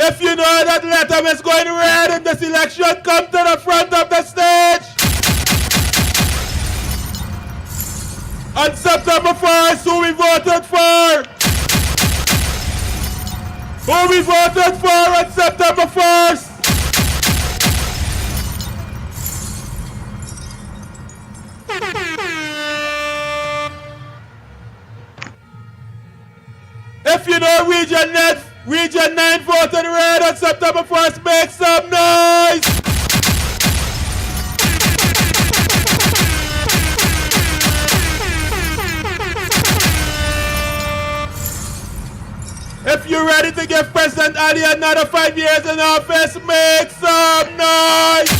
If you know that Lethem is going red in this election, come to the front of the stage. On September 1st, who we voted for? Who we voted for on September 1st? If you know Region 9 voted red on September 1st, make some noise! If you're ready to give President Ali another 5 years in office, make some noise!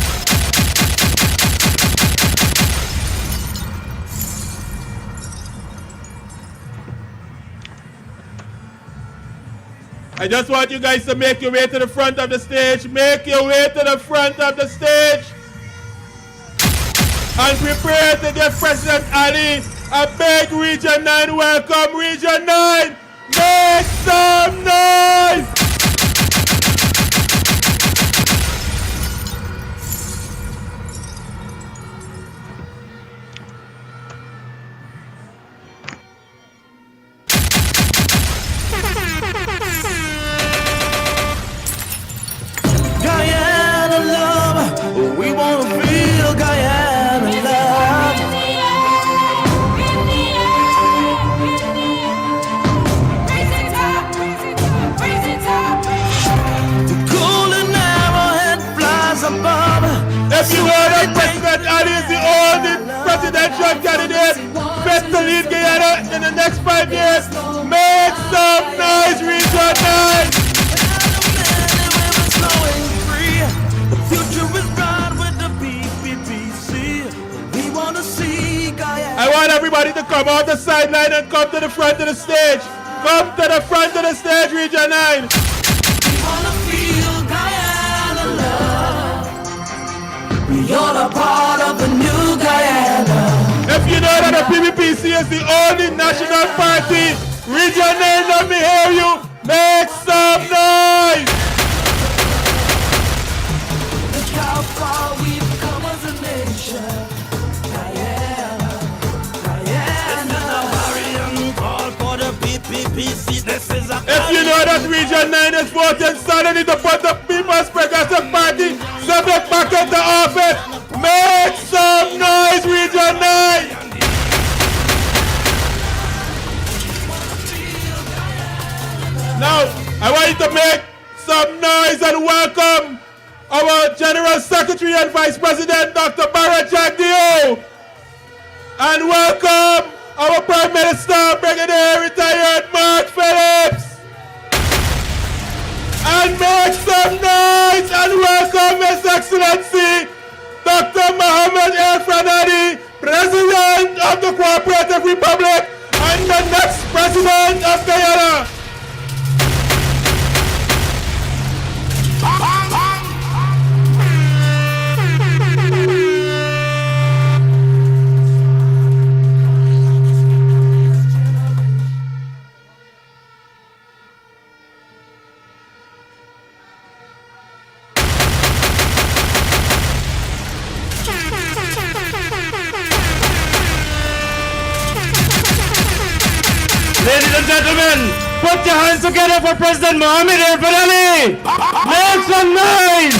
I just want you guys to make your way to the front of the stage. Make your way to the front of the stage. And prepare to give President Ali a big Region 9 welcome. Region 9, make some noise! Guyana love, we want to feel Guyana love. The golden arrowhead flies above. If you heard that President Ali is the only presidential candidate fit to lead Guyana in the next 5 years, make some noise, Region 9! The future is bright with the PPPC. We want to see Guyana. I want everybody to come off the sideline and come to the front of the stage. Come to the front of the stage, Region 9. We want to feel Guyana love. We are a part of the new Guyana. If you know that the PPPC is the only national party, Region 9, let me hear you. Make some noise. Look how far we've come as a nation. Guyana, Guyana. This is a clarion call for the PPPC. This is a If you know that Region 9 is voting solidly to put the People's Progressive Party subject back into office, make some noise, Region 9! Now, I want you to make some noise and welcome our General Secretary and Vice President, Dr. Barrett Jagdeo. And welcome our Prime Minister, Brigadier Retired Mark Phillips. And make some noise and welcome His Excellency, Dr. Mohammed El Franadi, President of the Cooperative Republic and the next President of Guyana. Ladies and gentlemen, put your hands together for President Mohammed El Franadi. Make some noise.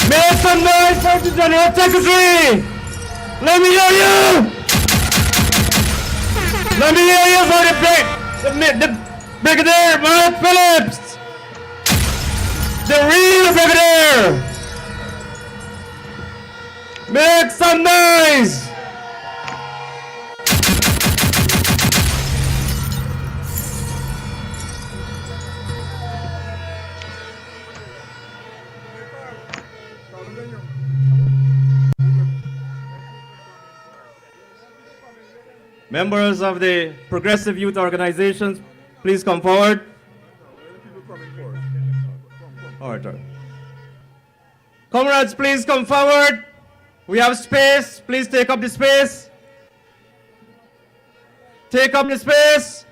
Make some noise for the General Secretary. Let me hear you. Let me hear you for the Brigadier Mark Phillips. The real Brigadier. Make some noise. Members of the Progressive Youth Organizations, please come forward. All right. Comrades, please come forward. We have space. Please take up the space. Take up the space.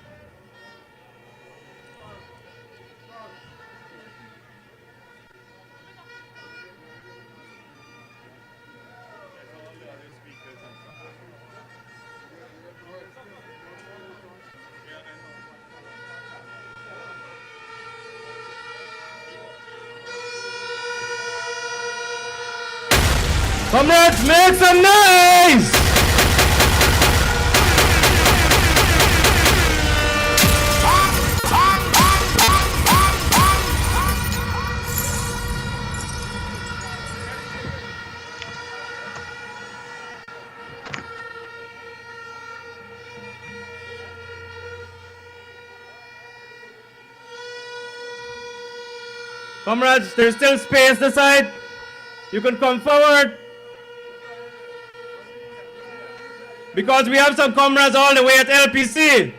Comrades, make some noise! Comrades, there's still space this side. You can come forward. Because we have some comrades all the way at LPC.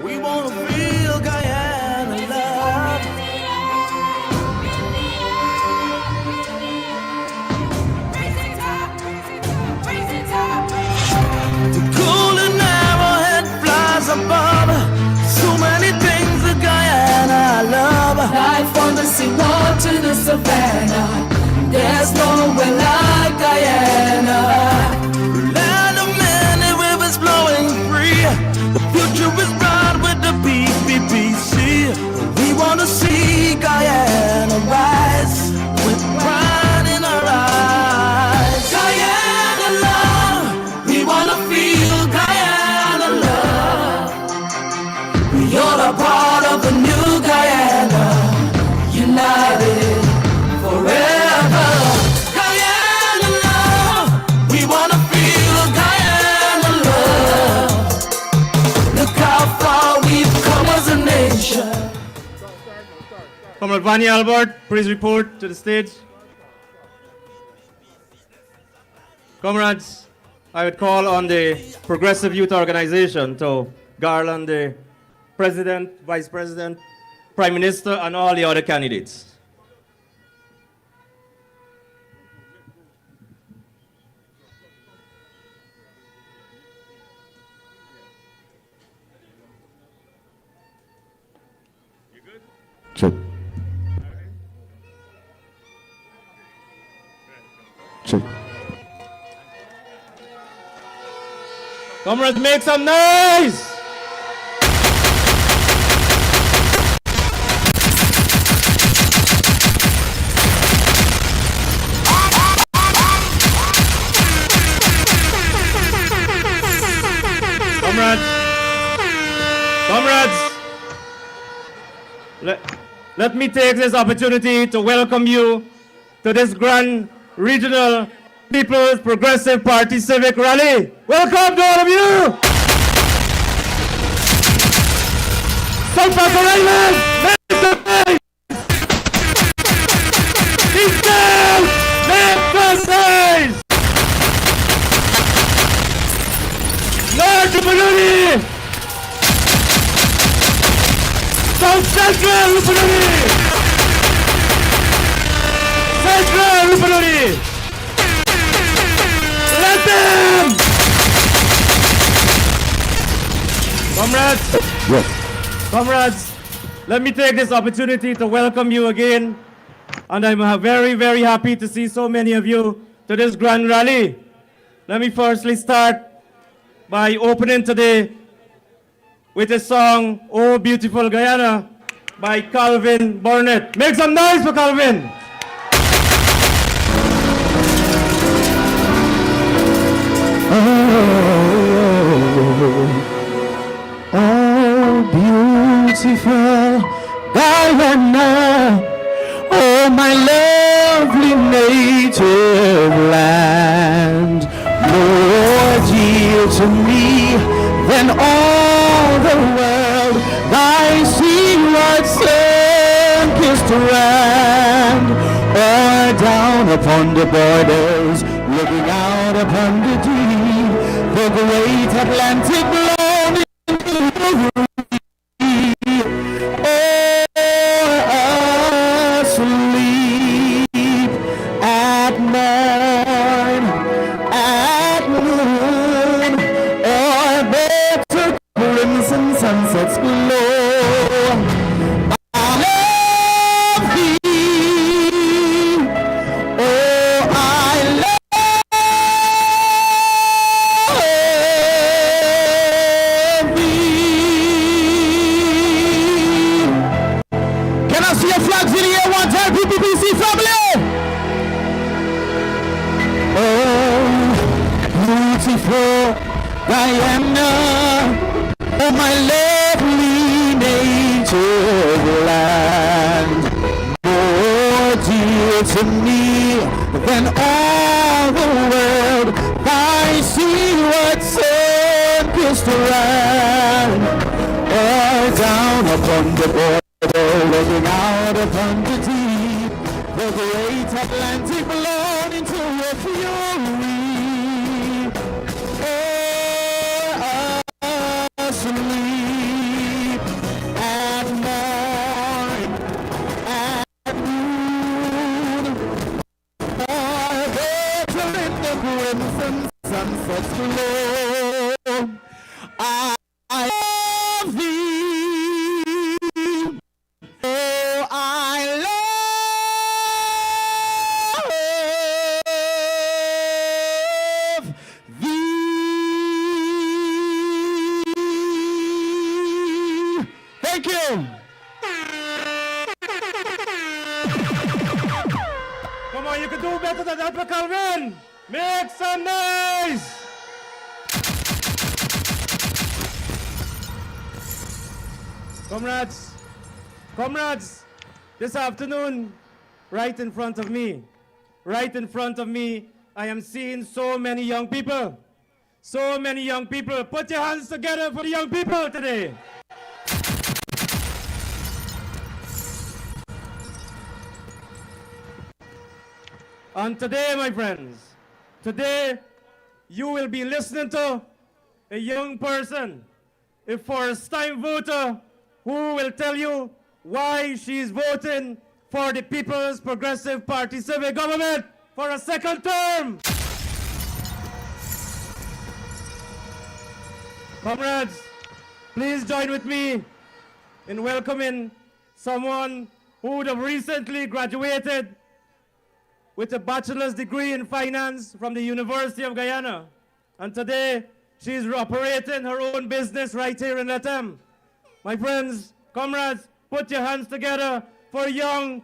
We wanna feel Guyana love. The cool and arrowhead flies above. So many things that Guyana I love. Life on the seawall to the savannah. There's nowhere like Guyana. Land of many rivers flowing free. The future is bright with the PPPC. We wanna see Guyana rise with pride in our eyes. Guyana love, we wanna feel Guyana love. We all are part of a new Guyana, united forever. Guyana love, we wanna feel Guyana love. Look how far we've come as a nation. Comrade Vani Albert, please report to the stage. Comrades, I would call on the Progressive Youth Organization to garland the President, Vice President, Prime Minister, and all the other candidates. Check. Check. Comrades, make some noise! Comrades, let me take this opportunity to welcome you to this grand regional People's Progressive Party Civic Rally. Welcome to all of you! Some Island, make some noise! East down, make some noise! North Upaluni! South Central Upaluni! Central Upaluni! Lethem! Comrades! Yes. Comrades, let me take this opportunity to welcome you again. And I'm very, very happy to see so many of you to this grand rally. Let me firstly start by opening today with a song, Oh Beautiful Guyana, by Calvin Burnett. Make some noise for Calvin! Oh, beautiful beautiful Guyana, oh my lovely native land, more dear to me than all the world, thy seaward sun-kissed land, or down upon the borders, looking out upon the deep, the great Atlantic blown into the asleep at morn, at noon, or better crimson sunsets glow. I love thee, oh I love thee. Can I see your flags in the air one time, PPPC family? Oh, beautiful Guyana, oh my lovely native land, more dear to me than all the world, thy seaward sun-kissed land, or down upon the border, looking out upon the deep, the great Atlantic blown into a fury, asleep at morn, at noon, or better in the crimson sunset's glow. I love thee, oh I love thee. Thank you. Come on, you can do better than that, Calvin. Make some noise. Comrades, this afternoon, right in front of me, I am seeing so many young people. So many young people. Put your hands together for the young people today. And today, my friends, today you will be listening to a young person, a first-time voter who will tell you why she is voting for the People's Progressive Party Civic Government for a second term. Comrades, please join with me in welcoming someone who would have recently graduated with a bachelor's degree in finance from the University of Guyana. And today, she's operating her own business right here in Lethem. My friends, comrades, put your hands together for a young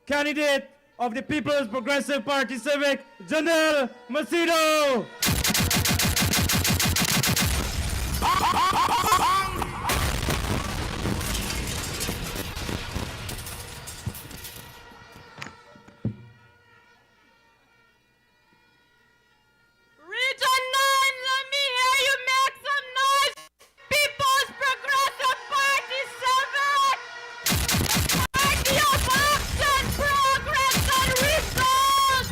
candidate of the People's Progressive Party Civic, Janelle Macedo. Region 9, let me hear you make some noise. People's Progressive Party Civic. Party of action, progress, and results.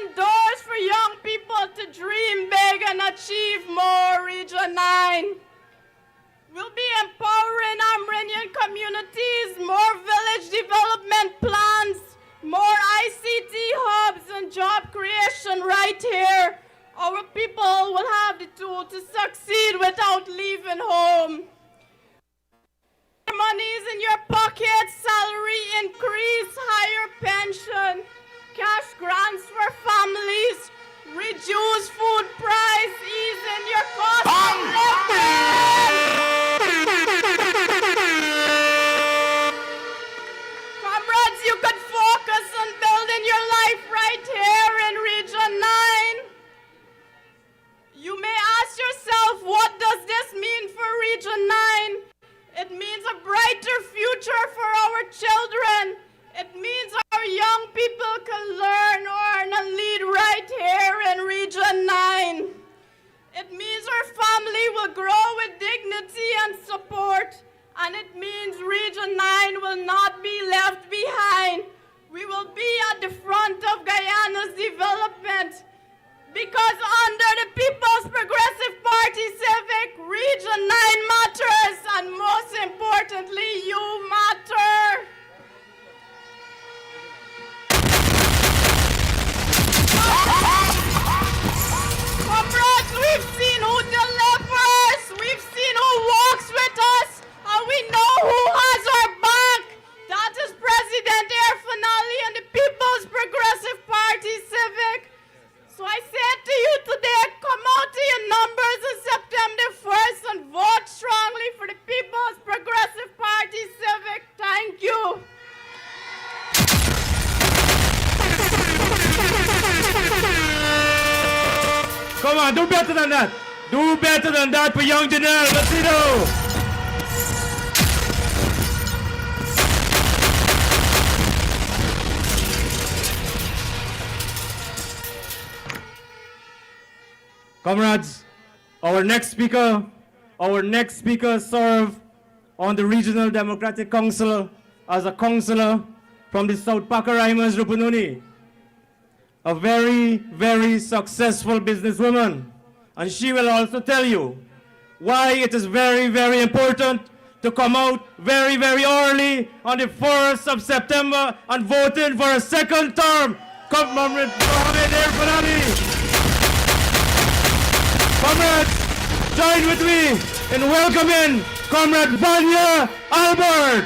open doors for young people to dream big and achieve more. Region 9. We'll be empowering Amerindian communities, more village development plans, more ICT hubs and job creation right here. Our people will have the tool to succeed without leaving home. Money's in your pocket, salary increase, higher pension, cash grants for families, reduce food price, ease in your cost of living. Comrades, you could focus on building your life right here in Region 9. You may ask yourself, what does this mean for Region 9? It means a brighter future for our children. It means our young people can learn, earn, and lead right here in Region 9. It means our family will grow with dignity and support. And it means Region 9 will not be left behind. We will be at the front of Guyana's development. Because under the People's Progressive Party Civic, Region 9 matters, and most importantly, you matter. Comrades, we've seen who delivers, we've seen who walks with us, and we know who has our back. That is President Alleyne and the People's Progressive Party Civic. So I said to you today, come out to your numbers on September 1st and vote strongly for the People's Progressive Party Civic. Thank you. Come on, do better than that. Do better than that for young Janelle. Let's see though. Comrades, our next speaker served on the Regional Democratic Council as a councillor from the South Pacaraimans, Rupununi. A very, very successful businesswoman. And she will also tell you why it is very, very important to come out very, very early on the 1st of September and vote in for a second term. Comrade Mohamed. Comrades, join with me in welcoming Comrade Vanya Albert.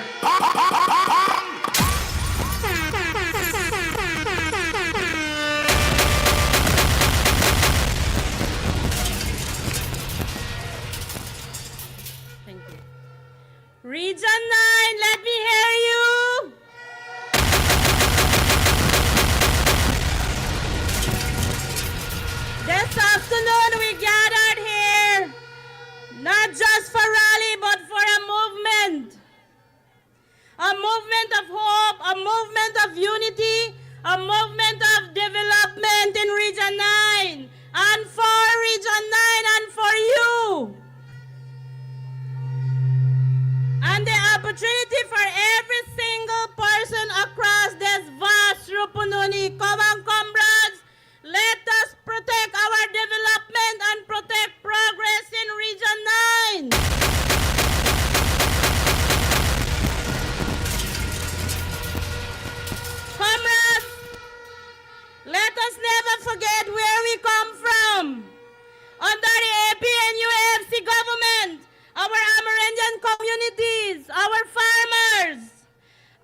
Thank you. Region 9, let me hear you. This afternoon we gathered here, not just for rally, but for a movement. A movement of hope, a movement of unity, a movement of development in Region 9, and for Region 9 and for you. And the opportunity for every single person across this vast Rupununi. Come on, comrades, let us protect our development and protect progress in Region 9. Comrades, let us never forget where we come from. Under the A.P.N. UFC government, our Amerindian communities, our farmers,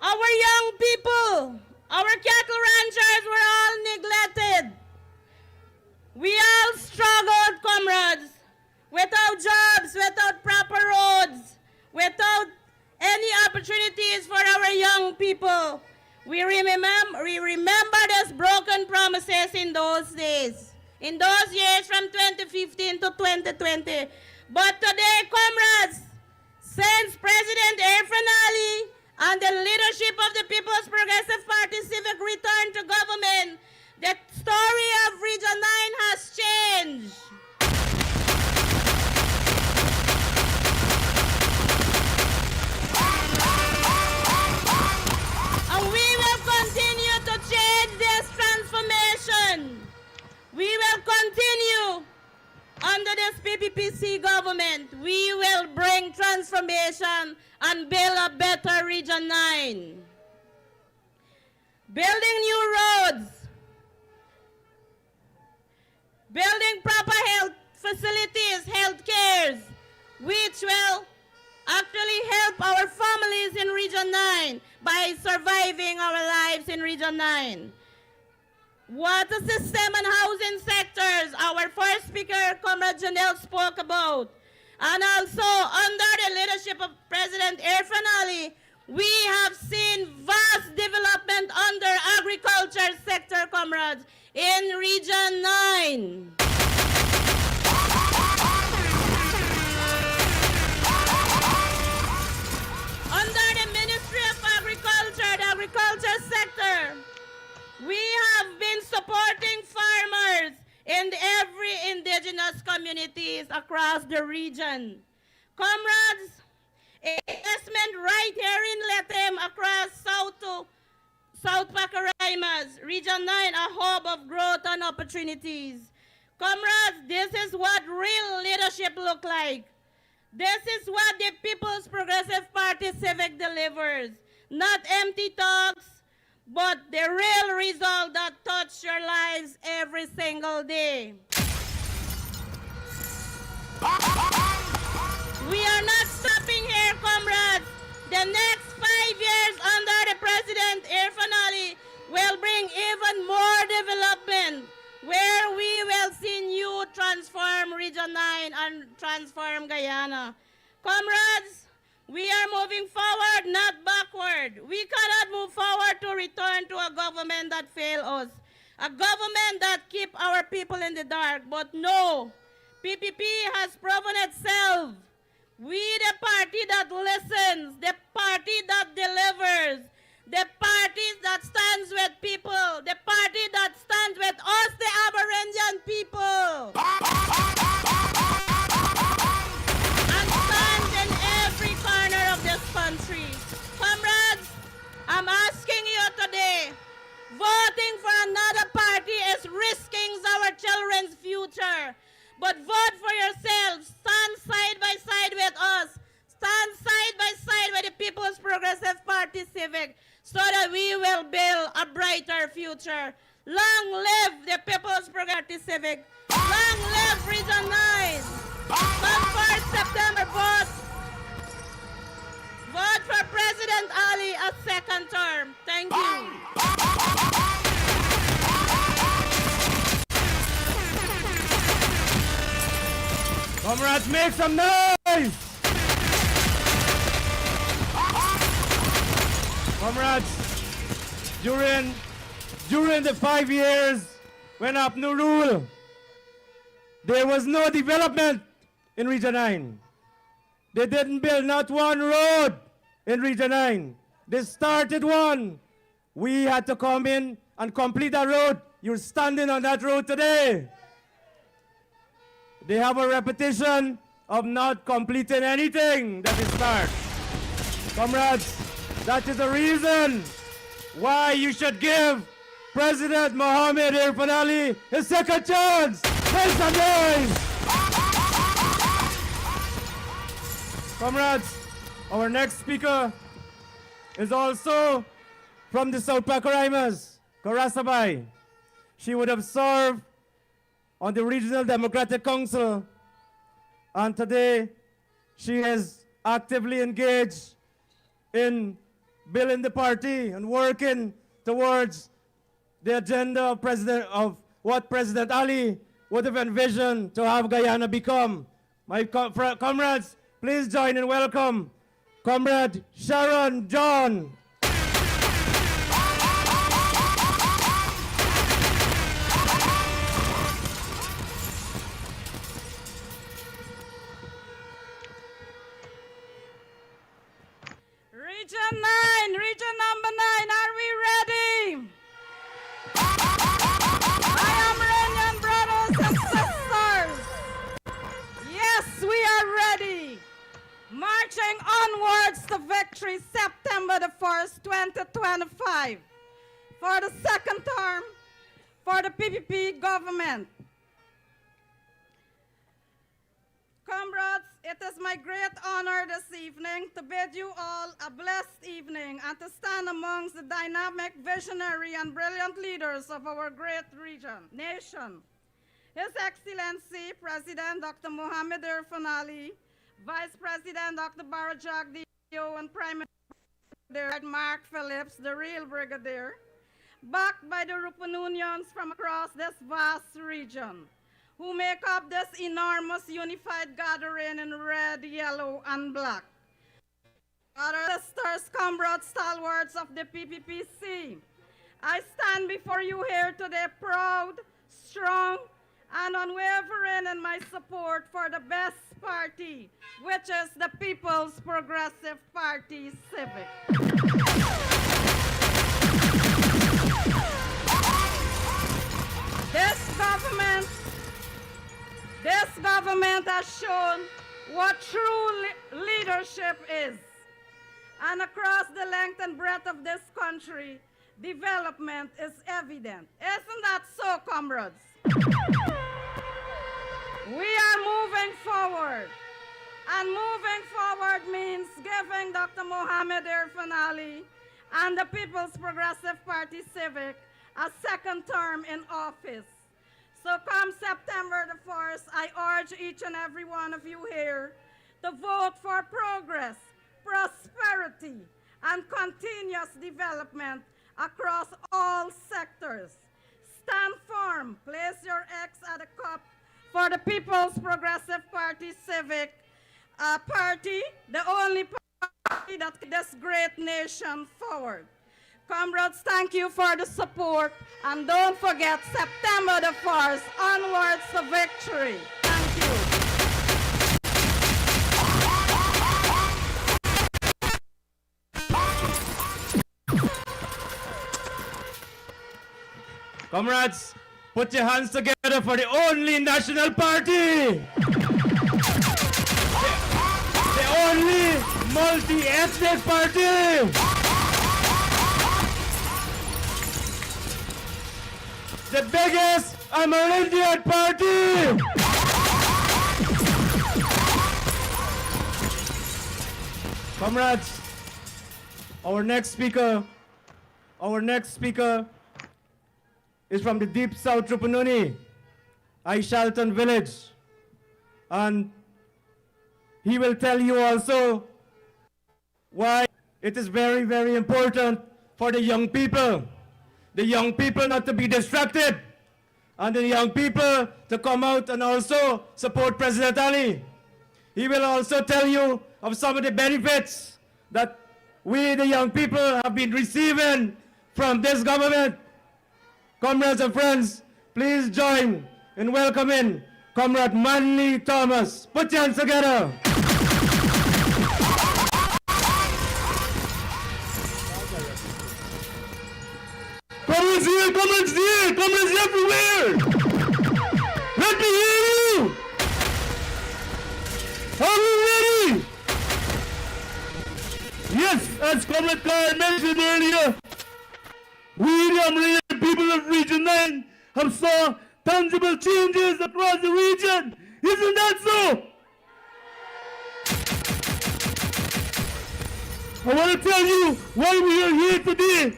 our young people, our cattle ranchers were all neglected. We all struggled, comrades, without jobs, without proper roads, without any opportunities for our young people. We remember those broken promises in those days, in those years from 2015 to 2020. But today, comrades, since President Alleyne and the leadership of the People's Progressive Party Civic returned to government, the story of Region 9 has changed. And we will continue to change this transformation. We will continue under this PPPC government. We will bring transformation and build a better Region 9. Building new roads, building proper health facilities, health cares, which will actually help our families in Region 9 by surviving our lives in Region 9. Water system and housing sectors, our first speaker, Comrade Janelle, spoke about. And also, under the leadership of President Ian Alleyne, we have seen vast development under agriculture sector, comrades, in Region 9. Under the Ministry of Agriculture, the agriculture sector, we have been supporting farmers in every indigenous communities across the region. Comrades, investment right here in Lethem across South Pacaraimaz, Region 9, a hub of growth and opportunities. Comrades, this is what real leadership look like. This is what the People's Progressive Party Civic delivers. Not empty talks, but the real result that touch your lives every single day. We are not stopping here, comrades. The next 5 years under the President Ian Alleyne will bring even more development, where we will see new transform Region 9 and transform Guyana. Comrades, we are moving forward, not backward. We cannot move forward to return to a government that failed us, a government that keep our people in the dark. But no, PPP has proven itself. We the party that listens, the party that delivers, the party that stands with people, the party that stands with us, the Amerindian people. And stands in every corner of this country. Comrades, I'm asking you today, voting for another party is risking our children's future. But vote for yourselves. Stand side by side with us. Stand side by side with the People's Progressive Party Civic so that we will build a brighter future. Long live the People's Progressive Party Civic. Long live Region 9. Come 1st September, vote. Vote for President Alleyne a second term. Thank you. Comrades, make some noise! Comrades, during the 5 years when APNU ruled, there was no development in Region 9. They didn't build not one road in Region 9. They started one. We had to come in and complete that road. You're standing on that road today. They have a reputation of not completing anything that they start. Comrades, that is the reason why you should give President Mohammed Ian Alleyne his second chance. Make some noise! Comrades, our next speaker is also from the South Pacaraimaz, Karasabay. She would have served on the Regional Democratic Council, and today she is actively engaged in building the party and working towards the agenda of what President Alleyne would have envisioned to have Guyana become. My comrades, please join and welcome Comrade Sharon John. Region 9, region number 9, are we ready? I am Amerindian brothers and sisters. Yes, we are ready. Marching onwards to victory, September the 1st, 2025. For the second term, for for the PPP government. Comrades, it is my great honor this evening to bid you all a blessed evening and to stand amongst the dynamic, visionary, and brilliant leaders of our great nation. His Excellency President Dr. Mohamed Irfan Ali, Vice President Dr. Barra Jagdeo, and Prime Minister Mark Phillips, the real brigadier, backed by the Rupununions from across this vast region, who make up this enormous unified gathering in red, yellow, and black. Other sisters, comrades, stalwarts of the PPPC, I stand before you here today proud, strong, and unwavering in my support for the best party, which is the People's Progressive Party Civic. This government has shown what true leadership is. And across the length and breadth of this country, development is evident. Isn't that so, comrades? We are moving forward. And moving forward means giving Dr. Mohamed Irfan Ali and the People's Progressive Party Civic a second term in office. So come September the 1st, I urge each and every one of you here to vote for progress, prosperity, and continuous development across all sectors. Stand firm, place your X at the cup for the People's Progressive Party Civic Party, the only party that this great nation forward. Comrades, thank you for the support, and don't forget September the 1st, onwards to victory. Thank you. Comrades, put your hands together for the only national party! The only multi-ethnic party! The biggest Amerindian party! Comrades, our next speaker is from the deep South Rupununi, Aishalton village. And he will tell you also why it is very, very important for the young people not to be distracted, and the young people to come out and also support President Ali. He will also tell you of some of the benefits that we, the young people, have been receiving from this government. Comrades and friends, please join in welcoming Comrade Manley Thomas. Put your hands together. Comrades everywhere! Let me hear you! Are we ready? Yes, as Comrade Carr mentioned earlier, we, the Amerindian people of Region 9, have saw tangible changes across the region. Isn't that so? I want to tell you why we are here today.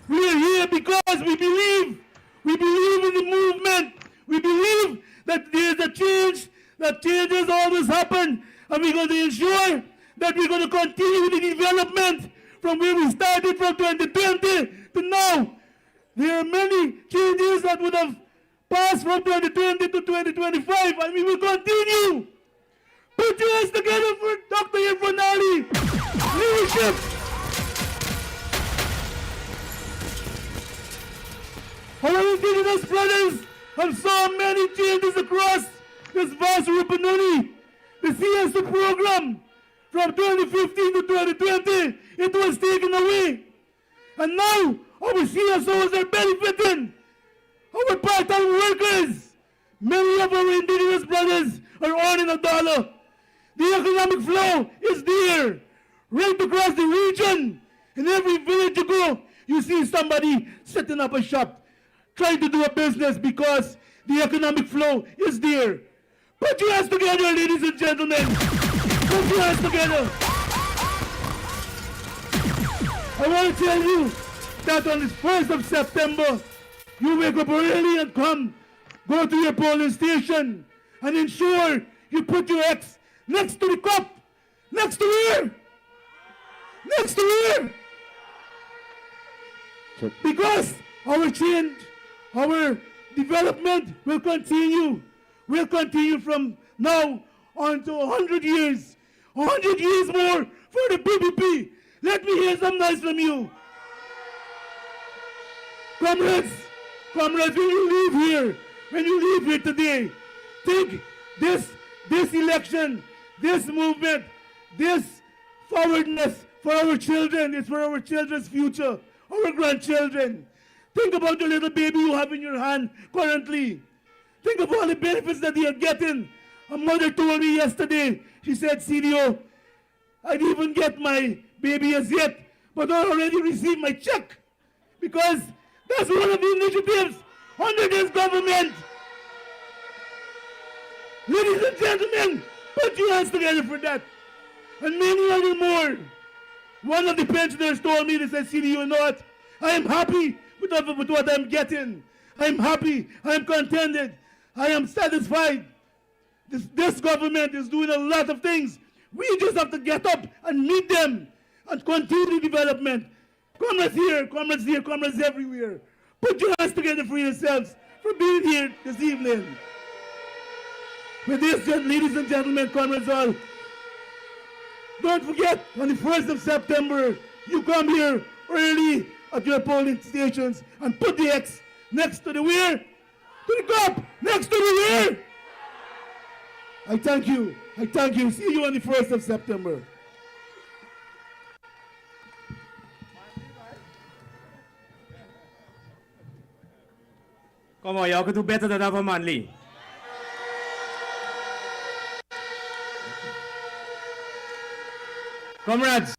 We are here because we believe in the movement. We believe that there is a change, that changes always happen, and we're going to ensure that we're going to continue the development from where we started from 2020 to now. There are many changes that would have passed from 2020 to 2025, and we will continue. Put your hands together for Dr. Irfan Ali. Leadership. Our indigenous brothers have saw many changes across this vast Rupununi. The CSO program from 2015 to 2020, it was taken away. And now our CSOs are benefiting. Our part-time workers, many of our indigenous brothers are earning $1. The economic flow is there, right across the region. In every village you go, you see somebody setting up a shop, trying to do a business because the economic flow is there. Put your hands together, ladies and gentlemen. Put your hands together. I want to tell you that on the 1st of September, you wake up early and go to your polling station and ensure you put your X next to the cup. Next to where? Next to where? Check. Because our change, our development will continue. Will continue from now on to 100 years. 100 years more for the PPP. Let me hear some noise from you. Comrades, when you leave here today, think this election, this movement, this forwardness for our children is for our children's future, our grandchildren. Think about the little baby you have in your hand currently. Think of all the benefits that they are getting. A mother told me yesterday, she said, CDO, I didn't even get my baby as yet, but I already received my check. Because that's one of the initiatives under this government. Ladies and gentlemen, put your hands together for that. And many other more. One of the pensioners told me, they said, CDO, you know what? I am happy with what I'm getting. I'm happy, I'm contented, I am satisfied. This government is doing a lot of things. We just have to get up and meet them and continue development. Comrades here, comrades everywhere. Put your hands together for yourselves for being here this evening. With this, ladies and gentlemen, comrades all, don't forget, on the 1st of September, you come here early at your polling stations and put the X next to the where? To the cup, next to the where? I thank you. See you on the 1st of September. Come on, y'all could do better than that for Manly. Comrades.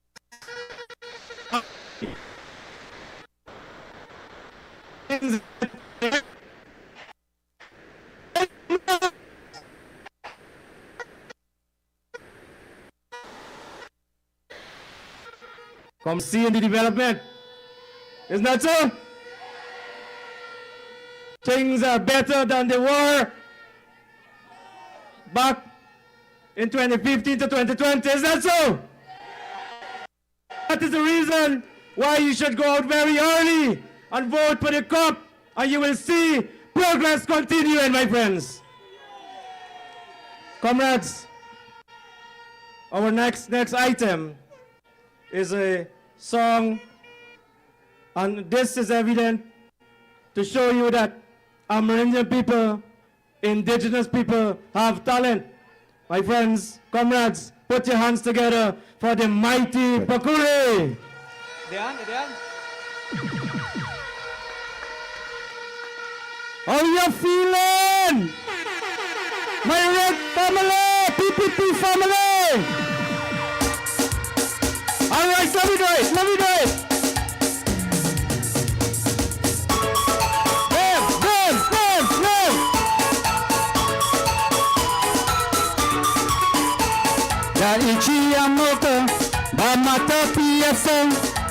Come see in the development. Isn't that so? Things are better than they were back in 2015 to 2020. Is that so? That is the reason why you should go out very early and vote for the cup, and you will see progress continuing, my friends. Comrades, our next item is a song, and this is evident to show you that Amerindian people, indigenous people have talent. My friends, comrades, put your hands together for the mighty Pakure. How you feeling? My red family, PPP family. All right, let me do it. Ichi amoka, bamata piasa,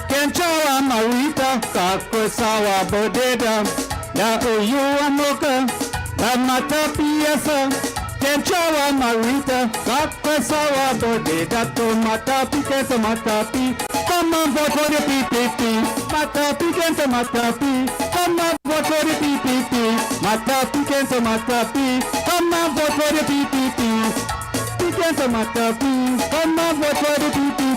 kenchawa marita, kakwesawa bodeda. Ya uyu amoka, bamata piasa, kenchawa marita, kakwesawa bodeda. Tomata pike tomata pi, come on vote for the PPP. Mata pike tomata pi, come on vote for the PPP. Mata pike tomata pi, come on vote for the PPP. Come on, vote for the PPP.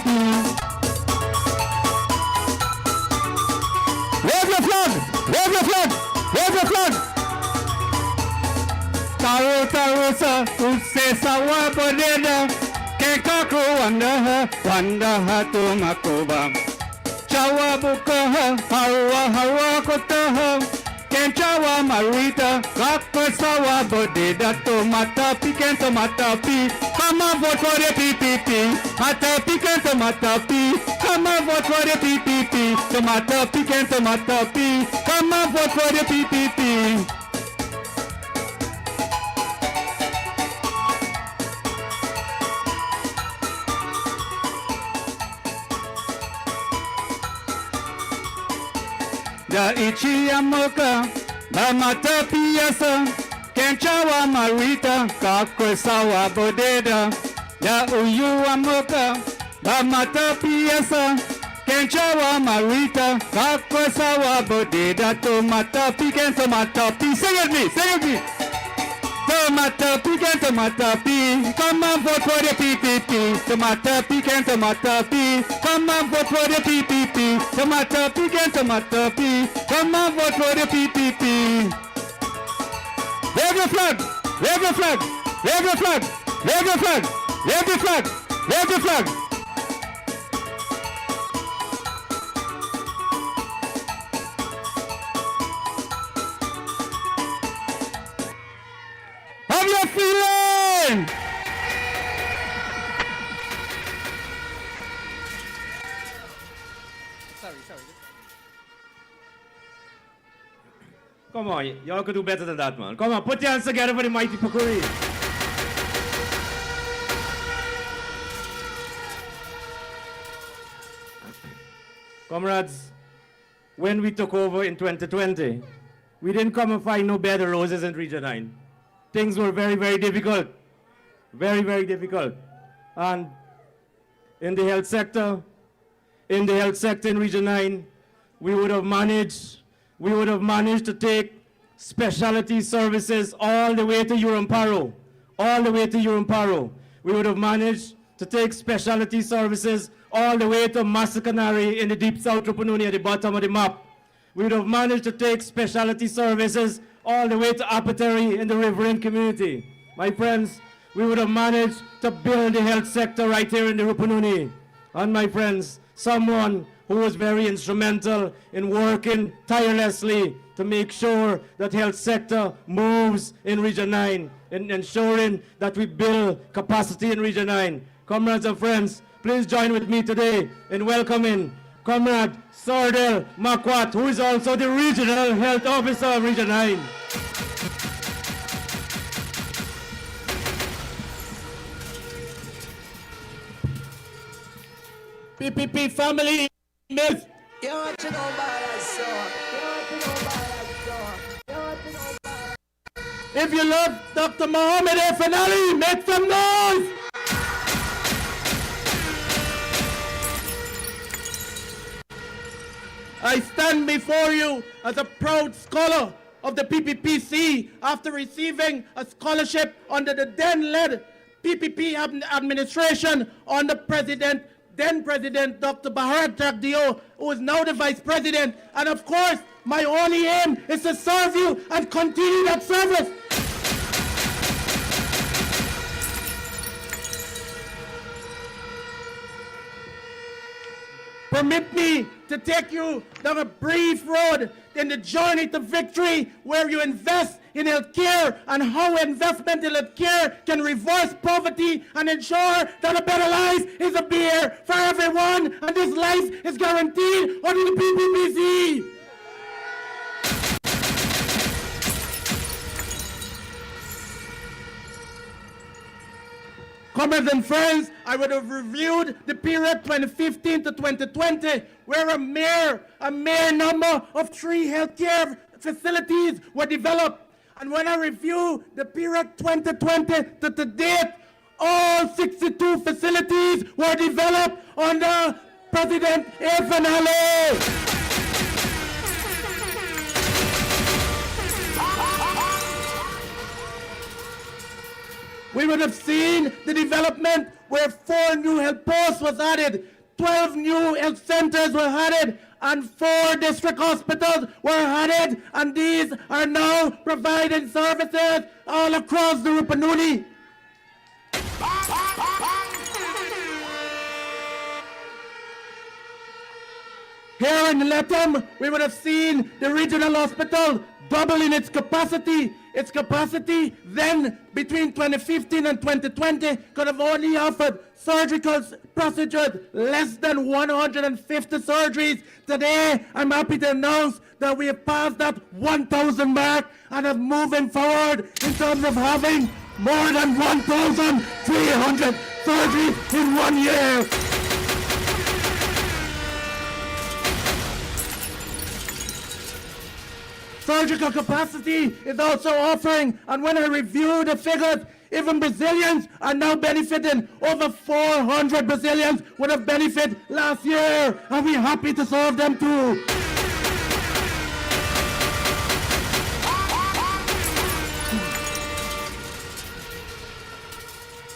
Wave your flag. Taro sa, usse sawa bodeda, kekaku wanda tumakuba. Chawa bukaha, hawa kotaha. Kenchawa marita, kakwesawa bodeda, tomata piken tomata pi. Come on, vote for the PPP. Mata piken tomata pi. Come on, vote for the PPP. Tomata piken tomata pi. Come on, vote for the PPP. ya ichi amoka, mamata piasa, kenchawa marita, kakwesawa bodeda, ya uyu amoka, mamata piasa, kenchawa marita, kakwesawa bodeda, tomata piken tomata pi, sing it me. Tomato pecan tomato pea, come on vote for the PPP. Tomato pecan tomato pea, come on vote for the PPP. Tomato pecan tomato pea, come on vote for the PPP. Wave the flag, wave the flag, wave the flag, wave the flag, wave the flag, wave the flag. How you feeling? Sorry. Come on, y'all could do better than that, man. Come on, put your hands together for the mighty Pakuri. Comrades, when we took over in 2020, we didn't come and find no bed of roses in Region 9. Things were very, very difficult. Very, very difficult. And in the health sector in Region 9, we would have managed to take specialty services all the way to Uramparo. We would have managed to take specialty services all the way to Masakanari in the deep south Rupununi at the bottom of the map. We would have managed to take specialty services all the way to Apateri in the riverine community. My friends, we would have managed to build the health sector right here in the Rupununi. And my friends, someone who was very instrumental in working tirelessly to make sure that health sector moves in Region 9 and ensuring that we build capacity in Region 9. Comrades and friends, please join with me today in welcoming Comrade Sordel Makwat, who is also the Regional Health Officer of Region 9. PPP family, miss. If you love Dr. Mohammed A.N. Alleyne, make some noise. I stand before you as a proud scholar of the PPPC after receiving a scholarship under the then-led PPP administration under then President Dr. Bharat Jagdeo, who is now the Vice President. And of course, my only aim is to serve you and continue that service. Permit me to take you down a brief road in the journey to victory, where you invest in healthcare and how investment in healthcare can reverse poverty and ensure that a better life is a beer for everyone, and this life is guaranteed under the PPPC. Comrades and friends, I would have reviewed the period 2015 to 2020, where a mere number of 3 healthcare facilities were developed. And when I review the period 2020 to date, all 62 facilities were developed under President A.N. Alleyne. We would have seen the development where 4 new health posts was added, 12 new health centers were added, and 4 district hospitals were added, and these are now providing services all across the Rupununi. Here in Lethem, we would have seen the regional hospital double in its capacity. Its capacity then, between 2015 and 2020, could have only offered surgical procedures less than 150 surgeries. Today, I'm happy to announce that we have passed that 1,000 mark and are moving forward in terms of having more than 1,300 surgeries in 1 year. surgical capacity is also offering. And when I review the figures, even Brazilians are now benefiting. Over 400 Brazilians would have benefited last year, and we're happy to serve them too.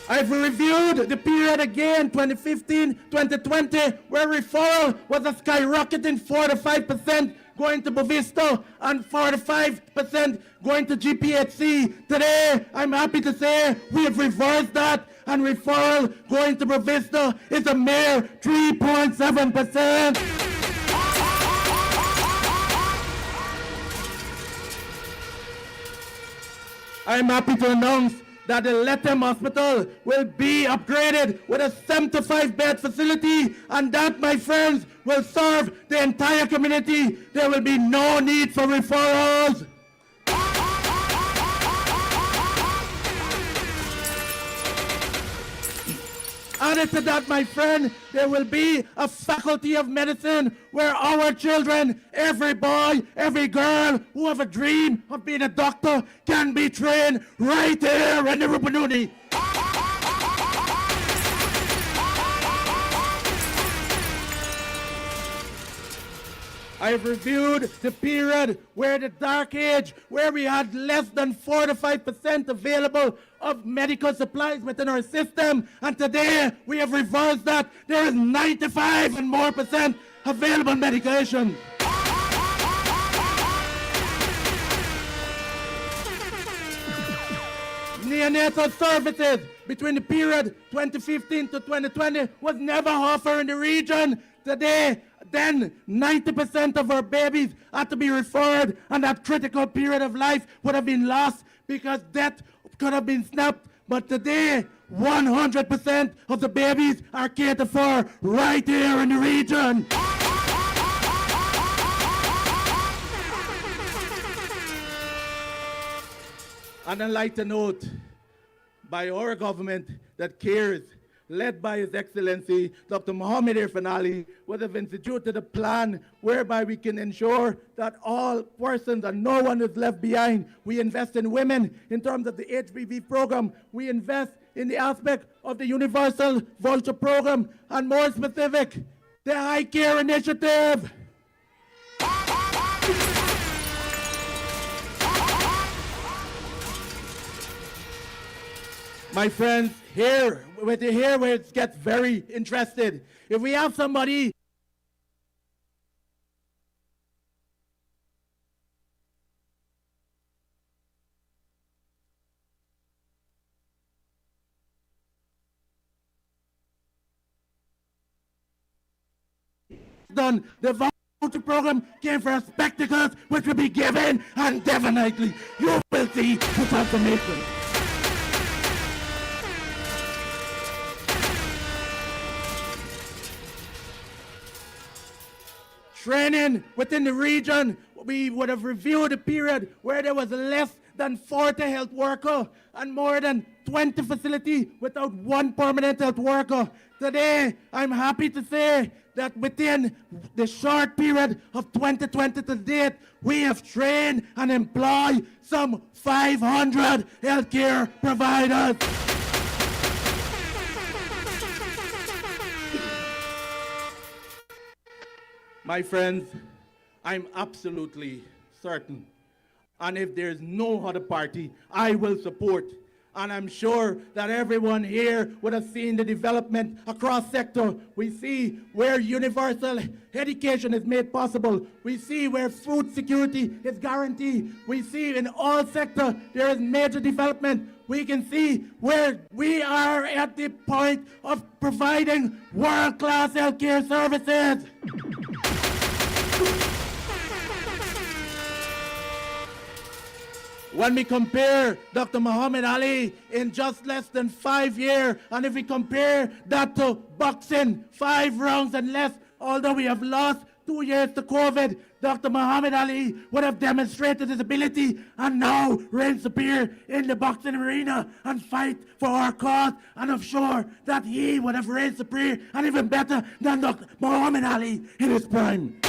I've reviewed the period again, 2015-2020, where referral was a skyrocketing 45% going to Bovisto and 45% going to GPHC. Today, I'm happy to say we have reversed that, and referral going to Bovisto is a mere 3.7%. I'm happy to announce that the Lethem Hospital will be upgraded with a 75-bed facility, and that, my friends, will serve the entire community. There will be no need for referrals. Added to that, my friend, there will be a faculty of medicine where our children, every boy, every girl who have a dream of being a doctor can be trained right here in the Rupununi. I have reviewed the period where the dark age, where we had less than 45% available of medical supplies within our system, and today we have reversed that. There is 95 and more % available medication. Neonatal services between the period 2015 to 2020 was never offered in the region. Today, then 90% of our babies had to be referred, and that critical period of life would have been lost because death could have been snapped. But today, 100% of the babies are catered for right here in the region. And I'd like to note by our government that cares, led by His Excellency Dr. Mohammed Irfan Ali, would have instituted a plan whereby we can ensure that all persons and no one is left behind. We invest in women in terms of the HPV program. We invest in the aspect of the Universal Voucher Program, and more specific, the High Care Initiative. My friends, here where it gets very interested. If we have somebody done, the voucher program came for spectacles which will be given, and definitely you will see the transformation. Training within the region, we would have reviewed a period where there was less than 40 health workers and more than 20 facilities without one permanent health worker. Today, I'm happy to say that within the short period of 2020 to date, we have trained and employed some 500 healthcare providers. My friends, I'm absolutely certain, and if there's no other party, I will support. And I'm sure that everyone here would have seen the development across sector. We see where universal education is made possible. We see where food security is guaranteed. We see in all sectors there is major development. We can see where we are at the point of providing world-class healthcare services. When we compare Dr. Muhammad Ali in just less than 5 years, and if we compare that to boxing, 5 rounds and less, although we have lost 2 years to COVID, Dr. Muhammad Ali would have demonstrated his ability and now reign superior in the boxing arena and fight for our cause. And I'm sure that he would have reigned superior and even better than Dr. Muhammad Ali in his prime.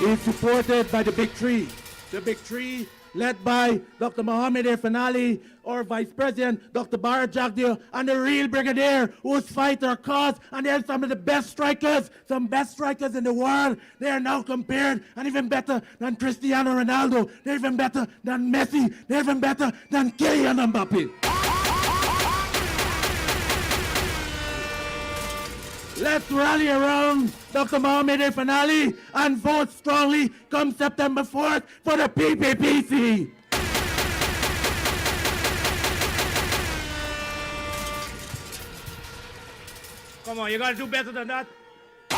is supported by the big three. The big three led by Dr. Mohammed A.N. Alleyne, our Vice President, Dr. Barbados, and the real brigadier who's fight our cause, and they're some of the best strikers in the world. They are now compared and even better than Cristiano Ronaldo. They're even better than Messi. They're even better than Kylian Mbappe. Let's rally around Dr. Mohammed A.N. Alleyne and vote strongly come September 4th for the PPPC. Come on, you gotta do better than that. So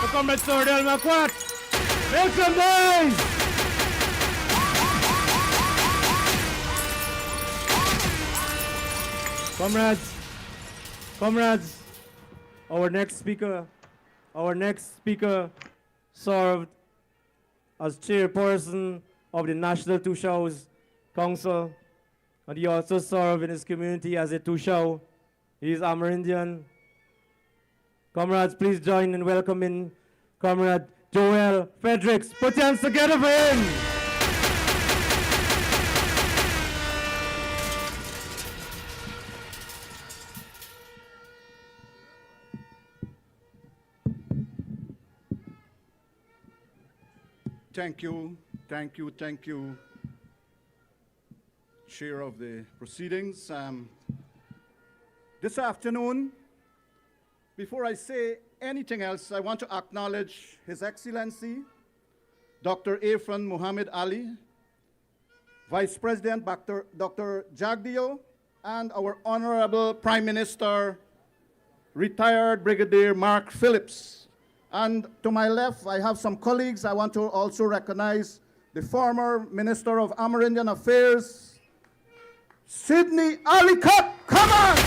Comrade Sordell Makwat, make some noise! Comrades, our next speaker served as chairperson of the National Tushao Council, and he also served in his community as a Tushao. He is Amerindian. Comrades, please join in welcoming Comrade Joel Fredericks. Put your hands together for him. Thank you, Chair of the proceedings. This afternoon, before I say anything else, I want to acknowledge His Excellency, Dr. A.N. Mohammed Alleyne, Vice President Dr. Jagdeo, and our Honorable Prime Minister, retired Brigadier Mark Phillips. And to my left, I have some colleagues. I want to also recognize the former Minister of Amerindian Affairs, Sidney Alicott. Come on!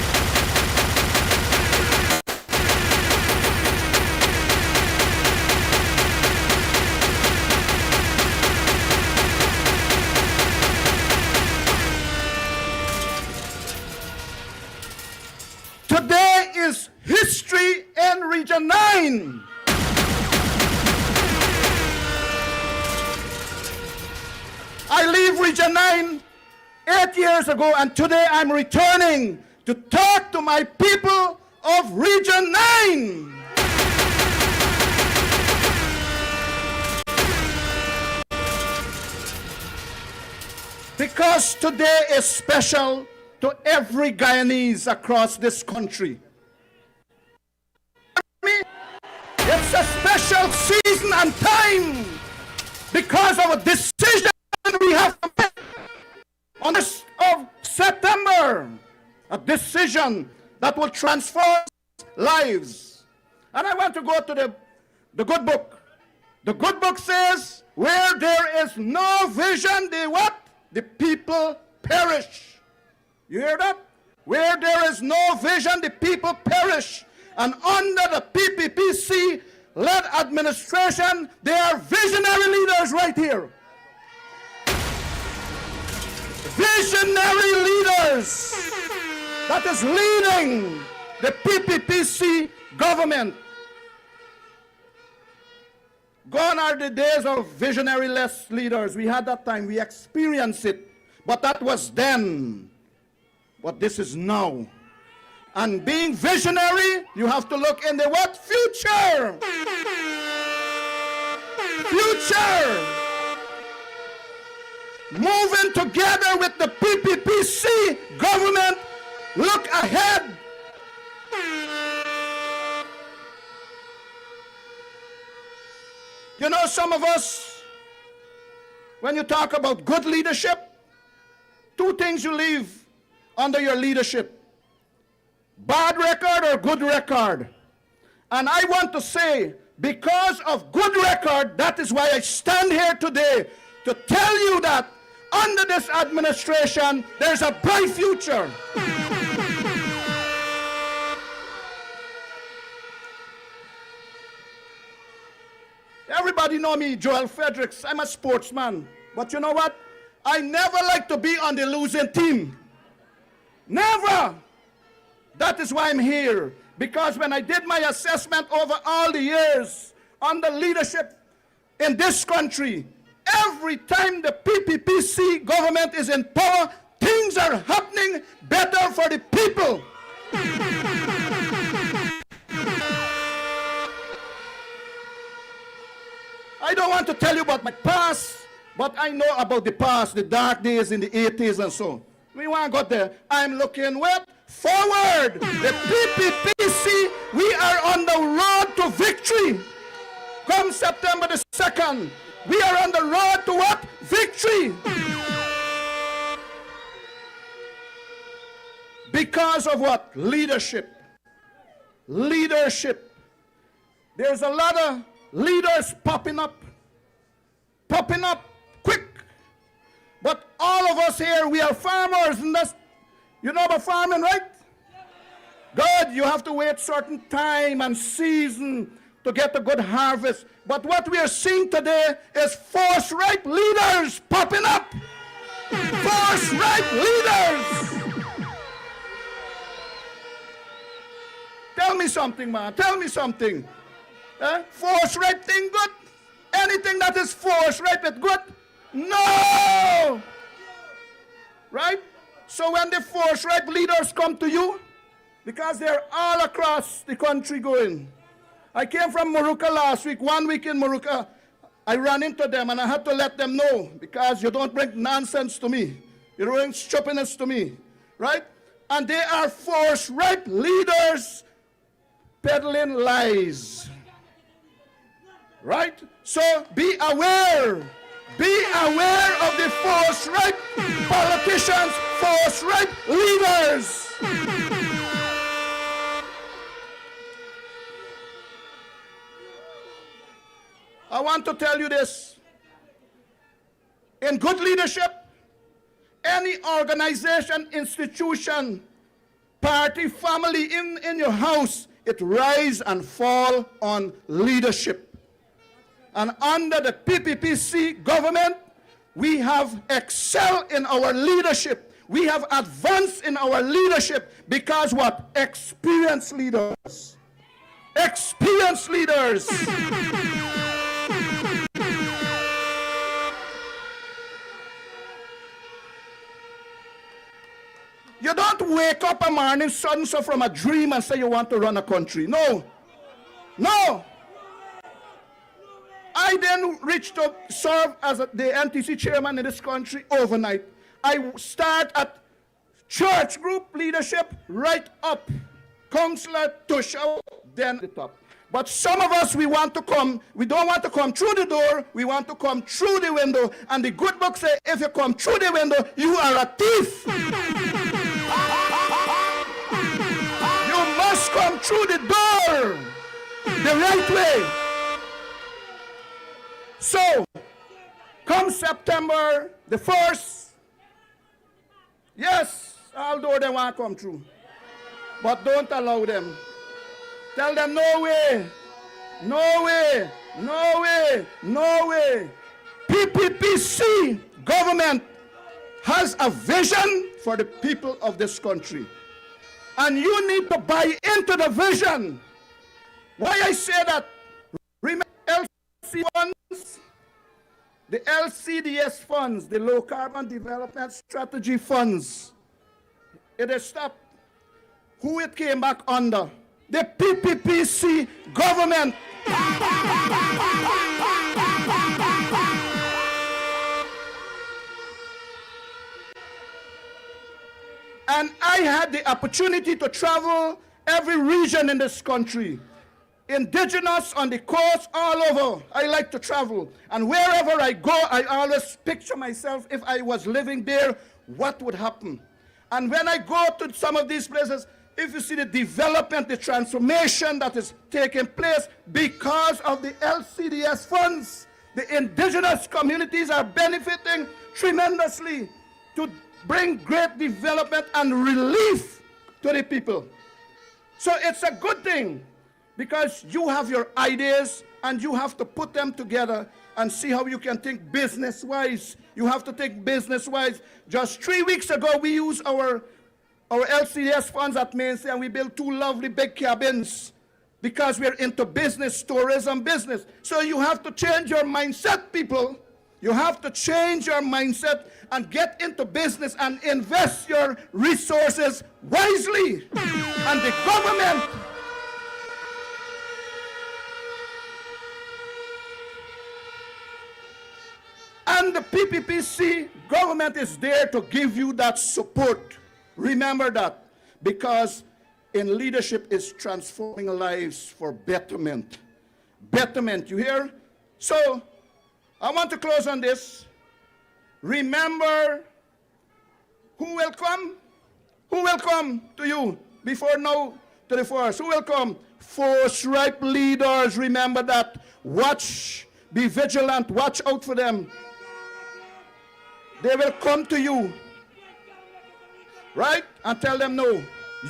Today is history in Region 9. I leave Region 9 8 years ago, and today I'm returning to talk to my people of Region 9. Because today is special to every Guyanese across this country. It's a special season and time because of a decision we have to make on this of September, a decision that will transform lives. And I want to go to the good book. The good book says, where there is no vision, the people perish. You hear that? Where there is no vision, the people perish. And under the PPPC-led administration, there are visionary leaders right here. Visionary leaders that is leading the PPPC government. Gone are the days of visionary-less leaders. We had that time, we experienced it, but that was then. But this is now. And being visionary, you have to look in the what? Future! Future! Moving together with the PPPC government, look ahead. You know, some of us, when you talk about good leadership, two things you leave under your leadership: bad record or good record. And I want to say, because of good record, that is why I stand here today to tell you that under this administration, there's a bright future. Everybody know me, Joel Fredericks. I'm a sportsman. But you know what? I never like to be on the losing team. Never. That is why I'm here. Because when I did my assessment over all the years under leadership in this country, every time the PPPC government is in power, things are happening better for the people. I don't want to tell you about my past, but I know about the past, the dark days in the 80s and so. We want to go there. I'm looking what? Forward. The PPPC, we are on the road to victory. Come September the 2nd, we are on the road to what? Victory. Because of what? Leadership. Leadership. There's a lot of leaders popping up quick. But all of us here, we are farmers, and that's, you know about farming, right? Good, you have to wait certain time and season to get a good harvest. But what we are seeing today is force-right leaders popping up. Force-right leaders. Tell me something, man. Tell me something. Force-right thing good? Anything that is force-right is good? No! Right? So when the force-right leaders come to you, because they're all across the country going. I came from Moruca last week. 1 week in Moruca, I ran into them and I had to let them know, because you don't bring nonsense to me. You don't bring stupidness to me. Right? And they are force-right leaders peddling lies. Right? So be aware. Be aware of the force-right politicians, force-right leaders. I want to tell you this. In good leadership, any organization, institution, party, family in your house, it rise and fall on leadership. And under the PPPC government, we have excelled in our leadership. We have advanced in our leadership because what? Experienced leaders. Experienced leaders. You don't wake up a morning suddenly from a dream and say you want to run a country. No. No. I then reached to serve as the NTC chairman in this country overnight. I start at church group leadership right up. Councillor Tush, then the top. But some of us, we don't want to come through the door, we want to come through the window. And the good book says, if you come through the window, you are a thief. You must come through the door the right way. So, come September the 1st, yes, although they want to come through, but don't allow them. Tell them, no way, no way, no way, no way. PPPC government has a vision for the people of this country. And you need to buy into the vision. Why I say that? Remember LC funds, the LCDS funds, the Low Carbon Development Strategy funds. It is stopped. Who it came back under? The PPPC government. And I had the opportunity to travel every region in this country. Indigenous, on the coast, all over. I like to travel. And wherever I go, I always picture myself, if I was living there, what would happen? And when I go to some of these places, if you see the development, the transformation that is taking place because of the LCDS funds, the indigenous communities are benefiting tremendously to bring great development and relief to the people. So it's a good thing, because you have your ideas and you have to put them together and see how you can think business-wise. You have to think business-wise. Just 3 weeks ago, we used our LCDS funds at Mainstay, and we built 2 lovely big cabins because we're into business, tourism business. So you have to change your mindset, people. You have to change your mindset and get into business and invest your resources wisely. And the government and the PPPC government is there to give you that support. Remember that, because in leadership is transforming lives for betterment. Betterment, you hear? So, I want to close on this. Remember who will come? Who will come to you before now to the force? Who will come? Force-ripe leaders, remember that. Watch, be vigilant, watch out for them. They will come to you, right? And tell them, no,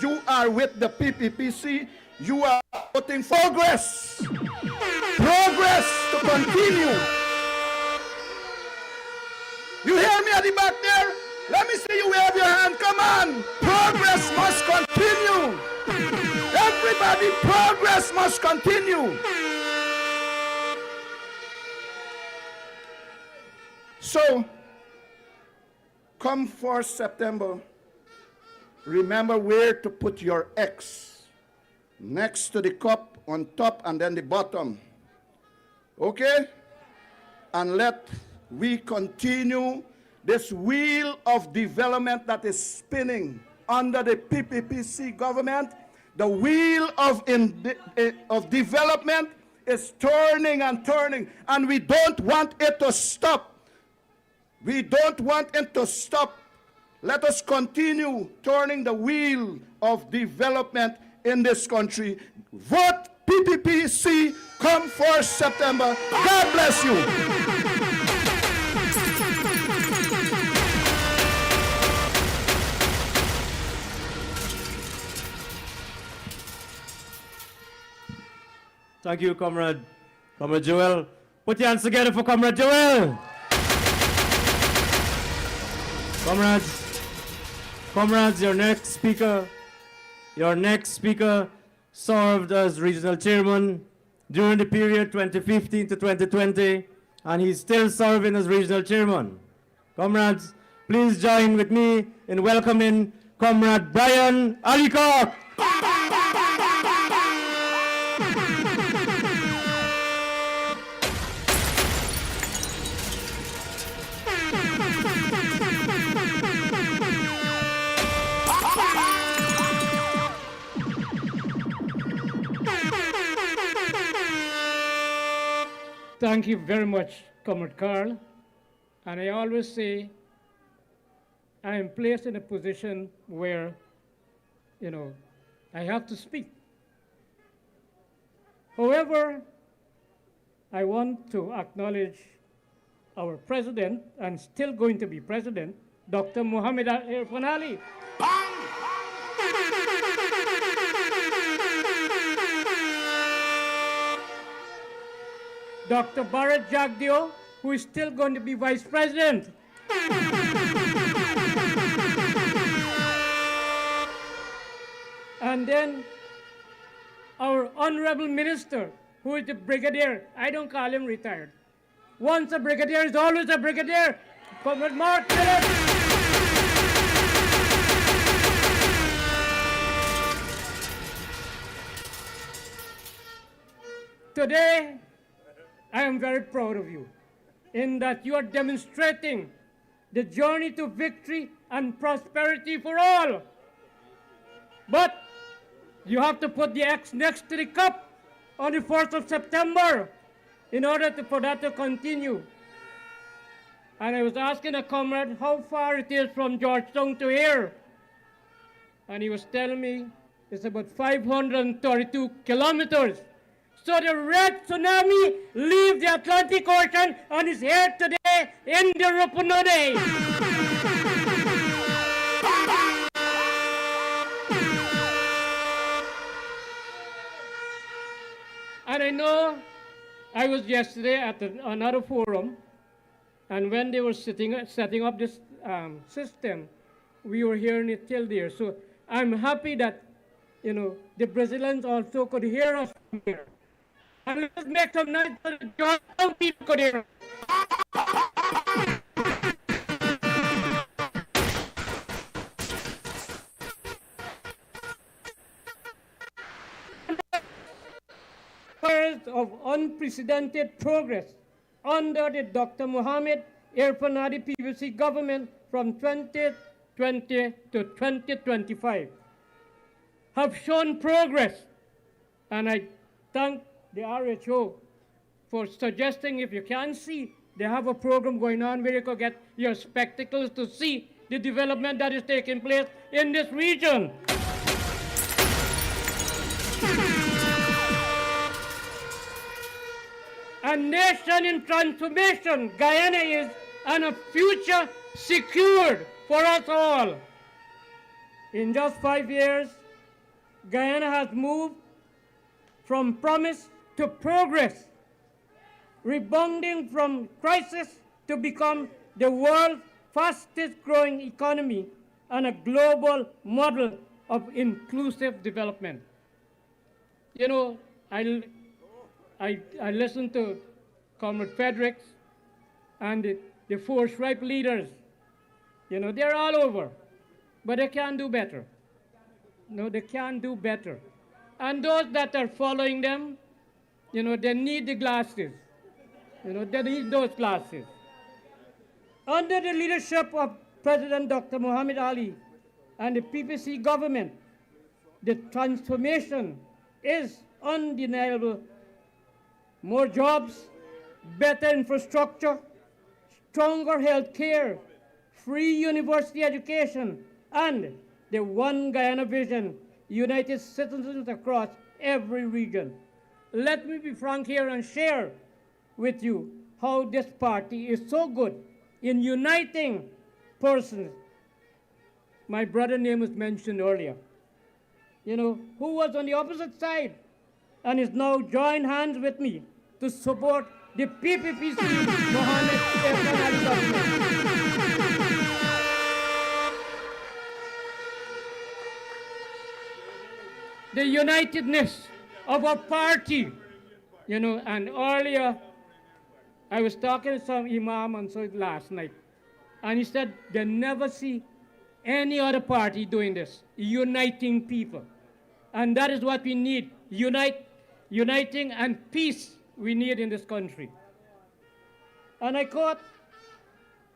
you are with the PPPC. You are putting progress. Progress to continue. You hear me at the back there? Let me see you wave your hand. Come on. Progress must continue. Everybody, progress must continue. So, come 4th September, remember where to put your X. Next to the cup, on top, and then the bottom. Okay? And let we continue this wheel of development that is spinning under the PPPC government. The wheel of development is turning and turning, and we don't want it to stop. We don't want it to stop. Let us continue turning the wheel of development in this country. Vote PPPC come 1st September. God bless you. Thank you, Comrade Joel. Put your hands together for Comrade Joel. Comrades, your next speaker served as regional chairman during the period 2015 to 2020, and he's still serving as regional chairman. Comrades, please join with me in welcoming Comrade Ian Alleyne. Thank you very much, Comrade Carl. And I always say I am placed in a position where, I have to speak. However, I want to acknowledge our president, and still going to be president, Dr. Mohammed Irfan Ali. Dr. Barrett Jagdeo, who is still going to be vice president. And then our honorable minister, who is the brigadier. I don't call him retired. Once a brigadier is always a brigadier. Comrade Mark Phillips. Today, I am very proud of you in that you are demonstrating the journey to victory and prosperity for all. But you have to put the X next to the cup on the 4th of September in order for that to continue. And I was asking a comrade how far it is from Georgetown to here. And he was telling me it's about 532 kilometers. So the red tsunami leaves the Atlantic Ocean and is here today in the Rupunode. And I know I was yesterday at another forum, and when they were setting up this system, we were hearing it till there. So I'm happy that, the Brazilians also could hear us. here. And let's make some noise so the Georgetown people could hear. Years of unprecedented progress under the Dr. Mohammed Irfan Hadi PVC government from 2020 to 2025 have shown progress, and I thank the RHO for suggesting, if you can't see, they have a program going on where you can get your spectacles to see the development that is taking place in this region. A nation in transformation, Guyana is, and a future secured for us all. In just 5 years, Guyana has moved from promise to progress, rebounding from crisis to become the world's fastest growing economy and a global model of inclusive development. You know, I listened to Comrade Fredericks and the four Stripe leaders. You know, they're all over, but they can do better. No, they can do better. And those that are following them, you know, they need the glasses. You know, they need those glasses. Under the leadership of President Dr. Muhammad Ali and the PPC government, the transformation is undeniable. More jobs, better infrastructure, stronger health care, free university education, and the One Guyana vision, united citizens across every region. Let me be frank here and share with you how this party is so good in uniting persons. My brother's name was mentioned earlier, you know, who was on the opposite side and is now joined hands with me to support the PPPC Mohammed Irfan Hadi government. The unitedness of our party, you know, and earlier I was talking to some imam and so last night, and he said they never see any other party doing this, uniting people. And that is what we need, uniting and peace we need in this country. And I quote,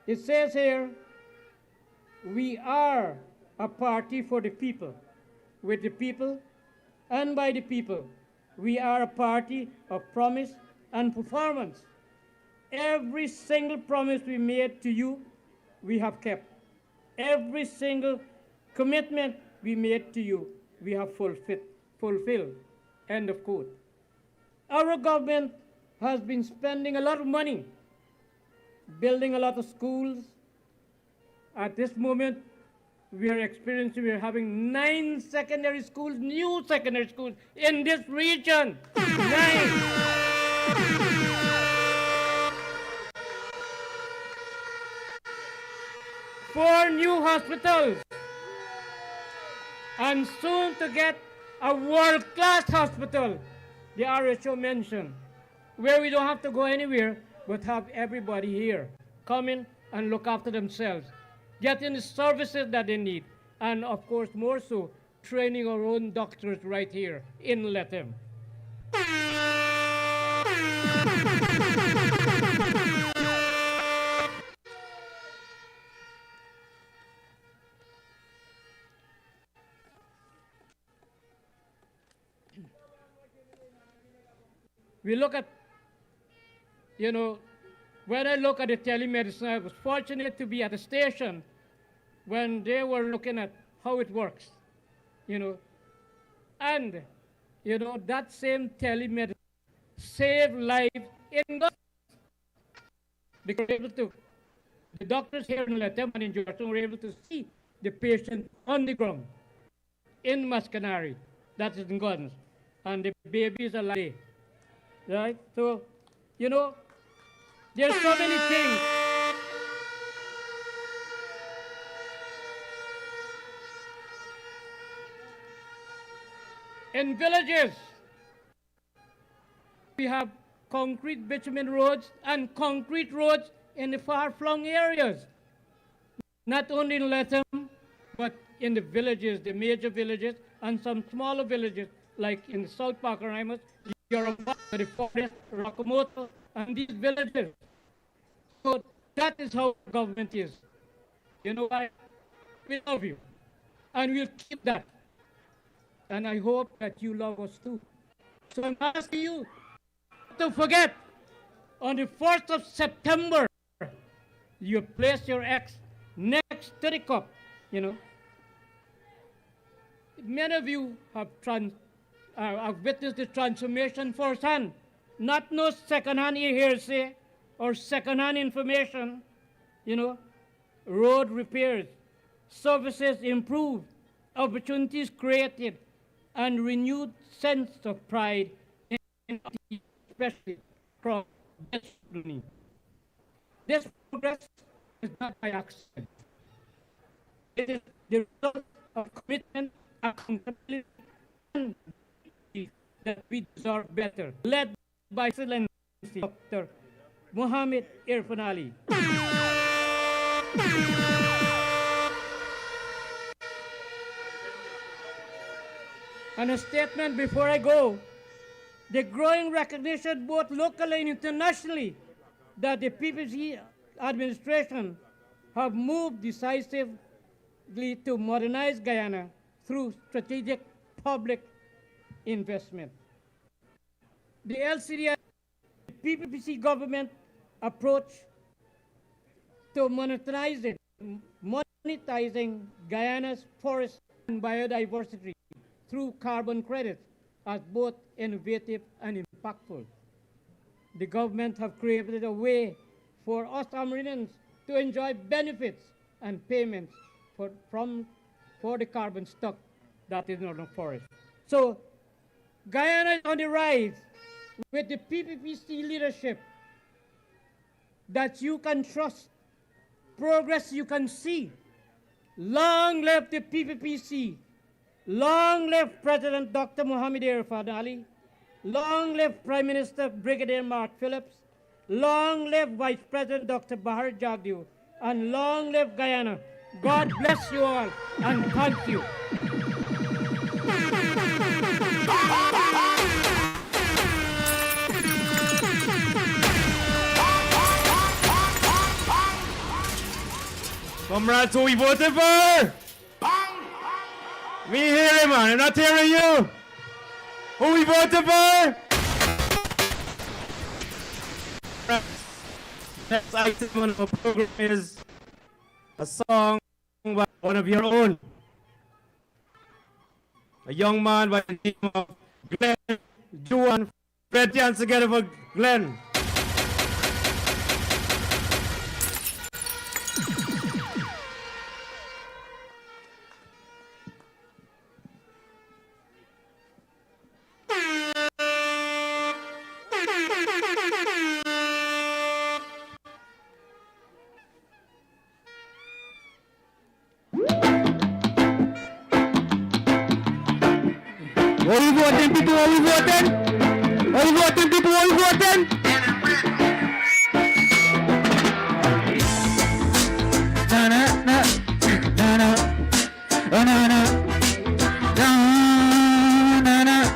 it says here, we are a party for the people, with the people, and by the people. We are a party of promise and performance. Every single promise we made to you, we have kept. Every single commitment we made to you, we have fulfilled. End of quote. Our government has been spending a lot of money, building a lot of schools. At this moment, we are having 9 secondary schools, new secondary schools in this region. 9. 4 new hospitals, and soon to get a world-class hospital, the RHO mentioned, where we don't have to go anywhere but have everybody here come in and look after themselves, getting the services that they need, and of course more so, training our own doctors right here in Lethem. We look at, you know, when I look at the telemedicine, I was fortunate to be at a station when they were looking at how it works, you know. And, you know, that same telemedicine saved lives in the because the doctors here in Lethem and in Georgetown were able to see the patient on the ground in Mascanari, that is in Gardens, and the baby is alive. Right? So, you know, there's so many things. In villages, we have concrete bitumen roads and concrete roads in the far-flung areas, not only in Lethem, but in the villages, the major villages, and some smaller villages, like in the South Parkerimus, Yoruba, the Forest, Rakamoto, and these villages. So that is how government is. You know why? We love you, and we'll keep that. And I hope that you love us too. So I'm asking you to forget, on the 1st of September, you place your ex next to the cup, you know. Many of you have witnessed the transformation firsthand. Not no second-hand hearsay or second-hand information, you know. Road repairs, services improved, opportunities created, and renewed sense of pride, especially from this journey. This progress is not by accident. It is the result of commitment, accountability, and that we deserve better, led by Excellency Dr. Mohammed Irfan Ali. And a statement before I go, the growing recognition both locally and internationally that the PPC administration have moved decisively to modernize Guyana through strategic public investment. The LCD, the PPC government approach to monetizing Guyana's forest and biodiversity through carbon credits as both innovative and impactful. The government have created a way for us Amerindians to enjoy benefits and payments for the carbon stock that is in the forest. So Guyana is on the rise with the PPPC leadership that you can trust, progress you can see. Long live the PPPC. Long live President Dr. Mohammed Irfan Ali. Long live Prime Minister Brigadier Mark Phillips. Long live Vice President Dr. Bahar Jagdeo. And long live Guyana. God bless you all and thank you. Comrades, who we voted for? Me hearing, man. I'm not hearing you. Who we voted for? Next item on our program is a song by one of your own. A young man by the name of Glenn Juan. Put your hands together for Glenn. Are you voting, people? Are you voting? Are you voting, people? Are you voting? Na na na na na na na na na na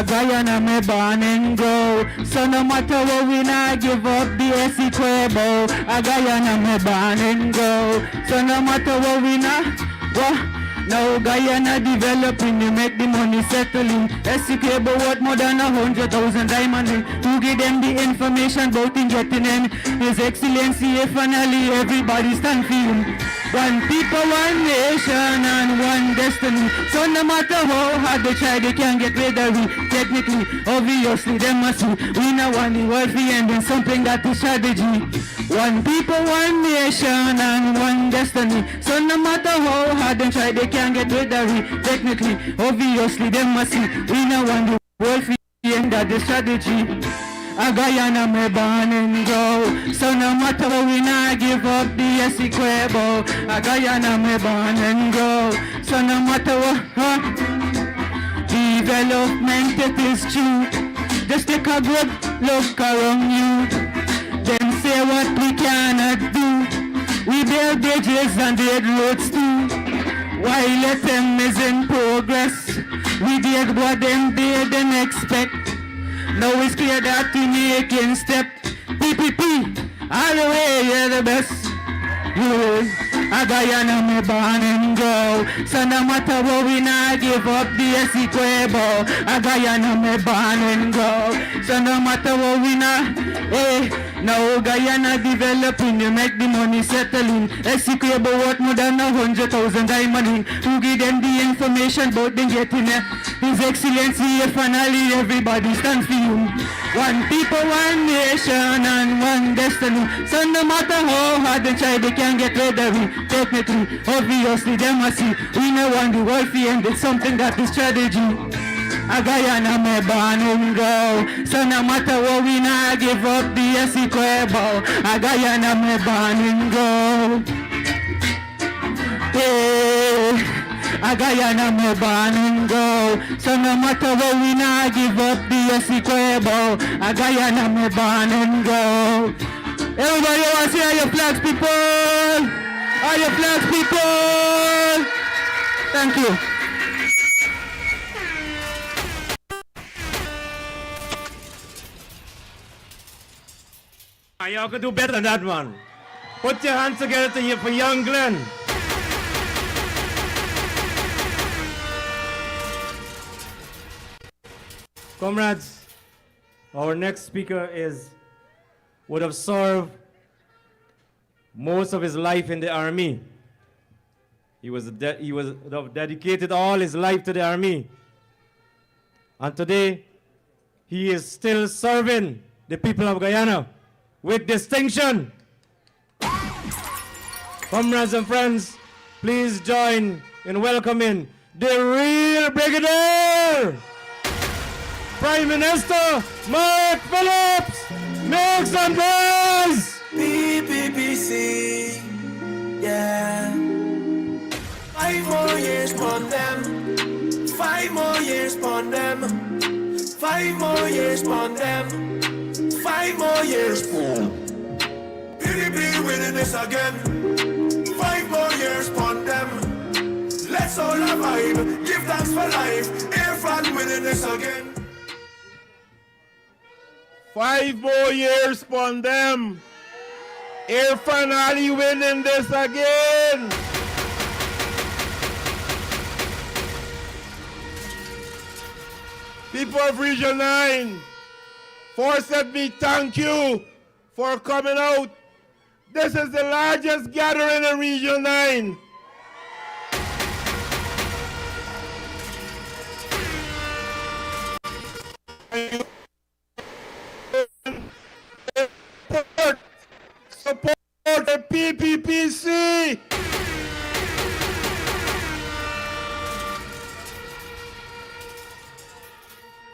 Guyana me born and grow, so no matter what we not give up the SC Quebo. A Guyana me born and grow, so no matter what we not what. Now Guyana developing, you make the money settling. SC Quebo worth more than 100,000 diamond ring. To give them the information about in getting in. His Excellency finally everybody stand for him. One people, one nation, and one destiny. So no matter how hard they try, they can't get rid of it. Technically, obviously, they must see. We now want the world to end in something that is strategy. One people, one nation, and one destiny. So no matter how hard they try, they can't get rid of it. Technically, obviously, they must see. We now want the world to end that the strategy. A Guyana me born and grow. So no matter what we not give up the Essequebo. A Guyana me born and grow. So no matter what, development it is true. Just take a good look around you. Then say what we cannot do. We build bridges and build roads too. While Lethem is in progress, we did what them didn't expect. Now it's clear that we making step. PPP, all the way, you're the best. A Guyana me born and grow. So no matter what we not give up the Essequebo. A Guyana me born and grow. So no matter what we not, now Guyana developing, you make the money settling. Essequebo worth more than 100,000 diamond. Who give them the information about them getting it? His Excellency, finally everybody stands for you. One people, one nation, and one destiny. So no matter how hard they try, they can't get rid of it. Technically, obviously, they must see. We know want the world to end. It's something that is strategy. A Guyana me born and grow. So no matter what we not give up the Essequebo. A Guyana me born and grow. Yeah. A Guyana me born and grow. So no matter what we not give up the Essequebo. A Guyana me born and grow. Everybody wants to hear your flags, people. Are your flags, people? Thank you. Y'all could do better than that one. Put your hands together for young Glenn. Comrades, our next speaker would have served most of his life in the army. He would have dedicated all his life to the army. And today, he is still serving the people of Guyana with distinction. Comrades and friends, please join in welcoming the real brigadier, Prime Minister Mark Phillips. Make some noise! PPPC, yeah. 5 more years on them. 5 more years on them. 5 more years on them. 5 more years. PPP winning this again. 5 more years on them. Let's all revive. Give thanks for life. Irfan winning this again. 5 more years upon them. Irfan Ali winning this again. People of Region 9, first let me thank you for coming out. This is the largest gathering in Region 9. Support the PPPC.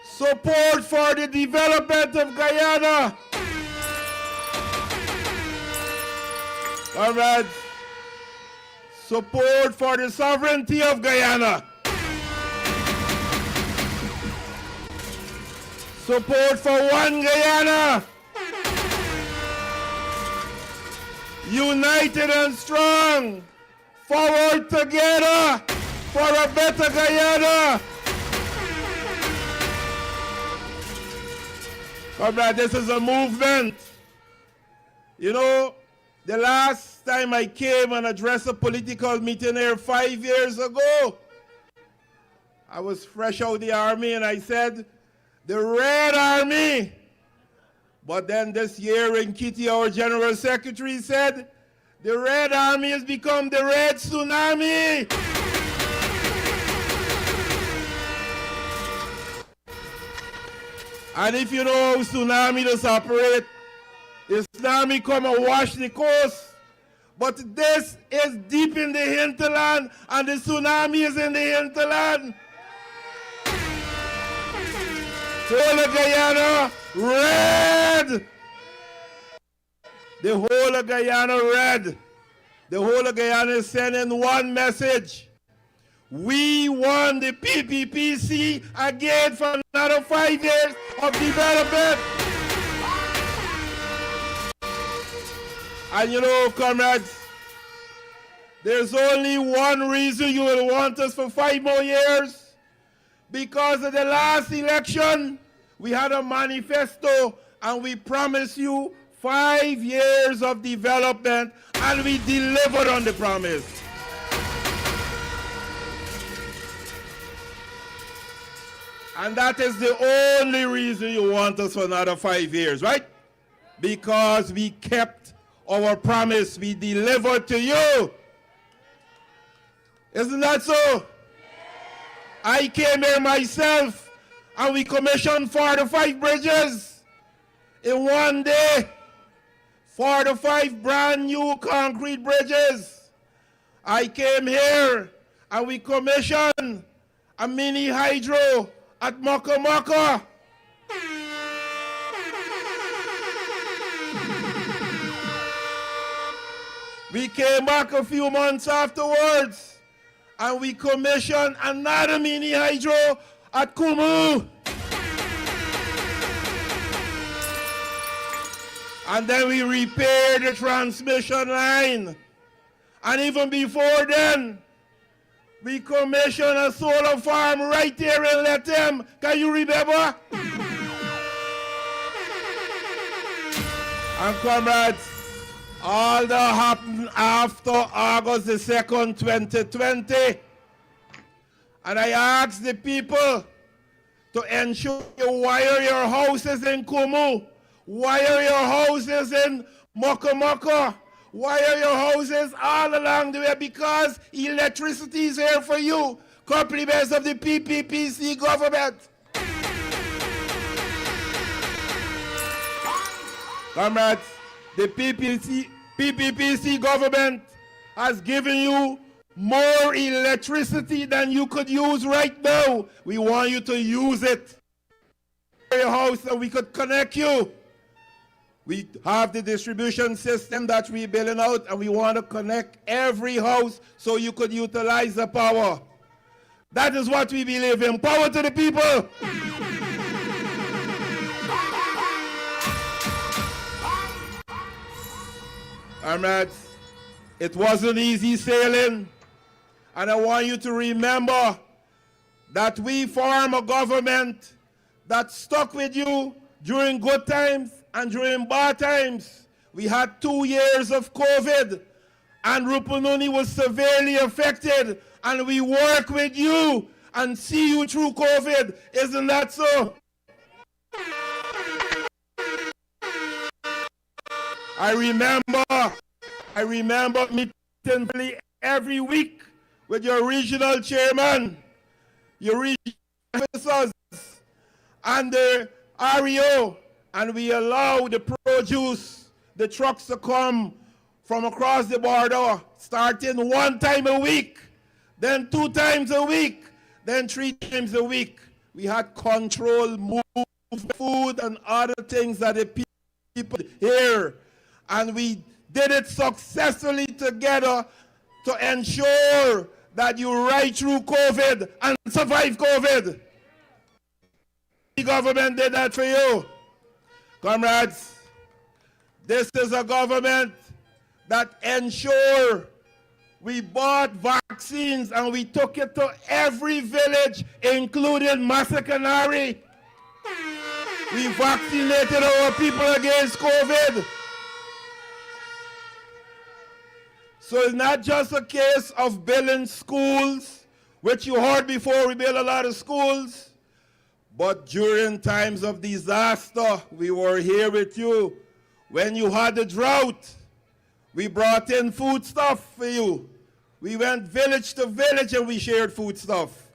Support for the development of Guyana. Comrades, support for the sovereignty of Guyana. Support for one Guyana. United and strong. Forward together for a better Guyana. Comrade, this is a movement. You know, the last time I came and addressed a political meeting here 5 years ago, I was fresh out of the army and I said, the Red Army. But then this year in Kitty, our General Secretary said, the Red Army has become the Red Tsunami. And if you know how tsunami does operate, the tsunami come and wash the coast. But this is deep in the hinterland, and the tsunami is in the hinterland. whole of Guyana, red! The whole of Guyana, red. The whole of Guyana is sending one message. We want the PPPC again for another 5 years of development. And you know, comrades, there's only one reason you will want us for 5 more years. Because of the last election, we had a manifesto and we promised you 5 years of development, and we delivered on the promise. And that is the only reason you want us for another 5 years, right? Because we kept our promise, we delivered to you. Isn't that so? I came here myself and we commissioned 45 bridges in one day. 45 brand new concrete bridges. I came here and we commissioned a mini hydro at Moko Moko. We came back a few months afterwards and we commissioned another mini hydro at Kumu. And then we repaired the transmission line. And even before then, we commissioned a solar farm right here in Lethem. Can you remember? And comrades, all that happened after August the 2nd, 2020. And I asked the people to ensure you wire your houses in Kumu, wire your houses in Moko Moko, wire your houses all along the way, because electricity is here for you. Compliments of the PPPC government. Comrades, the PPPC government has given you more electricity than you could use right now. We want you to use it. Your house so we could connect you. We have the distribution system that we're building out, and we want to connect every house so you could utilize the power. That is what we believe in. Power to the people. Comrades, it wasn't easy sailing, and I want you to remember that we form a government that stuck with you during good times and during bad times. We had 2 years of COVID, and Rupununi was severely affected, and we work with you and see you through COVID. Isn't that so? I remember meeting every week with your regional chairman, your regional officers, and the REO, and we allow the produce, the trucks to come from across the border, starting 1 time a week, then 2 times a week, then 3 times a week. We had control, move food and other things that the people here, and we did it successfully together to ensure that you ride through COVID and survive COVID. The government did that for you. Comrades, this is a government that ensure we bought vaccines and we took it to every village, including Masakanari. We vaccinated our people against COVID. So it's not just a case of building schools, which you heard before, we built a lot of schools. But during times of disaster, we were here with you. When you had the drought, we brought in food stuff for you. We went village to village and we shared food stuff.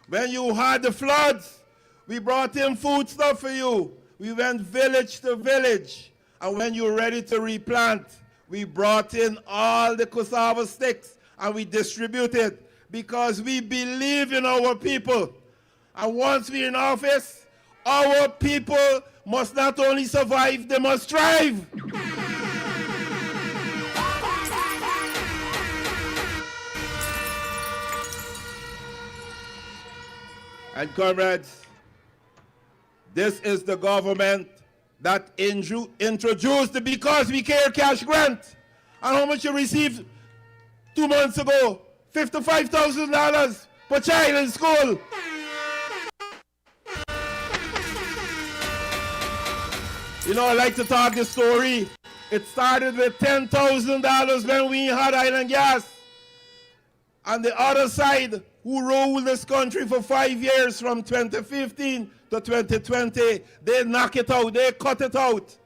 When you had the floods, we brought in food stuff for you. We went village to village. And when you were ready to replant, we brought in all the cassava sticks and we distributed, because we believe in our people. And once we're in office, our people must not only survive, they must thrive. And comrades, this is the government that introduced the Because We Care cash grant. And how much you received 2 months ago? $55,000 per child in school. You know, I like to talk this story. It started with $10,000 when we had island gas. On the other side, who ruled this country for 5 years from 2015 to 2020, they knock it out, they cut it out.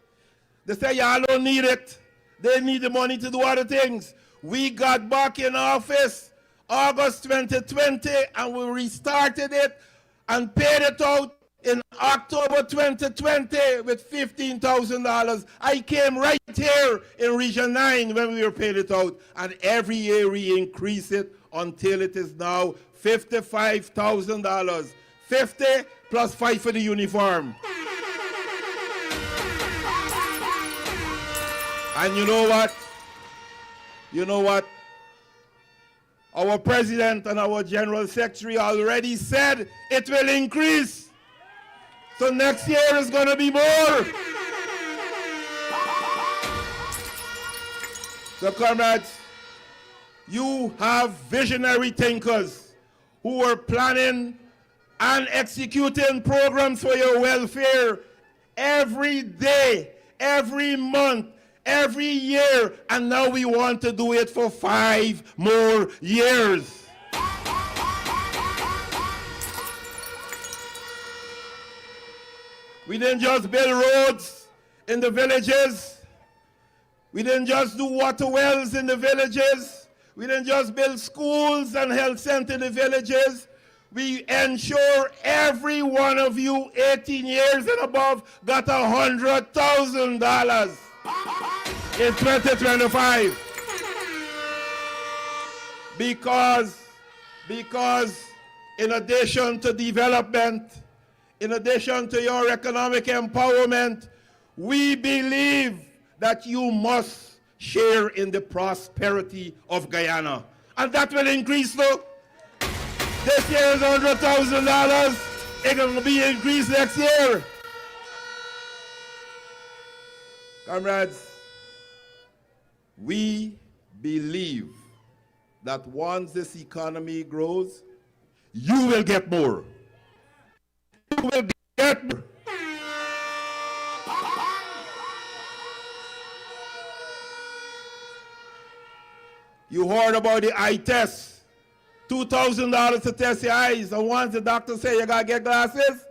They say, y'all don't need it. They need the money to do other things. We got back in office August 2020 and we restarted it and paid it out in October 2020 with $15,000. I came right here in Region 9 when we were paying it out, and every year we increase it until it is now $55,000. 50 plus 5 for the uniform. And you know what? You know what? Our president and our general secretary already said it will increase. So next year is going to be more. So comrades, you have visionary thinkers who are planning and executing programs for your welfare every day, every month, every year, and now we want to do it for 5 more years. We didn't just build roads in the villages. We didn't just do water wells in the villages. We didn't just build schools and health centers in the villages. We ensure every one of you 18 years and above got $100,000 in 2025. Because in addition to development, in addition to your economic empowerment, we believe that you must share in the prosperity of Guyana. And that will increase, look. This year is $100,000. It's going to be increased next year. Comrades, we believe that once this economy grows, you will get more. You will get more. You heard about the eye test. $2,000 to test your eyes, and once the doctor say you gotta get glasses,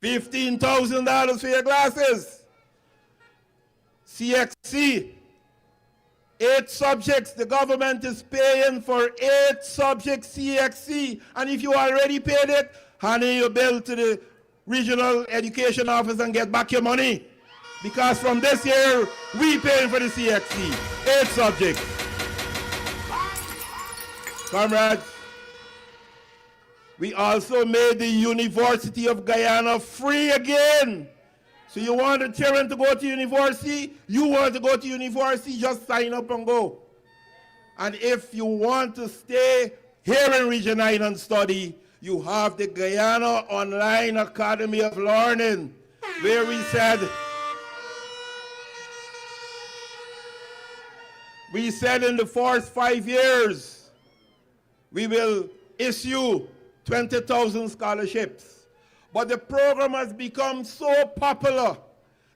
$15,000 for your glasses. CXC, 8 subjects, the government is paying for 8 subjects CXC, and if you already paid it, hand in your bill to the regional education office and get back your money. Because from this year, we paying for the CXC, 8 subjects. Comrades, we also made the University of Guyana free again. So you want the children to go to university, you want to go to university, just sign up and go. And if you want to stay here in Region 9 and study, you have the Guyana Online Academy of Learning, where we said in the first 5 years, we will issue 20,000 scholarships. But the program has become so popular,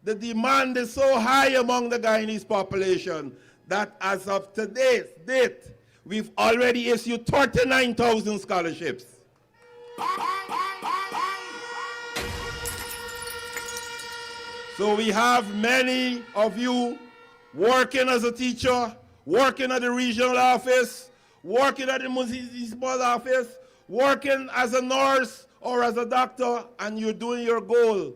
the demand is so high among the Guyanese population, that as of today's date, we've already issued 39,000 scholarships. So we have many of you working as a teacher, working at the regional office, working at the municipal office, working as a nurse or as a doctor, and you're doing your goal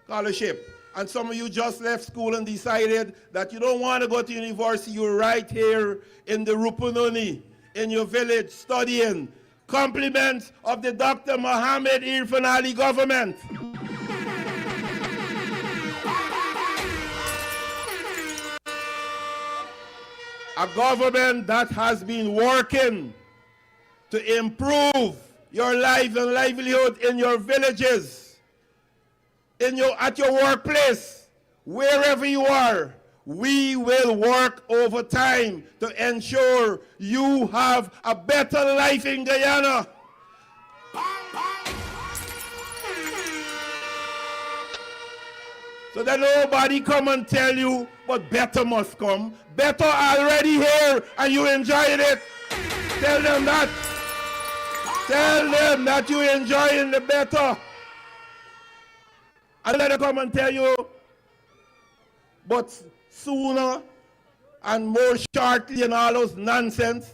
scholarship. And some of you just left school and decided that you don't want to go to university. You're right here in the Rupununi, in your village, studying. Compliments of the Dr. Mohammed Irfan Ali government. A government that has been working to improve your life and livelihood in your villages, at your workplace, wherever you are. We will work overtime to ensure you have a better life in Guyana. So that nobody come and tell you, but better must come. Better already here, and you enjoyed it. Tell them that. Tell them that you enjoying the better. And let them come and tell you, but sooner and more shortly and all those nonsense.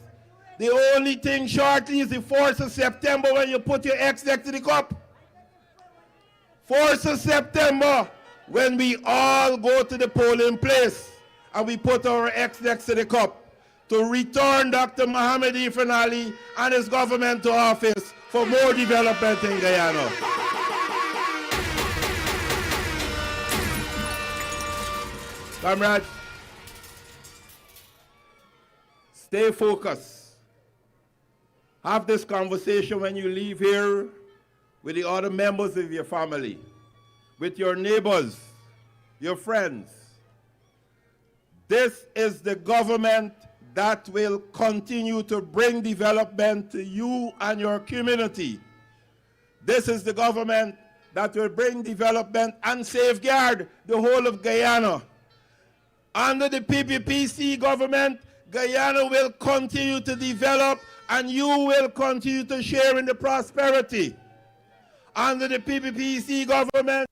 The only thing shortly is the 4th of September when you put your ex next to the cup. 4th of September when we all go to the polling place and we put our ex next to the cup to return Dr. Mohamed Ian Alleyne and his government to office for more development in Guyana. Comrades, stay focused. Have this conversation when you leave here with the other members of your family, with your neighbors, your friends. This is the government that will continue to bring development to you and your community. This is the government that will bring development and safeguard the whole of Guyana. Under the PPPC government, Guyana will continue to develop and you will continue to share in the prosperity. Under the PPPC government,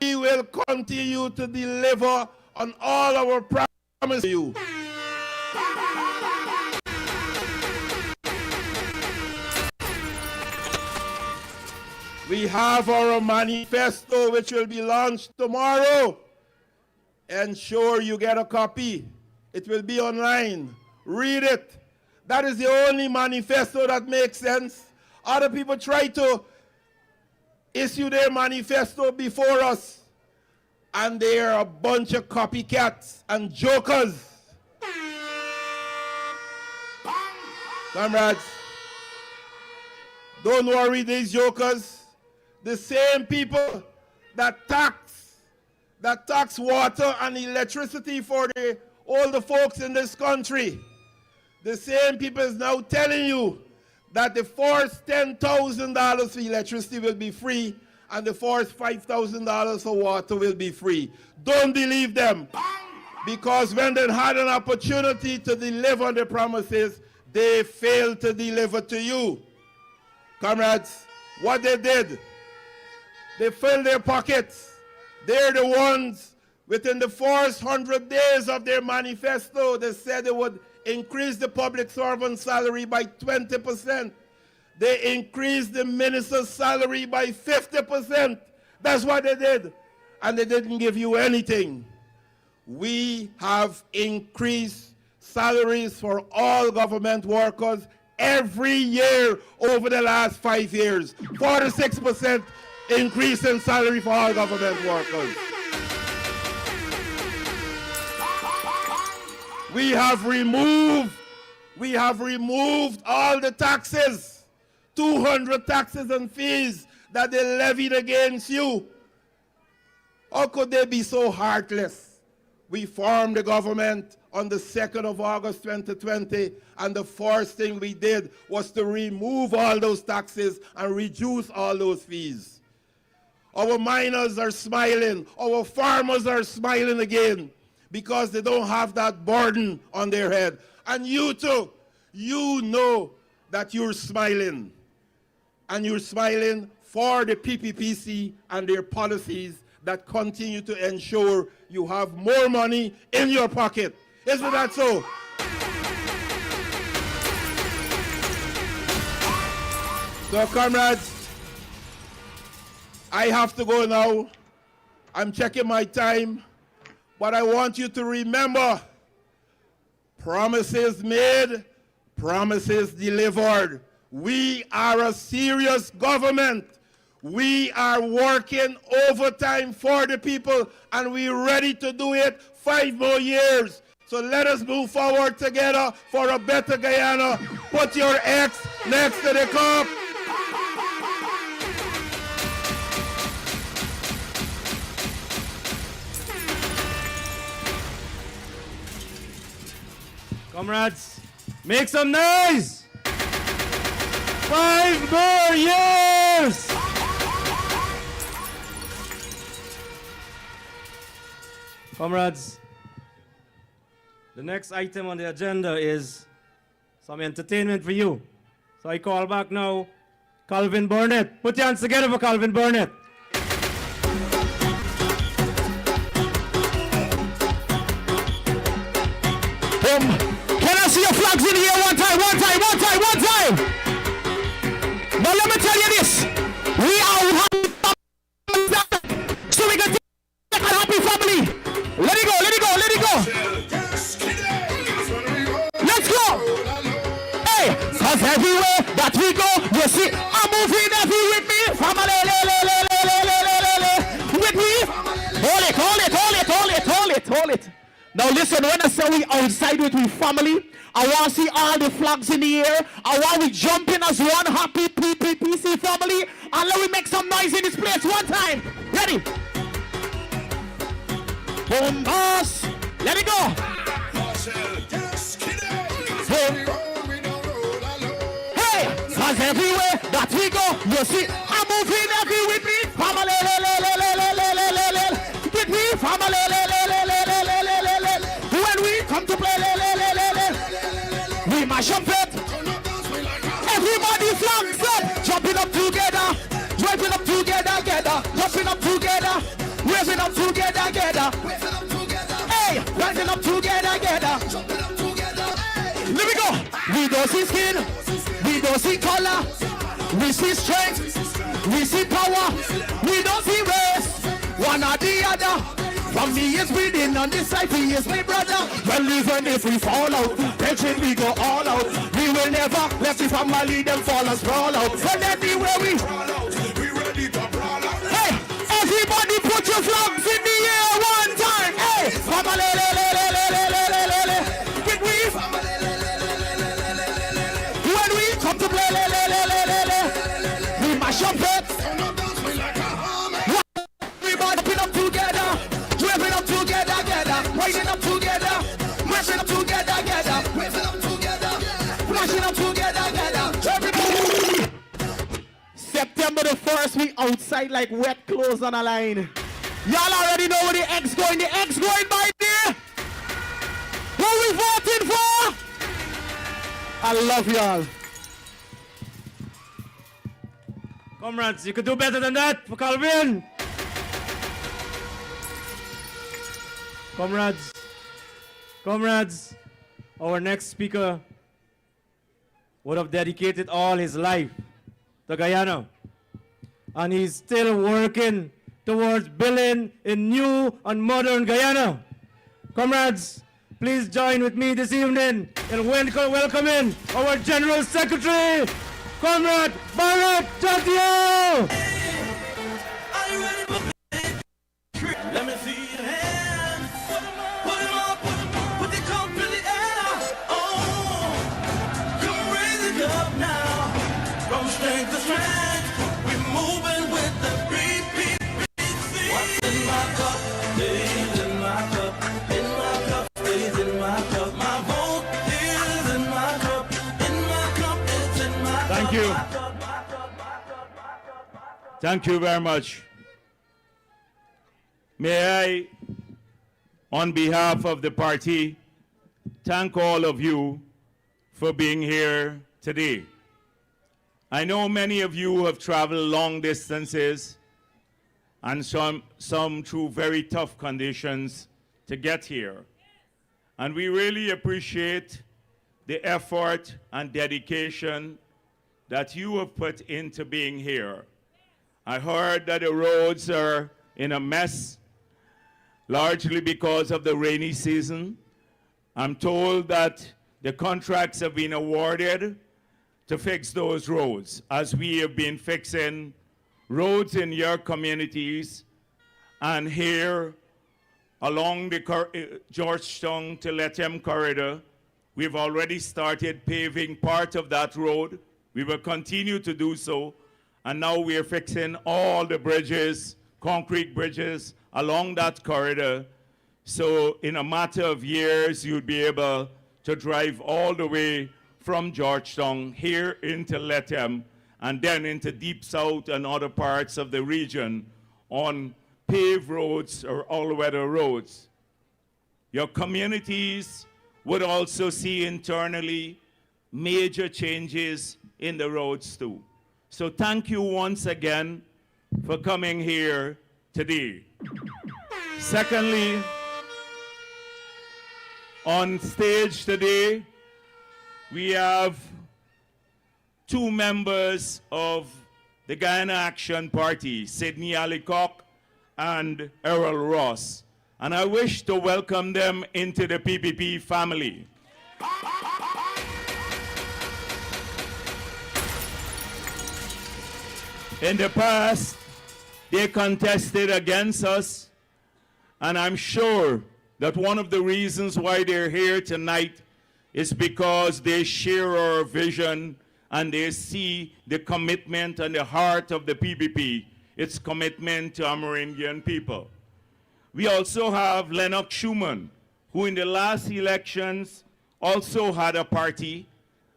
we will continue to deliver on all our promises to you. We have our manifesto which will be launched tomorrow. Ensure you get a copy. It will be online. Read it. That is the only manifesto that makes sense. Other people try to issue their manifesto before us, and they are a bunch of copycats and jokers. Comrades, don't worry, these jokers, the same people that tax water and electricity for all the folks in this country. The same people is now telling you that the first $10,000 for electricity will be free and the first $5,000 for water will be free. Don't believe them, because when they had an opportunity to deliver on the promises, they failed to deliver to you. Comrades, what they did, they filled their pockets. They're the ones within the first 100 days of their manifesto, they said they would increase the public servant salary by 20%. They increased the minister's salary by 50%. That's what they did. And they didn't give you anything. We have increased salaries for all government workers every year over the last 5 years. 46% increase in salary for all government workers. We have removed all the taxes, 200 taxes and fees that they levied against you. How could they be so heartless? We formed the government on the 2nd of August 2020, and the first thing we did was to remove all those taxes and reduce all those fees. Our miners are smiling, our farmers are smiling again, because they don't have that burden on their head. And you too, you know that you're smiling. And you're smiling for the PPPC and their policies that continue to ensure you have more money in your pocket. Isn't that so? So comrades, I have to go now. I'm checking my time. But I want you to remember, promises made, promises delivered. We are a serious government. We are working overtime for the people, and we're ready to do it 5 more years So let us move forward together for a better Guyana. Put your X next to the cup. Comrades, make some noise! 5 more years! Comrades, the next item on the agenda is some entertainment for you. So I call back now Calvin Burnett. Put your hands together for Calvin Burnett. Can I see your flags in here one time? Now let me tell you this. We are happy, so we can take a happy family. Let it go. Let's go. Hey, cause everywhere that we go, you see, I'm moving every with me. Family, with me. Hold it. Now listen, when I say we outside with we family, I want to see all the flags in the air. I want we jumping as one happy PPPC family. And let me make some noise in this place one time. Ready? Boom, boss. Let it go. Hey, cause everywhere that we go, you see, I'm moving every with me. Family, with me, family, come to play, we mash up it. Everybody flags up, jumping up together, jumping up together, jumping up together, waving up together, hey, rising up together, Let me go. We don't see skin, we don't see color, we see strength, we see power, we don't see race, one or the other. From me is within, on this side he is my brother. Well, even if we fall out, pension we go all out. We will never let the family them fall and sprawl out. But anywhere we ready to brawl out. Hey, everybody put your flags in the air one time. Hey, family, when we come to play, we mash up it. Everybody put up together. Waving up together, rising up together, marching up together, waving up together, flashing up together, everybody. September the 1st, we outside like wet clothes on a line. Y'all already know where the X going. The X going by there. Who we voting for? I love y'all. Comrades, you could do better than that for Calvin. Comrades, our next speaker would have dedicated all his life to Guyana. And he's still working towards building a new and modern Guyana. Comrades, please join with me this evening in welcoming our General Secretary, Comrade Barbados. Let me see your hand. Put them up, put the cup in the air. Oh, come raise it up now. From strength to strength, we're moving with the PPPC. What's in my cup stays in my cup. In my cup stays in my cup. My vote is in my cup. In my cup, it's in my cup. Thank you. Thank you very much. May I, on behalf of the party, thank all of you for being here today. I know many of you have traveled long distances and some through very tough conditions to get here. And we really appreciate the effort and dedication that you have put into being here. I heard that the roads are in a mess, largely because of the rainy season. I'm told that the contracts have been awarded to fix those roads, as we have been fixing roads in your communities and here along the Georgetown to Lethem corridor. We've already started paving part of that road. We will continue to do so. And now we're fixing all the bridges, concrete bridges along that corridor. So in a matter of years, you'll be able to drive all the way from Georgetown here into Lethem and then into Deep South and other parts of the region on paved roads or all-weather roads. Your communities would also see internally major changes in the roads too. So thank you once again for coming here today. Secondly, on stage today, we have two members of the Guyana Action Party, Sidney Alicock and Errol Ross. And I wish to welcome them into the PPP family. In the past, they contested against us, and I'm sure that one of the reasons why they're here tonight is because they share our vision and they see the commitment and the heart of the PPP, its commitment to Amerindian people. We also have Lennox Schumann, who in the last elections also had a party,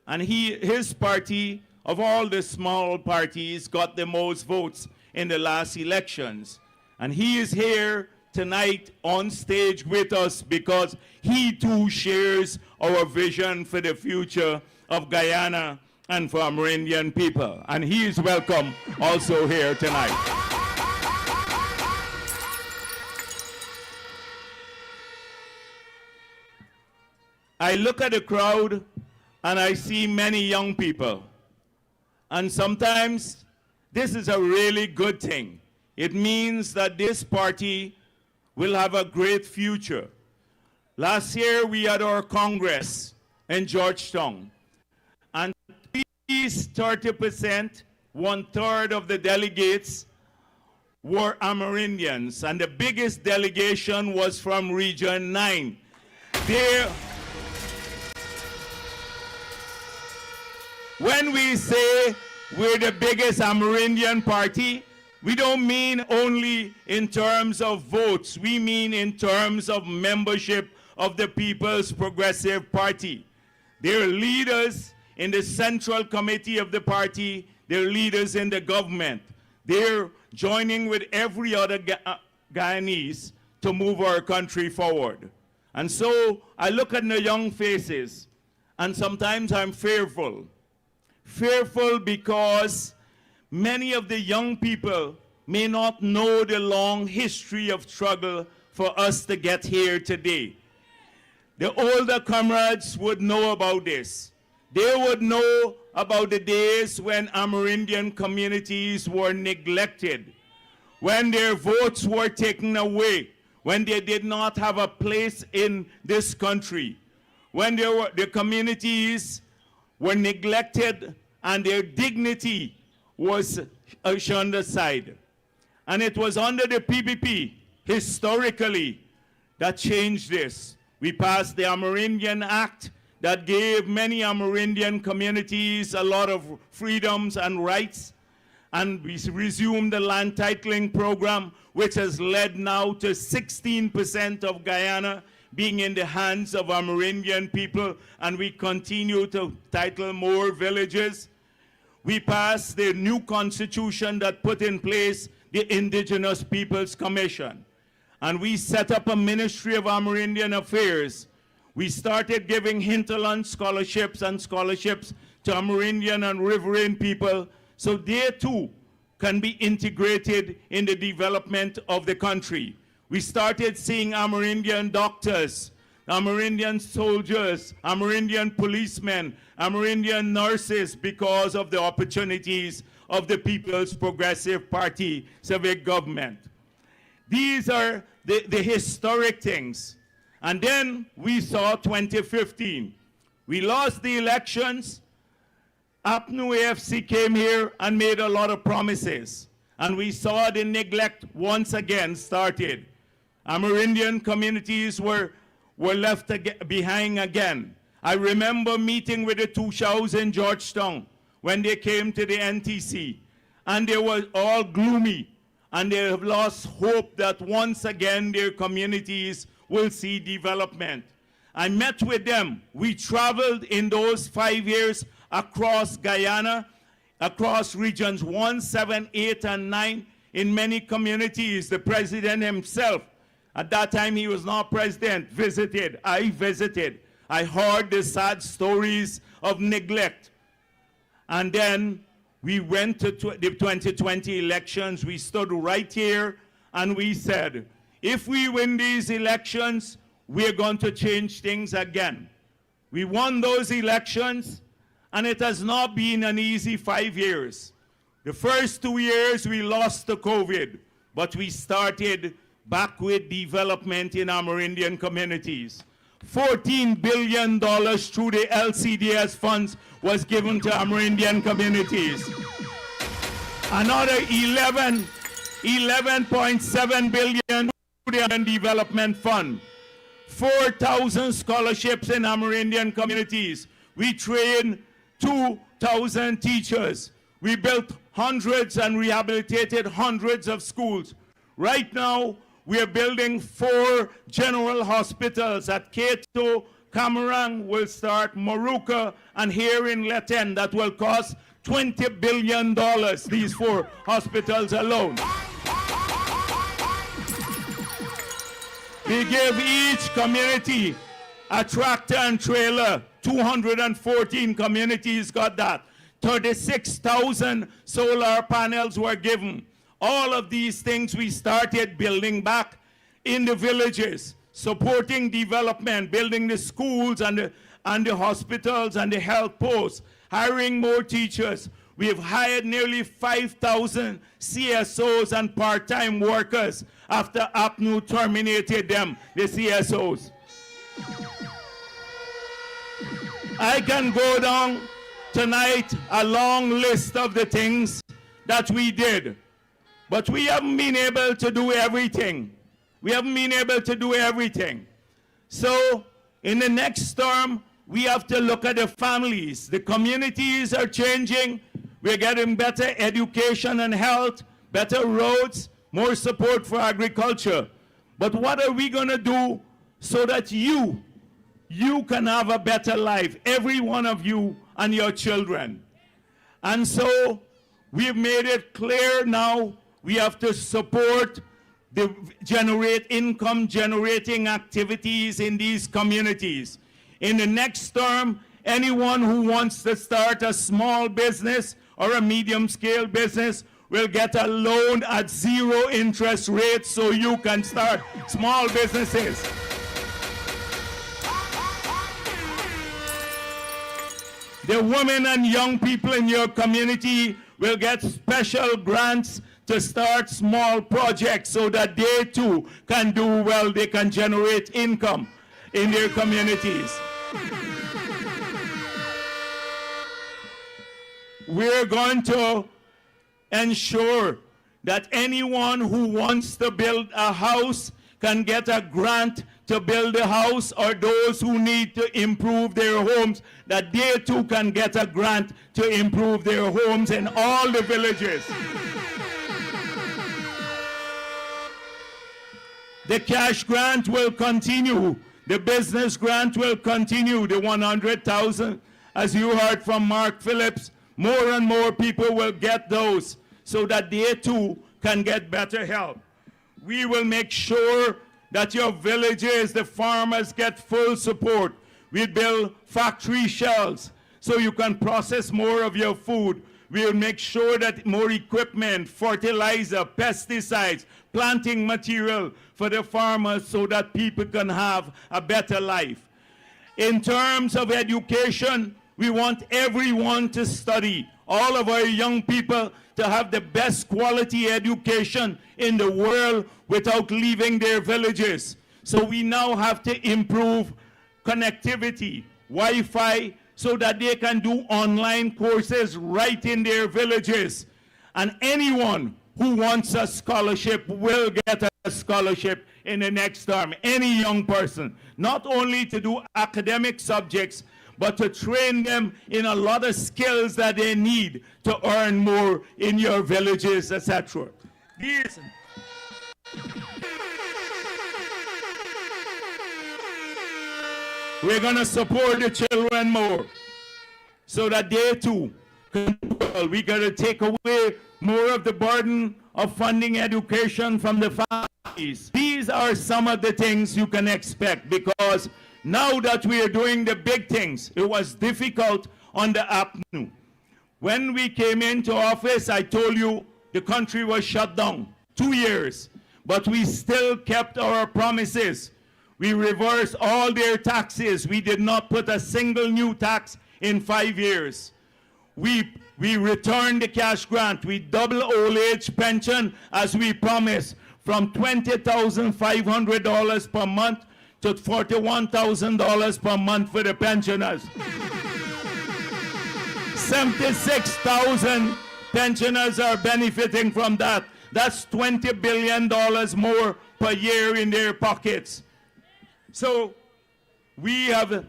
and his party, of all the small parties, got the most votes in the last elections. And he is here tonight on stage with us because he too shares our vision for the future of Guyana and for Amerindian people. And he is welcome also here tonight. I look at the crowd and I see many young people. And sometimes this is a really good thing. It means that this party will have a great future. Last year we had our Congress in Georgetown, and at least 30%, 1/3 of the delegates were Amerindians, and the biggest delegation was from Region 9. When we say we're the biggest Amerindian party, we don't mean only in terms of votes. We mean in terms of membership of the People's Progressive Party. They're leaders in the central committee of the party. They're leaders in the government. They're joining with every other Guyanese to move our country forward. And so I look at the young faces, and sometimes I'm fearful. Fearful because many of the young people may not know the long history of struggle for us to get here today. The older comrades would know about this. They would know about the days when Amerindian communities were neglected, when their votes were taken away, when they did not have a place in this country, when the communities were neglected and their dignity was shunned aside. And it was under the PPP, historically, that changed this. We passed the Amerindian Act that gave many Amerindian communities a lot of freedoms and rights. And we resumed the land titling program, which has led now to 16% of Guyana being in the hands of Amerindian people, and we continue to title more villages. We passed the new constitution that put in place the Indigenous Peoples Commission. And we set up a Ministry of Amerindian Affairs. We started giving hinterland scholarships and scholarships to Amerindian and riverine people so they too can be integrated in the development of the country. We started seeing Amerindian doctors, Amerindian soldiers, Amerindian policemen, Amerindian nurses because of the opportunities of the People's Progressive Party civic government. These are the historic things. And then we saw 2015. We lost the elections. APNU AFC came here and made a lot of promises. And we saw the neglect once again started. Amerindian communities were left behind again. I remember meeting with the two Shaws in Georgetown when they came to the NTC, and they were all gloomy, and they have lost hope that once again their communities will see development. I met with them. We traveled in those 5 years across Guyana, across regions 1, 7, 8, and 9, in many communities. The president himself, at that time he was not president, visited. I visited. I heard the sad stories of neglect. And then we went to the 2020 elections. We stood right here and we said, if we win these elections, we're going to change things again. We won those elections, and it has not been an easy 5 years. The first 2 years we lost to COVID, but we started back with development in Amerindian communities. $14 billion through the LCDS funds was given to Amerindian communities. Another 11.7 billion through the Development Fund. 4,000 scholarships in Amerindian communities. We trained 2,000 teachers. We built hundreds and rehabilitated hundreds of schools. Right now, we are building 4 general hospitals at Kato, Camarang will start, Moruca, and here in Lethem that will cost $20 billion, these 4 hospitals alone. We give each community a tractor and trailer. 214 communities got that. 36,000 solar panels were given. All of these things we started building back in the villages, supporting development, building the schools and the hospitals and the health posts, hiring more teachers. We have hired nearly 5,000 CSOs and part-time workers after APNU terminated them, the CSOs. I can go down tonight a long list of the things that we did, but we haven't been able to do everything. We haven't been able to do everything. So in the next term, we have to look at the families. The communities are changing. We're getting better education and health, better roads, more support for agriculture. But what are we going to do so that you can have a better life, every one of you and your children? And so we've made it clear now we have to support the income generating activities in these communities. In the next term, anyone who wants to start a small business or a medium-scale business will get a loan at 0 interest rate so you can start small businesses. The women and young people in your community will get special grants to start small projects so that they too can do well, they can generate income in their communities. We're going to ensure that anyone who wants to build a house can get a grant to build a house, or those who need to improve their homes, that they too can get a grant to improve their homes in all the villages. The cash grant will continue. The business grant will continue. The 100,000, as you heard from Mark Phillips, more and more people will get those so that they too can get better help. We will make sure that your villages, the farmers, get full support. We build factory shells so you can process more of your food. We'll make sure that more equipment, fertilizer, pesticides, planting material for the farmers so that people can have a better life. In terms of education, we want everyone to study. All of our young people to have the best quality education in the world without leaving their villages. So we now have to improve connectivity, Wi-Fi, so that they can do online courses right in their villages. And anyone who wants a scholarship will get a scholarship in the next term. Any young person, not only to do academic subjects, but to train them in a lot of skills that they need to earn more in your villages, etc. These we're going to support the children more so that they too can. We got to take away more of the burden of funding education from the families. These are some of the things you can expect, because now that we are doing the big things, it was difficult on the APNU. When we came into office, I told you the country was shut down 2 years, but we still kept our promises. We reversed all their taxes. We did not put a single new tax in 5 years. We returned the cash grant. We doubled old age pension as we promised, from $20,500 per month to $41,000 per month for the pensioners. 76,000 pensioners are benefiting from that. That's $20 billion more per year in their pockets. So we have,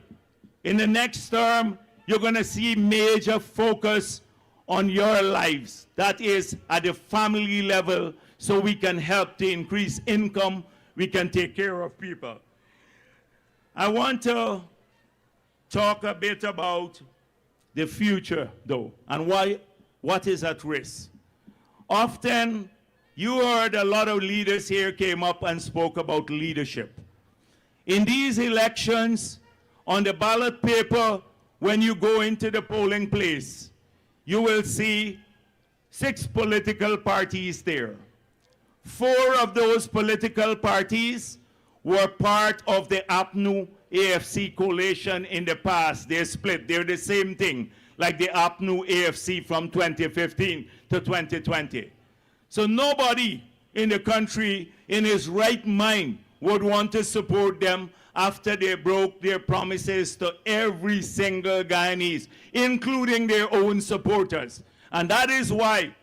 in the next term, you're going to see major focus on your lives. That is at the family level, so we can help to increase income, we can take care of people. I want to talk a bit about the future, though, and what is at risk. Often, you heard a lot of leaders here came up and spoke about leadership. In these elections, on the ballot paper, when you go into the polling place, you will see 6 political parties there. 4 of those political parties were part of the APNU AFC coalition in the past. They split. They're the same thing, like the APNU AFC from 2015 to 2020. So nobody in the country in his right mind would want to support them after they broke their promises to every single Guyanese, including their own supporters. And that is why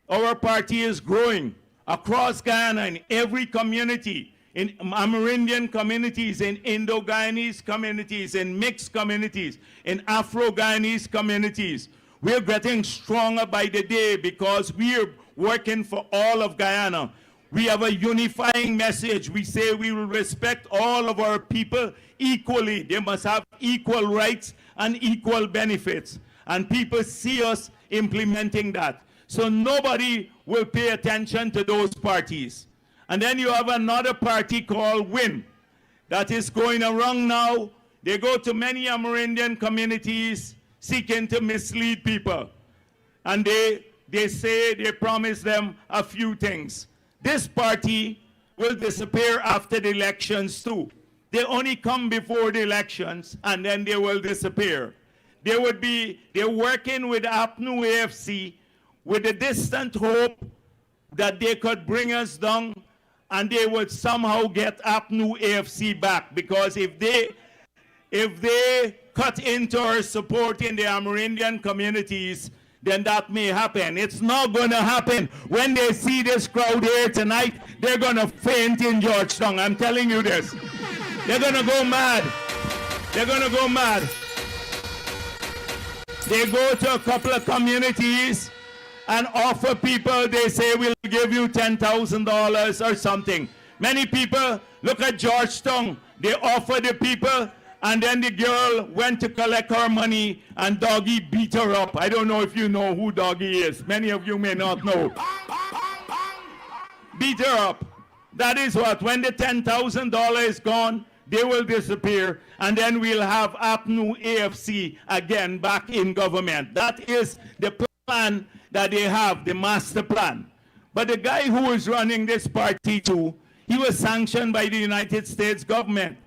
our party is growing across Guyana, in every community, in Amerindian communities, in Indo-Guyanese communities, in mixed communities, in Afro-Guyanese communities. We're getting stronger by the day because we're working for all of Guyana. We have a unifying message. We say we will respect all of our people equally. They must have equal rights and equal benefits. And people see us implementing that. So nobody will pay attention to those parties. And then you have another party called I.A.N. that is going around now. They go to many Amerindian communities seeking to mislead people. And they say, they promise them a few things. This party will disappear after the elections too. They only come before the elections and then they will disappear. They're working with APNU AFC with the distant hope that they could bring us down and they would somehow get APNU AFC back, because if they cut into our support in the Amerindian communities, then that may happen. It's not going to happen. When they see this crowd here tonight, they're going to faint in Georgetown. I'm telling you this. They're going to go mad. They're going to go mad. They go to a couple of communities and offer people, they say, we'll give you $10,000 or something. Many people, look at Georgetown. They offer the people, and then the girl went to collect her money, and Doggy beat her up. I don't know if you know who Doggy is. Many of you may not know. Beat her up. That is what, when the $10,000 is gone, they will disappear, and then we'll have APNU AFC again back in government. That is the plan that they have, the master plan. But the guy who is running this party too, he was sanctioned by the United States government.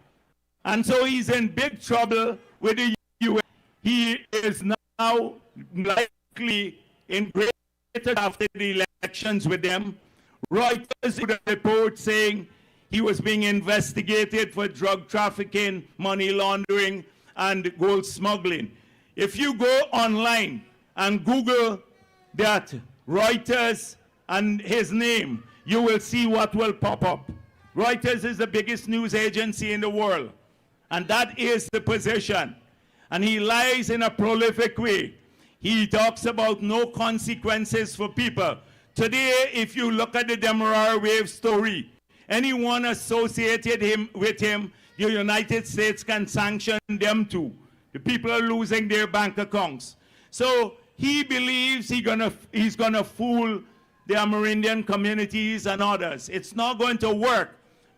And so he's in big trouble with the U.S. He is now likely in great trouble after the elections with them. Reuters put a report saying he was being investigated for drug trafficking, money laundering, and gold smuggling. If you go online and Google that, Reuters and his name, you will see what will pop up. Reuters is the biggest news agency in the world, and that is the position. And he lies in a prolific way. He talks about no consequences for people. Today, if you look at the Demerara Wave story, anyone associated with him, the United States can sanction them too. The people are losing their bank accounts. So he believes he's gonna fool the Amerindian communities and others. It's not going to work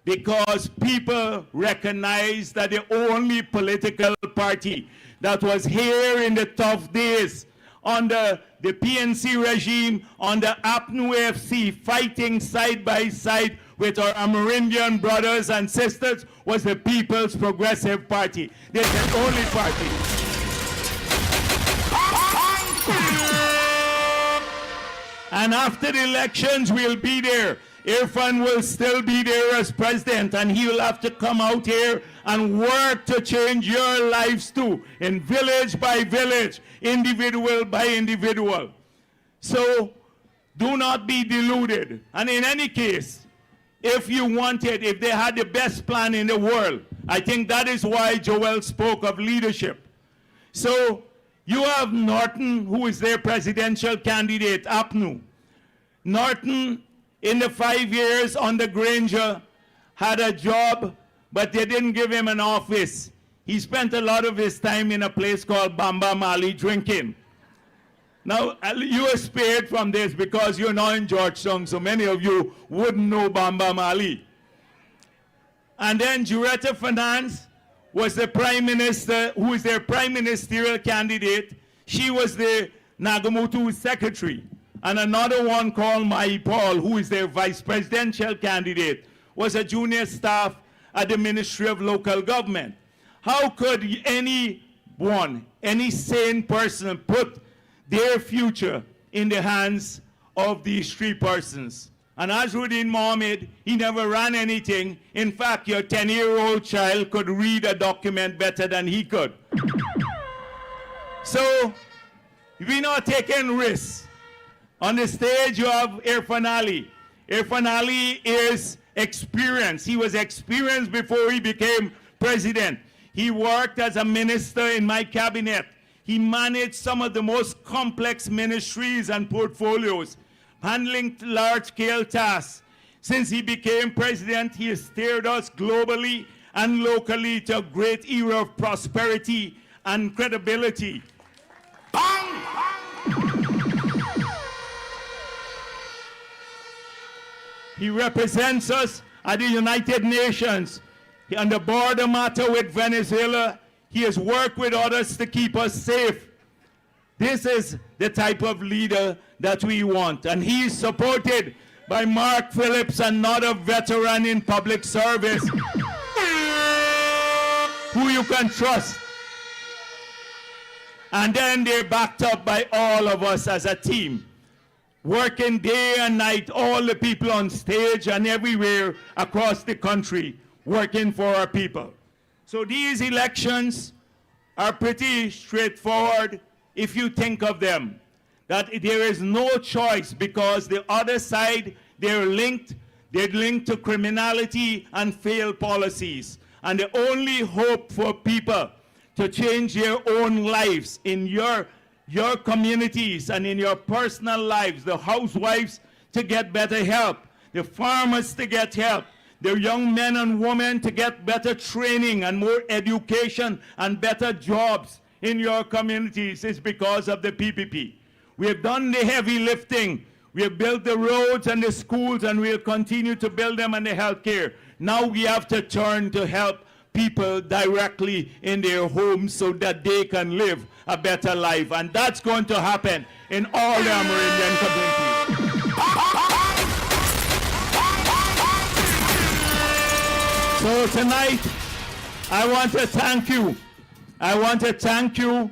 because people recognize that the only political party that was here in the tough days under the PNC regime, under APNU FC, fighting side by side with our Amerindian brothers and sisters, was the People's Progressive Party. They're the only party. And after the elections, we'll be there. Irfan will still be there as president, and he will have to come out here and work to change your lives too, in village by village, individual by individual. So do not be deluded. And in any case, if they had the best plan in the world, I think that is why Joel spoke of leadership. So you have Norton, who is their presidential candidate, APNU. Norton, in the 5 years under Granger, had a job, but they didn't give him an office. He spent a lot of his time in a place called Bamba Mali drinking. Now, you are spared from this because you're not in Georgetown, so many of you wouldn't know Bamba Mali. And then Juretta Finance was the prime minister, who is their prime ministerial candidate. She was the Nagamutu secretary. And another one called Mai Paul, who is their vice presidential candidate, was a junior staff at the Ministry of Local Government. How could anyone, any sane person, put their future in the hands of these three persons? And Azruddin Mohammed, he never ran anything. In fact, your 10-year-old child could read a document better than he could. So, we're not taking risks. On the stage, you have Irfan Ali. Irfan Ali is experienced. He was experienced before he became president. He worked as a minister in my cabinet. He managed some of the most complex ministries and portfolios, handling large-scale tasks. Since he became president, he has steered us globally and locally to a great era of prosperity and credibility. He represents us at the United Nations. On the border matter with Venezuela, he has worked with others to keep us safe. This is the type of leader that we want. And he is supported by Mark Phillips, another veteran in public service, who you can trust. And then they're backed up by all of us as a team, working day and night, all the people on stage and everywhere across the country, working for our people. So these elections are pretty straightforward if you think of them, that there is no choice because the other side, they're linked to criminality and failed policies. And the only hope for people to change their own lives in your communities and in your personal lives, the housewives to get better help, the farmers to get help, the young men and women to get better training and more education and better jobs in your communities is because of the PPP. We have done the heavy lifting. We have built the roads and the schools, and we'll continue to build them, and the healthcare. Now we have to turn to help people directly in their homes so that they can live a better life. And that's going to happen in all the Amerindian communities. So tonight, I want to thank you. I want to thank you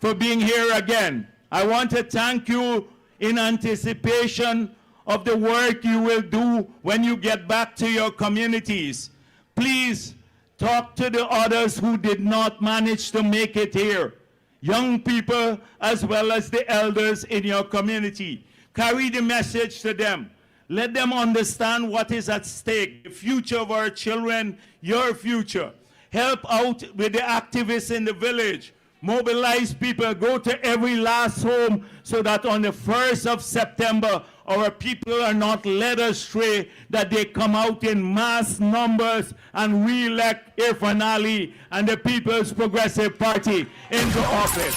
for being here again. I want to thank you in anticipation of the work you will do when you get back to your communities. Please talk to the others who did not manage to make it here, young people as well as the elders in your community. Carry the message to them. Let them understand what is at stake, the future of our children, your future. Help out with the activists in the village. Mobilize people, go to every last home so that on the 1st of September, our people are not led astray, that they come out in mass numbers and re-elect Ian Alleyne and the People's Progressive Party into office.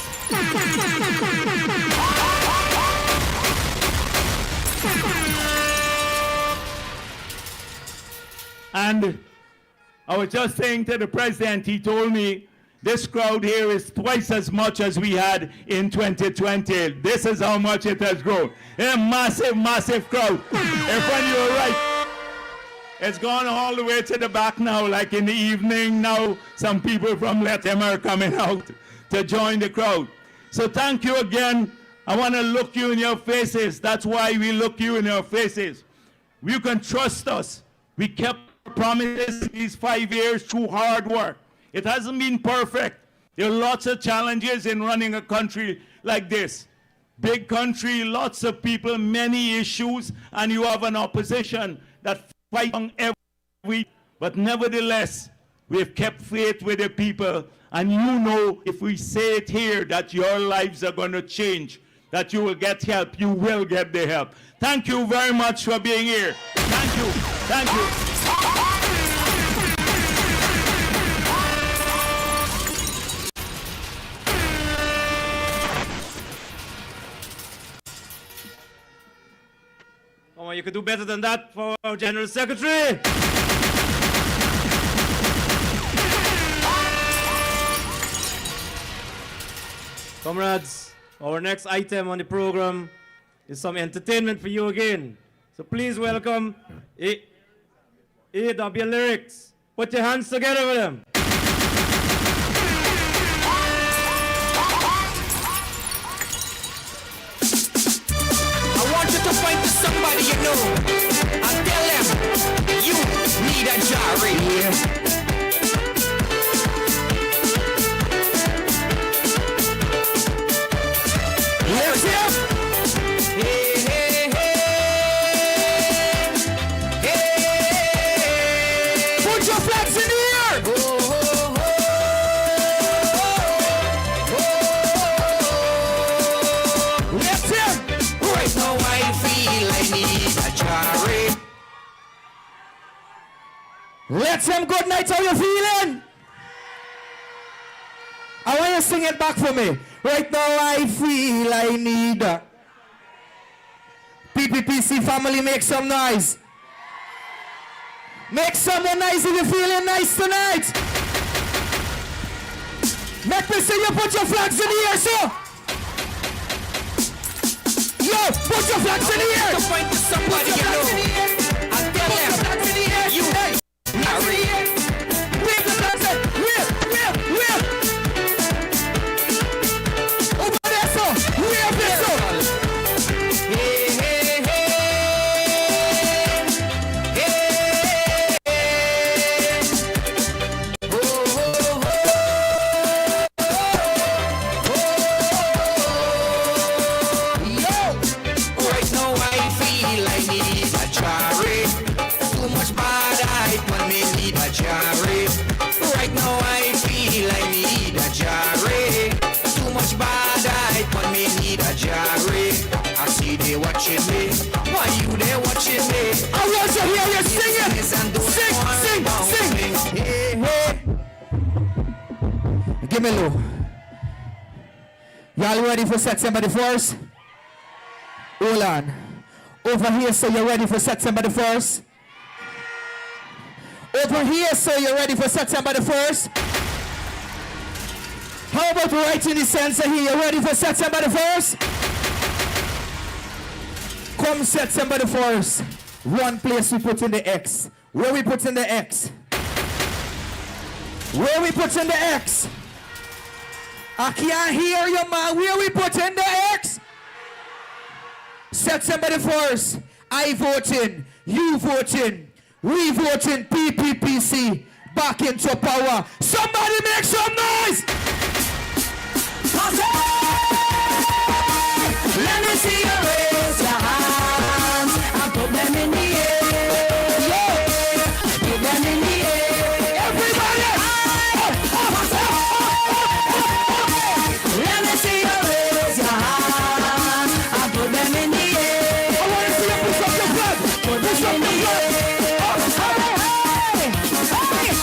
And I was just saying to the president, he told me, this crowd here is twice as much as we had in 2020. This is how much it has grown. A massive, massive crowd. If you're right, it's gone all the way to the back now, like in the evening now, some people from Lethem are coming out to join the crowd. So thank you again. I want to look you in your faces. That's why we look you in your faces. You can trust us. We kept promises these 5 years through hard work. It hasn't been perfect. There are lots of challenges in running a country like this. Big country, lots of people, many issues, and you have an opposition that fights on every. But nevertheless, we have kept faith with the people, and you know if we say it here that your lives are going to change, that you will get help, you will get the help. Thank you very much for being here. Thank you. Thank you. Come on, you could do better than that for our General Secretary. Comrades, our next item on the program is some entertainment for you again. So please welcome A.W. Lyrics. Put your hands together with them. To find somebody you know and tell them you need a Jari. Let's hear. Hey, hey, hey, hey. Put your flags in the air. Oh, oh, oh, oh. Let's hear. Right now I feel I need a Jari. Lethem, good night, how you feeling? I want you to sing it back for me. Right now I feel I need a PPPC family, make some noise. Make some noise if you're feeling nice tonight. Make me see you put your flags in the air, sir. Yo, put your flags in the air. To find somebody you know and tell them you marry. Wave the flags in. Wave. Over there, sir. Wave it, sir. Hey, hey, hey, hey. Oh, oh, oh. Yo. Right now I feel I need a Jari. Too much bad hype when me need a Jari. Right now I feel I need a Jari. Too much bad hype when me need a Jari. I see they watching me. Why you they watching me? I want to hear you sing it. Sing. Hey, hey. Give me low. Y'all ready for September the 1st? Hold on. Over here, so you're ready for September the 1st? Over here, so you're ready for September the 1st? How about right in the center here? You ready for September the 1st? Come September the 1st. One place we put in the X. Where we put in the X? Where we put in the X? I can't hear you, man. Where we put in the X? September the 1st. I voting. You voting. We voting. PPPC. Back into power. Somebody make some noise! Let me see you raise your hands and put them in see you raise your hand and put them in the air. I want to see you push up your flag. Push up your flag.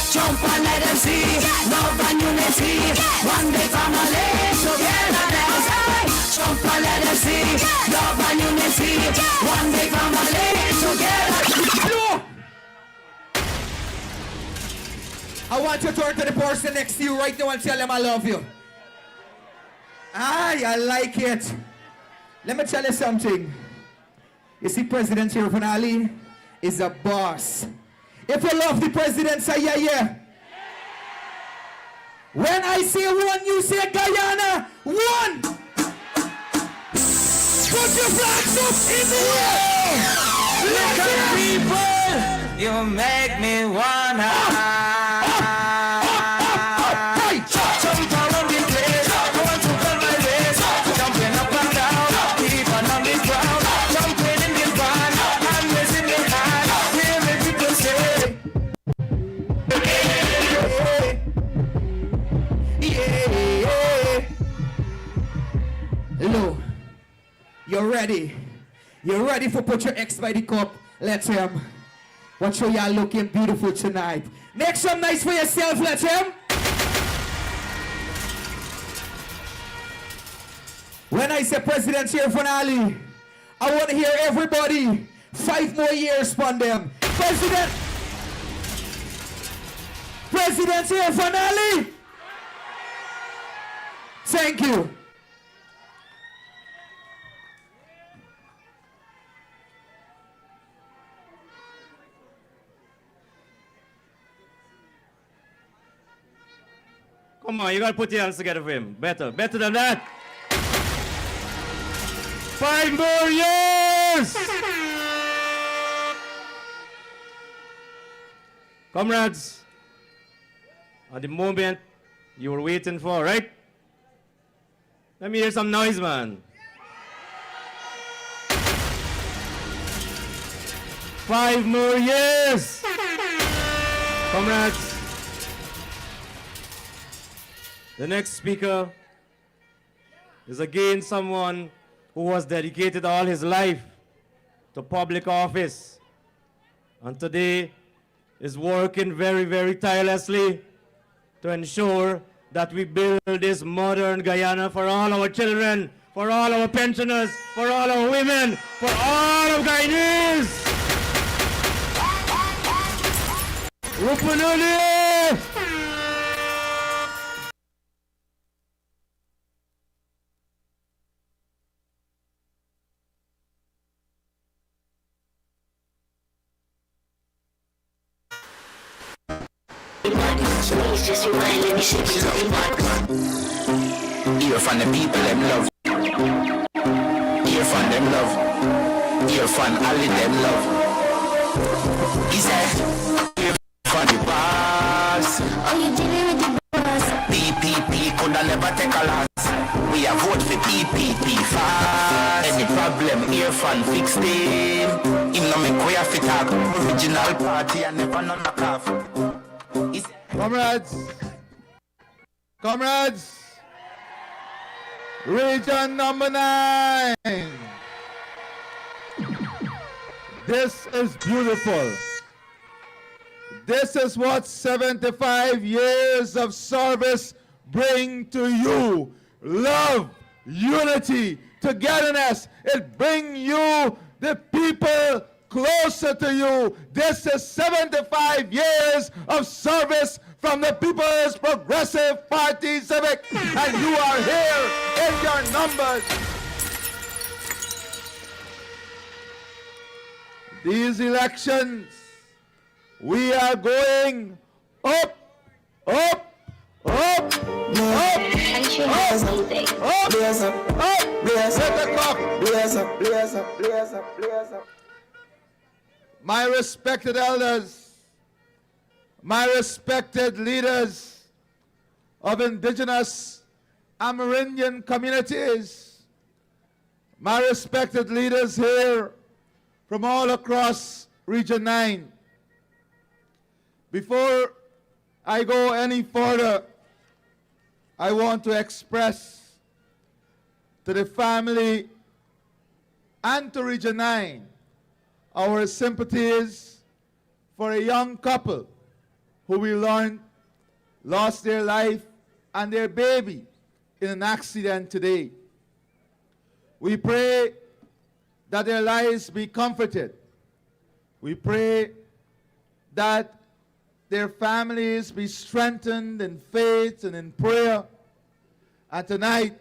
Jump and let them see love and unity. One big family together. Jump and let them see love and unity. One big family together. I want you to turn to the person next to you right now and tell them I love you. Aye, I like it. Let me tell you something. You see, President Ian Alleyne is a boss. If you love the president, say yeah, yeah. When I say one, you say Guyana. One. Put your flags up in the air. Look at people, you make me wanna. Jump around the place, I want to hold my waist. Jumping up and down, even on the ground. Jumping in the van, and raising the hand. Hear me people say, yeah. Hello. You're ready. You're ready for put your X by the cup. Lethem. Watch how y'all looking beautiful tonight. Make some nice for yourself, Lethem. When I say President Ian Alleyne, I want to hear everybody 5 more years from them. President Ian Alleyne. Thank you. Come on, you gotta put your hands together for him. Better than that. 5 more years! Comrades, at the moment you were waiting for, right? Let me hear some noise, man. 5 more years! Comrades, the next speaker is again someone who has dedicated all his life to public office, and today is working very, very tirelessly to ensure that we build this modern Guyana for all our children, for all our pensioners, for all our women, for all of Guyanese. Rupunuli! Hear from the people them love. Hear from them love. Hear from Alleyne them love. He said, hear from the boss. Oh, you dealing with the boss. PPP coulda never take a loss. We have vote for PPP fast. Any problem, hear from fix them. Him no make we have to talk. Original party and never none knock off. Comrades, region number 9. This is beautiful. This is what 75 years of service bring to you. Love, unity, togetherness. It bring you, the people, closer to you. This is 75 years of service from the People's Progressive Party Civic, and you are here in your numbers. These elections, we are going up, up, up, up, up, up. My respected elders, my respected leaders of indigenous Amerindian communities, my respected leaders here from all across Region 9. Before I go any further, I want to express to the family and to Region 9, our sympathies for a young couple who we learned lost their life and their baby in an accident today. We pray that their lives be comforted. We pray that their families be strengthened in faith and in prayer. And tonight,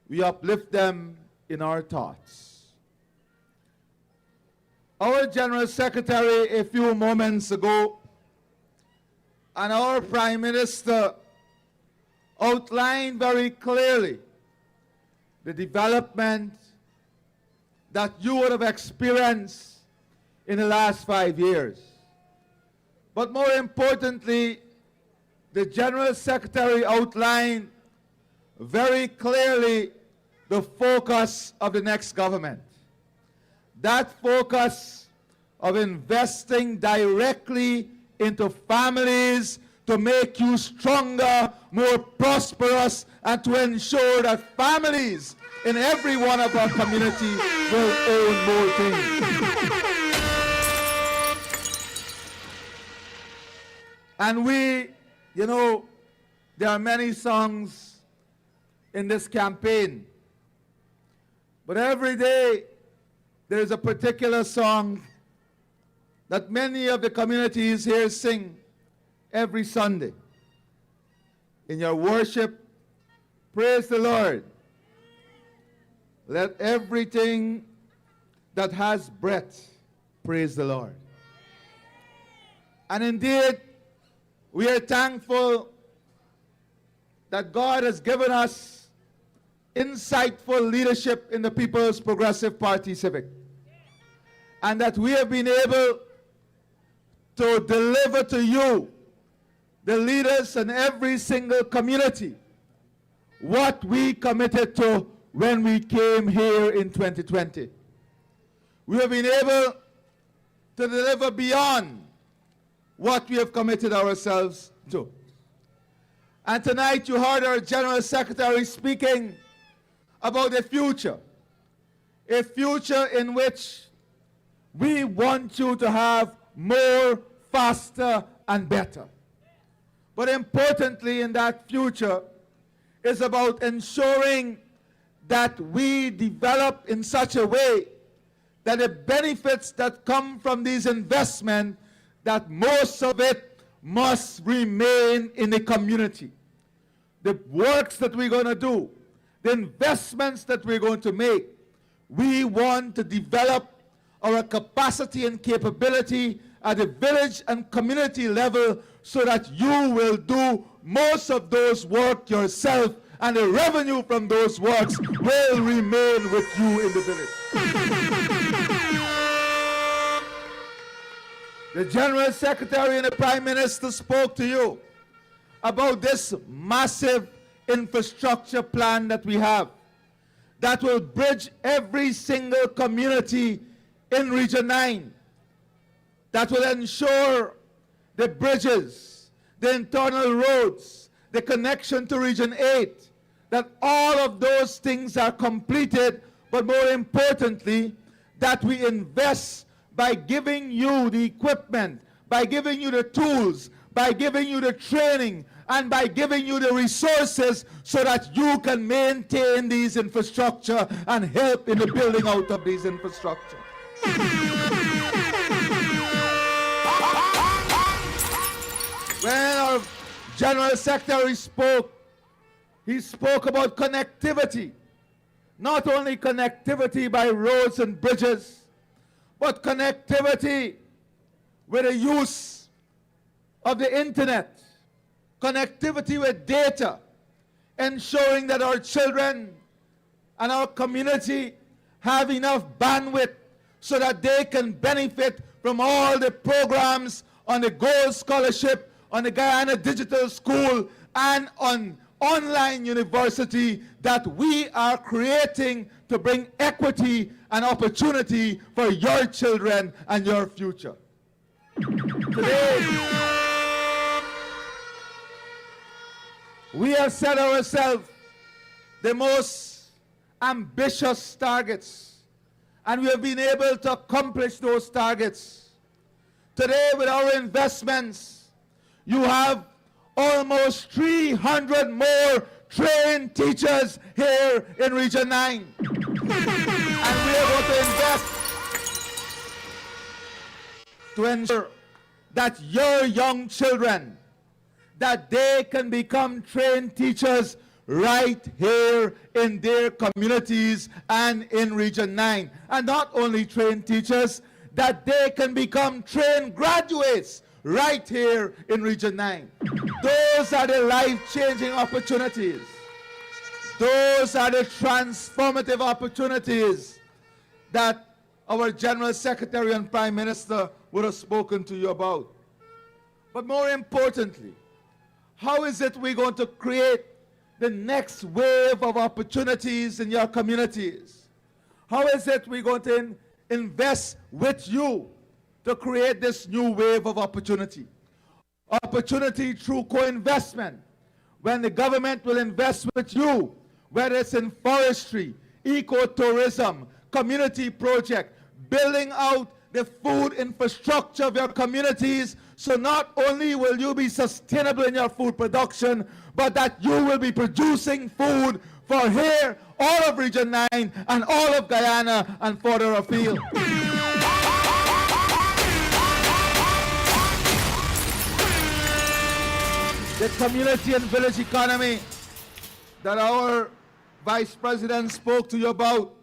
we uplift them in our thoughts. Our General Secretary a few moments ago and our Prime Minister outlined very clearly the development that you would have experienced in the last 5 years. But more importantly, the General Secretary outlined very clearly the focus of the next government. That focus of investing directly into families to make you stronger, more prosperous, and to ensure that families in every one of our communities will own more things. And we, you know, there are many songs in this campaign, but every day there is a particular song that many of the communities here sing every Sunday. In your worship, praise the Lord. Let everything that has breath praise the Lord. And indeed, we are thankful that God has given us insightful leadership in the People's Progressive Party Civic, and that we have been able to deliver to you, the leaders in every single community, what we committed to when we came here in 2020. We have been able to deliver beyond what we have committed ourselves to. And tonight you heard our General Secretary speaking about a future in which we want you to have more, faster, and better. But importantly in that future is about ensuring that we develop in such a way that the benefits that come from these investments, that most of it must remain in the community. The works that we're going to do, the investments that we're going to make, we want to develop our capacity and capability at the village and community level so that you will do most of those work yourself, and the revenue from those works will remain with you in the village. The General Secretary and the Prime Minister spoke to you about this massive infrastructure plan that we have that will bridge every single community in Region 9, that will ensure the bridges, the internal roads, the connection to Region 8, that all of those things are completed, but more importantly, that we invest by giving you the equipment, by giving you the tools, by giving you the training, and by giving you the resources so that you can maintain these infrastructure and help in the building out of these infrastructure. When our General Secretary spoke, he spoke about connectivity. Not only connectivity by roads and bridges, but connectivity with the use of the internet, connectivity with data, ensuring that our children and our community have enough bandwidth so that they can benefit from all the programs on the Gold Scholarship, on the Guyana Digital School, and on online university that we are creating to bring equity and opportunity for your children and your future. Today, we have set ourselves the most ambitious targets, and we have been able to accomplish those targets. Today, with our investments, you have almost 300 more trained teachers here in Region 9. And we are going to invest to ensure that your young children, that they can become trained teachers right here in their communities and in Region 9. And not only trained teachers, that they can become trained graduates right here in Region 9. Those are the life-changing opportunities. Those are the transformative opportunities that our General Secretary and Prime Minister would have spoken to you about. But more importantly, how is it we're going to create the next wave of opportunities in your communities? How is it we're going to invest with you to create this new wave of opportunity? Opportunity through co-investment. When the government will invest with you, whether it's in forestry, ecotourism, community project, building out the food infrastructure of your communities, so not only will you be sustainable in your food production, but that you will be producing food for here, all of Region 9, and all of Guyana, and further afield. The community and village economy that our Vice President spoke to you about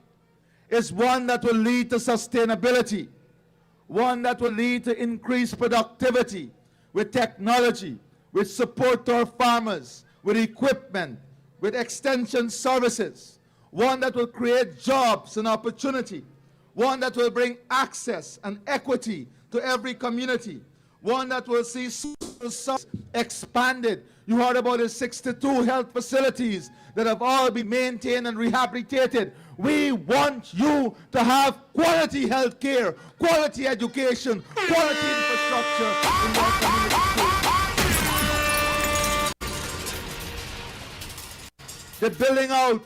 is one that will lead to sustainability, one that will lead to increased productivity with technology, with support to our farmers, with equipment, with extension services, one that will create jobs and opportunity, one that will bring access and equity to every community, one that will see social services expanded. You heard about the 62 health facilities that have all been maintained and rehabilitated. We want you to have quality health care, quality education, quality infrastructure in your community. The building out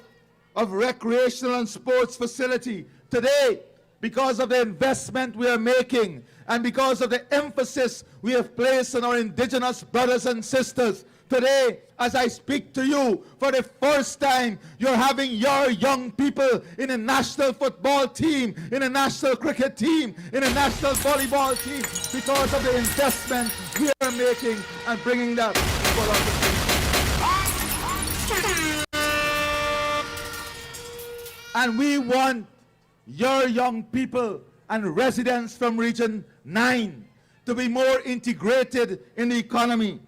of recreational and sports facility today, because of the investment we are making and because of the emphasis we have placed on our indigenous brothers and sisters, today, as I speak to you, for the first time, you're having your young people in a national football team, in a national cricket team, in a national volleyball team, because of the investment we are making and bringing that opportunity. And we want your young people and residents from Region 9 to be more integrated in the economy.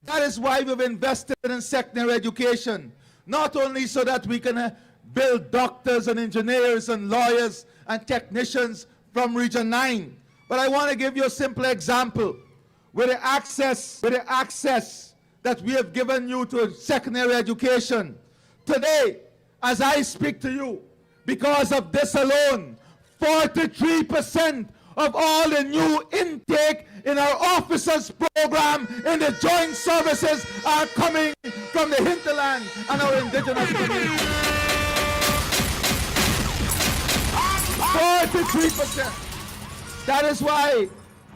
That is why we've invested in secondary education, not only so that we can build doctors and engineers and lawyers and technicians from Region 9, but I want to give you a simple example. With the access that we have given you to secondary education, today, as I speak to you, because of this alone, 43% of all the new intake in our officers program in the joint services are coming from the hinterland and our indigenous community. 43%. That is why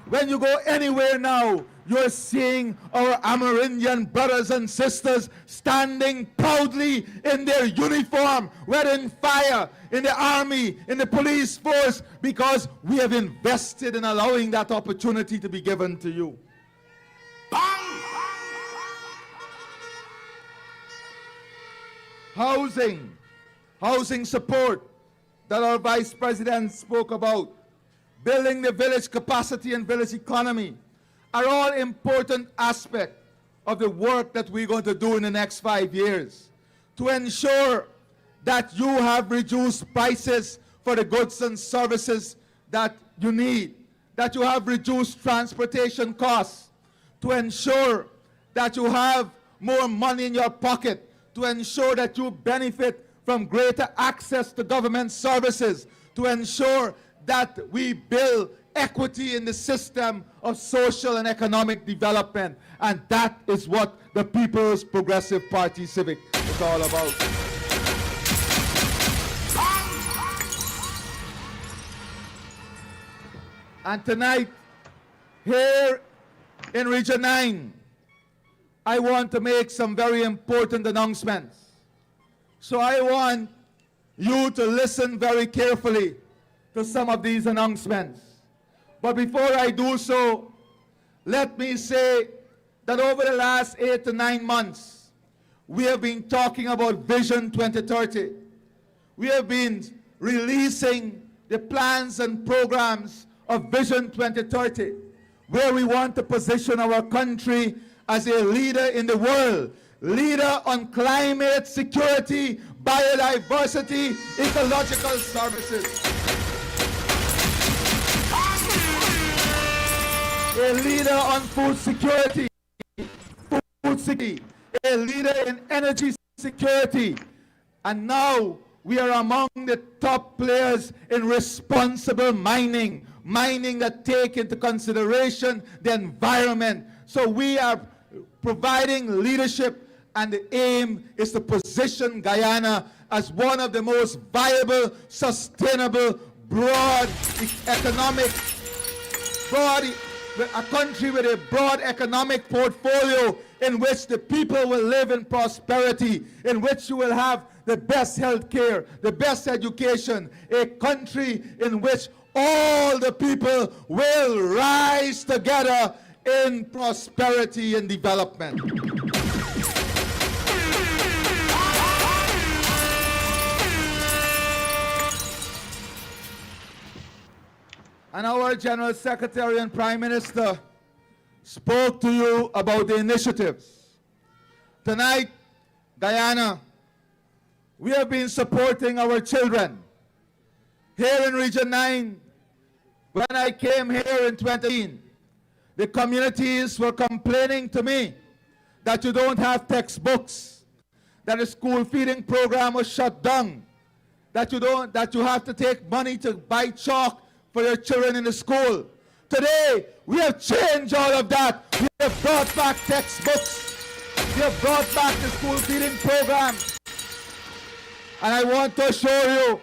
when you go anywhere now, you're seeing our Amerindian brothers and sisters standing proudly in their uniform, whether in fire, in the army, in the police force, because we have invested in allowing that opportunity to be given to you. Housing support that our Vice President spoke about, building the village capacity and village economy, are all important aspects of the work that we're going to do in the next 5 years to ensure that you have reduced prices for the goods and services that you need, that you have reduced transportation costs, to ensure that you have more money in your pocket, to ensure that you benefit from greater access to government services, to ensure that we build equity in the system of social and economic development. And that is what the People's Progressive Party Civic is all about. And tonight, here in Region 9, I want to make some very important announcements. So I want you to listen very carefully to some of these announcements. But before I do so, let me say that over the last 8 to 9 months, we have been talking about Vision 2030. We have been releasing the plans and programs of Vision 2030, where we want to position our country as a leader in the world, leader on climate security, biodiversity, ecological services. A leader on food security, a leader in energy security, and now we are among the top players in responsible mining, mining that take into consideration the environment. So we are providing leadership, and the aim is to position Guyana as one of the most viable, sustainable, a country with a broad economic portfolio in which the people will live in prosperity, in which you will have the best health care, the best education, a country in which all the people will rise together in prosperity and development. And our General Secretary and Prime Minister spoke to you about the initiatives. Tonight, Guyana, we have been supporting our children. Here in Region 9, when I came here in 2018, the communities were complaining to me that you don't have textbooks, that the school feeding program was shut down, that you have to take money to buy chalk for your children in the school. Today, we have changed all of that. We have brought back textbooks. We have brought back the school feeding program. And I want to assure you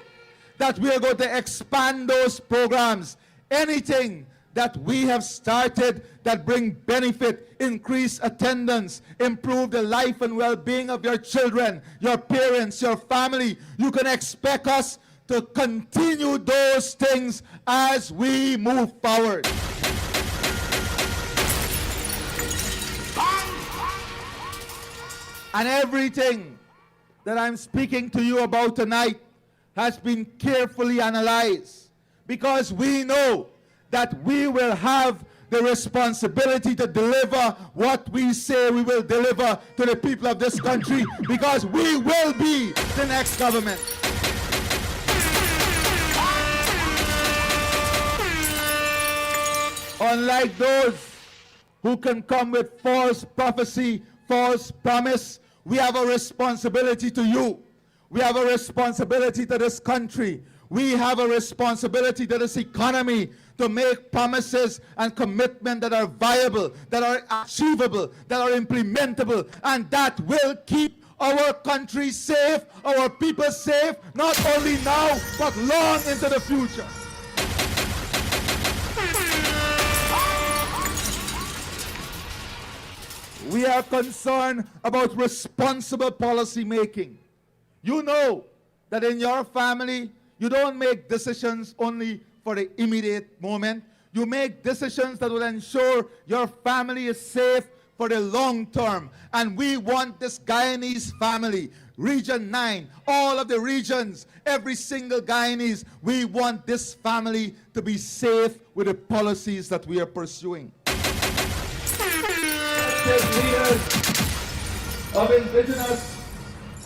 that we are going to expand those programs. Anything that we have started that bring benefit, increase attendance, improve the life and well-being of your children, your parents, your family, you can expect us to continue those things as we move forward. And everything that I'm speaking to you about tonight has been carefully analyzed, because we know that we will have the responsibility to deliver what we say we will deliver to the people of this country, because we will be the next government. Unlike those who can come with false prophecy, false promise, we have a responsibility to you. We have a responsibility to this country. We have a responsibility to this economy to make promises and commitments that are viable, that are achievable, that are implementable, and that will keep our country safe, our people safe, not only now, but long into the future. We are concerned about responsible policy making. You know that in your family, you don't make decisions only for the immediate moment. You make decisions that will ensure your family is safe for the long term. And we want this Guyanese family, Region 9, all of the regions, every single Guyanese, we want this family to be safe with the policies that we are pursuing. Leaders of indigenous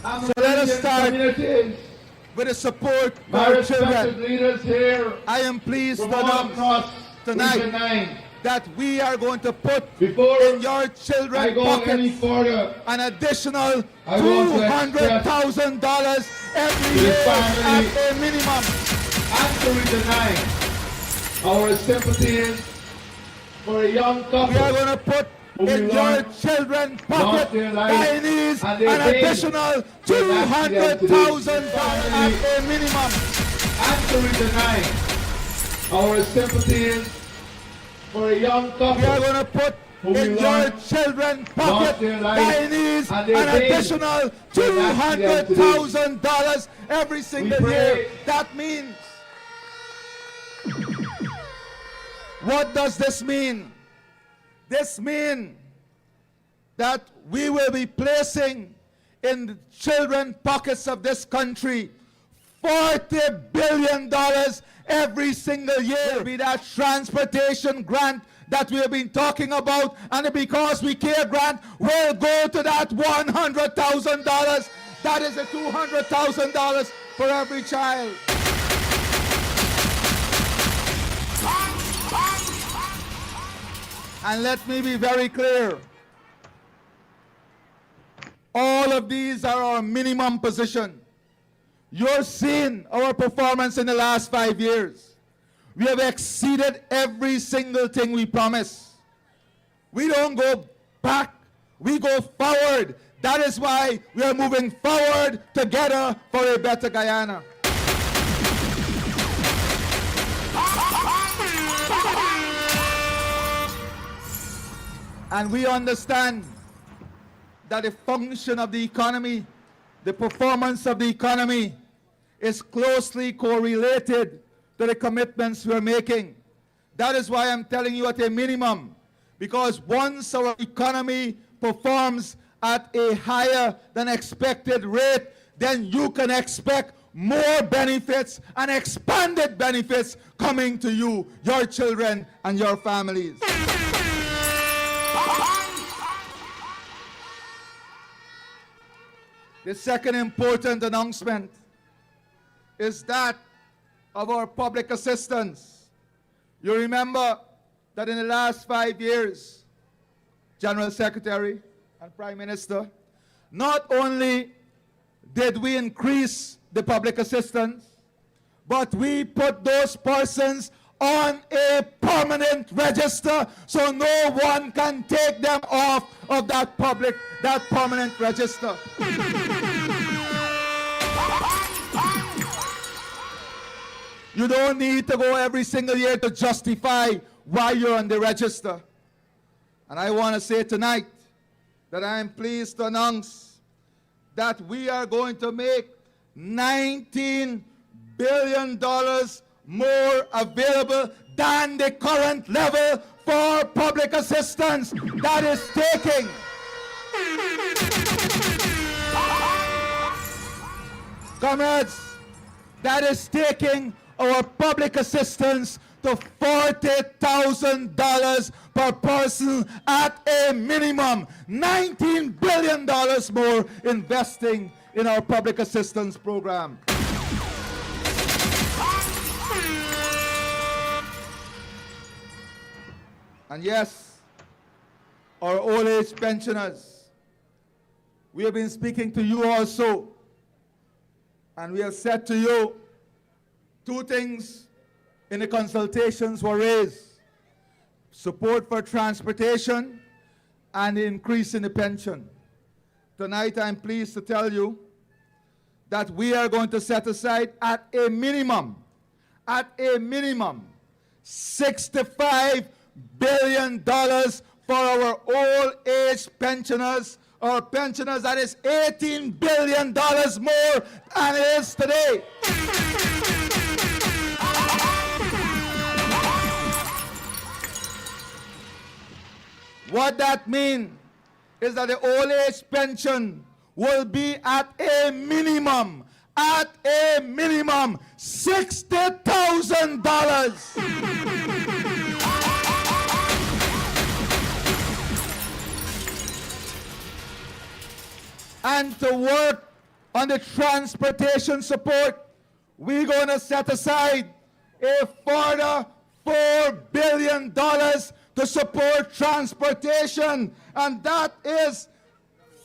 so let us start with the support of our children. Leaders here, I am pleased to announce tonight that we are going to put in your children's pockets an additional $200,000 every year at a minimum. And to Region 9, our sympathy is for a young couple. We are going to put in your children's pocket, Guyanese, an additional $200,000 at a minimum. And to Region 9, our sympathy is for a young couple. We are going to put in your children's pocket Guyanese an additional $200,000 every single year. That means, what does this mean? This means that we will be placing in the children's pockets of this country $40 billion every single year. Be that transportation grant that we have been talking about, and the Because We Care grant will go to that $100,000. That is a $200,000 for every child. And let me be very clear. All of these are our minimum position. You're seeing our performance in the last 5 years. We have exceeded every single thing we promised. We don't go back, we go forward. That is why we are moving forward together for a better Guyana. And we understand that the function of the economy, the performance of the economy, is closely correlated to the commitments we're making. That is why I'm telling you at a minimum, because once our economy performs at a higher than expected rate, then you can expect more benefits and expanded benefits coming to you, your children, and your families. The second important announcement is that of our public assistance. You remember that in the last 5 years, General Secretary and Prime Minister, not only did we increase the public assistance, but we put those persons on a permanent register so no one can take them off of that permanent register. You don't need to go every single year to justify why you're on the register. And I want to say tonight that I am pleased to announce that we are going to make $19 billion more available than the current level for public assistance. That is taking comrades, that is taking our public assistance to $40,000 per person at a minimum. $19 billion more investing in our public assistance program. And yes, our old age pensioners, we have been speaking to you also, and we have said to you, two things in the consultations were raised: support for transportation and the increase in the pension. Tonight I'm pleased to tell you that we are going to set aside at a minimum, $65 billion for our old age pensioners. Our pensioners, that is $18 billion more than it is today. What that means is that the old age pension will be at a minimum $60,000. And to work on the transportation support, we're going to set aside a further $4 billion to support transportation, and that is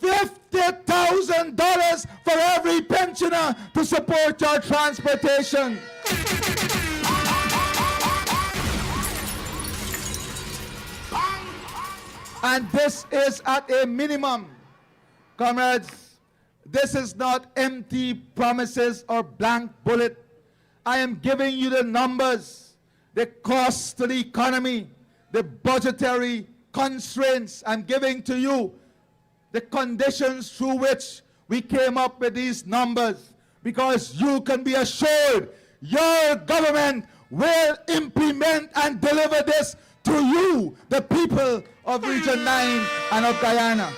$50,000 for every pensioner to support your transportation. And this is at a minimum. Comrades, this is not empty promises or blank bullet. I am giving you the numbers, the cost to the economy, the budgetary constraints. I'm giving to you the conditions through which we came up with these numbers, because you can be assured your government will implement and deliver this to you, the people of Region 9 and of Guyana.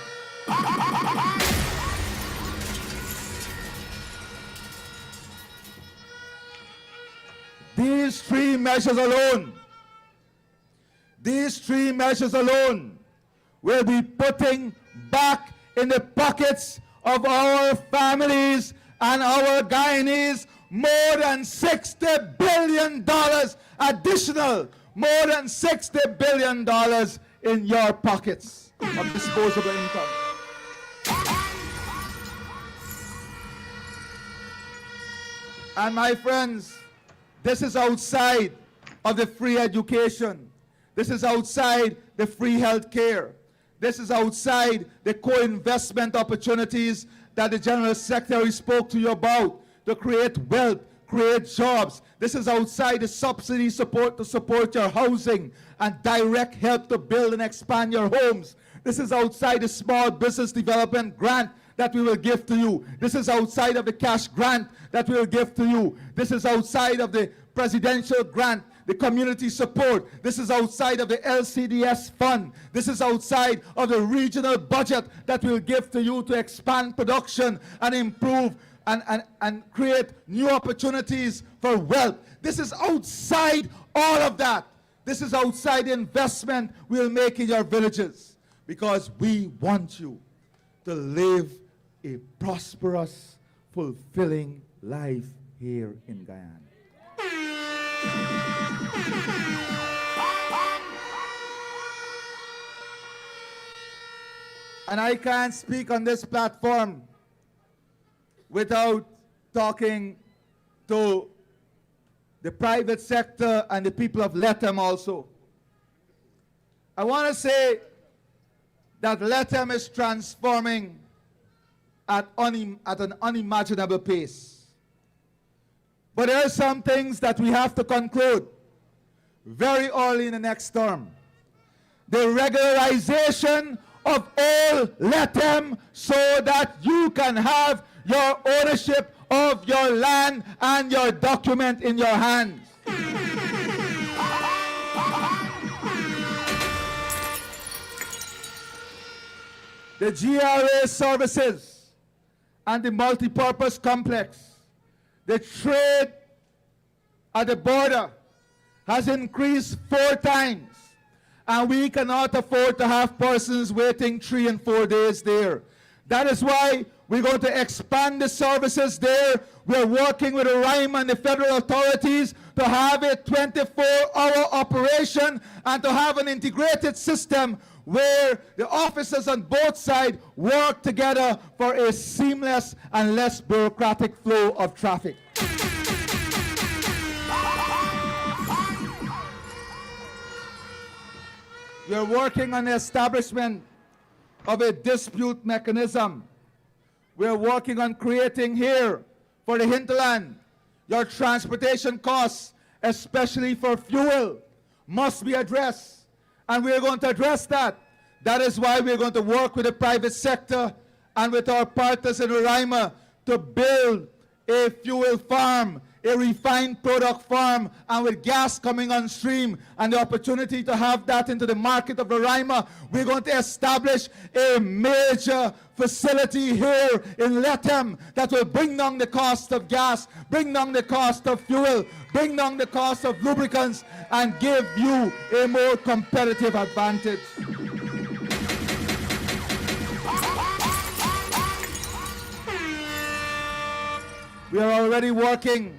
These three measures alone will be putting back in the pockets of our families and our Guyanese more than $60 billion additional, more than $60 billion in your pockets of disposable income. And my friends, this is outside of the free education. This is outside the free health care. This is outside the co-investment opportunities that the General Secretary spoke to you about to create wealth, create jobs. This is outside the subsidy support to support your housing and direct help to build and expand your homes. This is outside the small business development grant that we will give to you. This is outside of the cash grant that we will give to you. This is outside of the presidential grant, the community support. This is outside of the LCDS fund. This is outside of the regional budget that we'll give to you to expand production and improve and create new opportunities for wealth. This is outside all of that. This is outside the investment we'll make in your villages, because we want you to live a prosperous, fulfilling life here in Guyana. And I can't speak on this platform without talking to the private sector and the people of Lethem also. I want to say that Lethem is transforming at an unimaginable pace. But there are some things that we have to conclude very early in the next term. The regularization of all Lethem so that you can have your ownership of your land and your document in your hands. The GRA services and the multipurpose complex, the trade at the border has increased 4 times, and we cannot afford to have persons waiting 3 and 4 days there. That is why we're going to expand the services there. We're working with the RIME and the federal authorities to have a 24-hour operation and to have an integrated system where the officers on both sides work together for a seamless and less bureaucratic flow of traffic. We are working on the establishment of a dispute mechanism. We are working on creating here for the hinterland. Your transportation costs, especially for fuel, must be addressed. And we are going to address that. That is why we are going to work with the private sector and with our partners in Roraima to build a fuel farm, a refined product farm, and with gas coming on stream and the opportunity to have that into the market of Roraima, we're going to establish a major facility here in Lethem that will bring down the cost of gas, bring down the cost of fuel, bring down the cost of lubricants, and give you a more competitive advantage. We are already working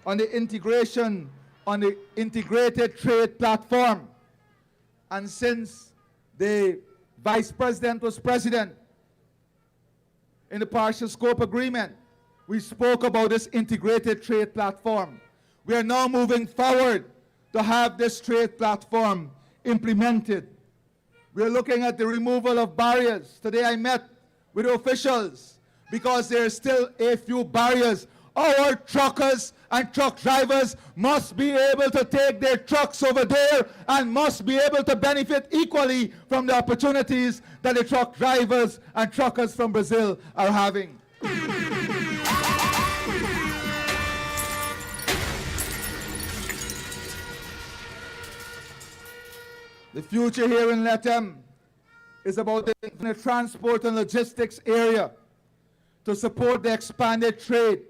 on the integration, on the integrated trade platform. And since the Vice President was President, in the partial scope agreement, we spoke about this integrated trade platform. We are now moving forward to have this trade platform implemented. We are looking at the removal of barriers. Today I met with officials because there are still a few barriers. Our truckers and truck drivers must be able to take their trucks over there and must be able to benefit equally from the opportunities that the truck drivers and truckers from Brazil are having. The future here in Lethem is about the transport and logistics area to support the expanded trade,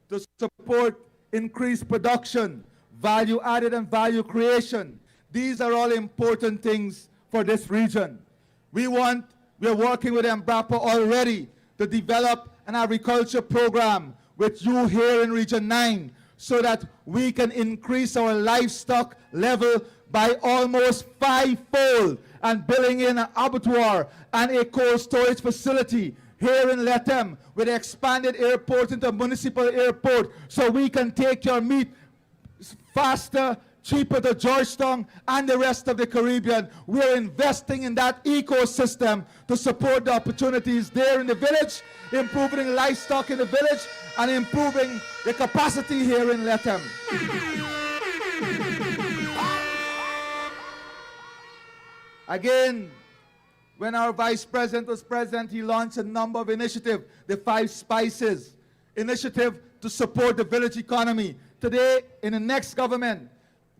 to support increased production, value added and value creation. These are all important things for this region. We are working with Embrapa already to develop an agriculture program with you here in Region 9 so that we can increase our livestock level by almost 5-fold and building in an abattoir and a cold storage facility here in Lethem with an expanded airport into a municipal airport so we can take your meat faster, cheaper to Georgetown and the rest of the Caribbean. We're investing in that ecosystem to support the opportunities there in the village, improving livestock in the village, and improving the capacity here in Lethem. Again, when our Vice President was president, he launched a number of initiatives, the 5 Spices initiative to support the village economy. Today, in the next government,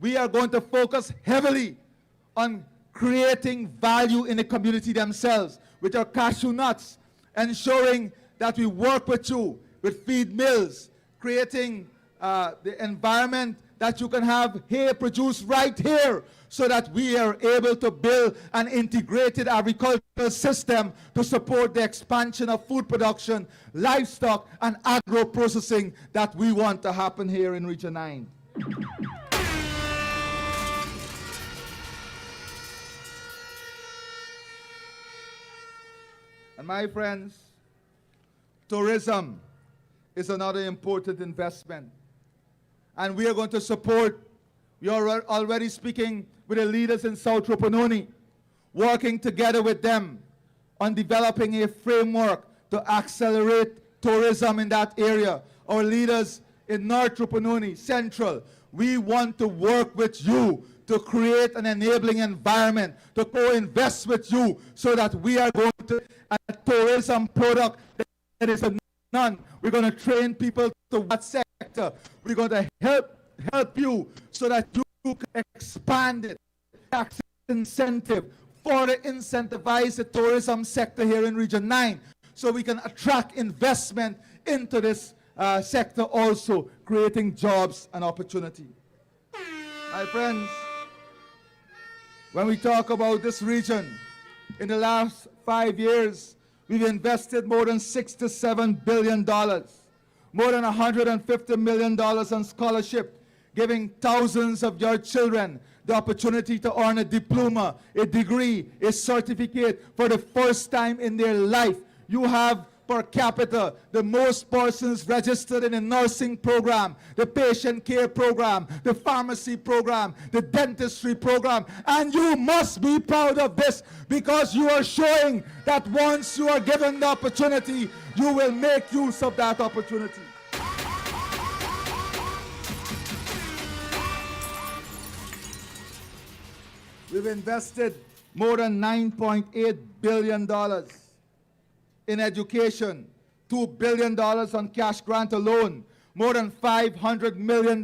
we are going to focus heavily on creating value in the community themselves with our cashew nuts, ensuring that we work with you with feed mills, creating the environment that you can have hay produced right here so that we are able to build an integrated agricultural system to support the expansion of food production, livestock, and agro-processing that we want to happen here in Region 9. And my friends, tourism is another important investment. And we are going to support, we are already speaking with the leaders in South Rupununi, working together with them on developing a framework to accelerate tourism in that area. Our leaders in North Rupununi, Central, we want to work with you to create an enabling environment, to co-invest with you so that we are going to a tourism product that is a none. We're going to train people to what sector. We're going to help you so that you can expand it. Tax incentive for the incentivize the tourism sector here in Region 9 so we can attract investment into this sector also, creating jobs and opportunity. My friends, when we talk about this region, in the last 5 years, we've invested more than $6 to $7 billion, more than $150 million on scholarship, giving thousands of your children the opportunity to earn a diploma, a degree, a certificate for the first time in their life. You have per capita the most persons registered in the nursing program, the patient care program, the pharmacy program, the dentistry program, and you must be proud of this because you are showing that once you are given the opportunity, you will make use of that opportunity. We've invested more than $9.8 billion in education, $2 billion on cash grant alone, more than $500 million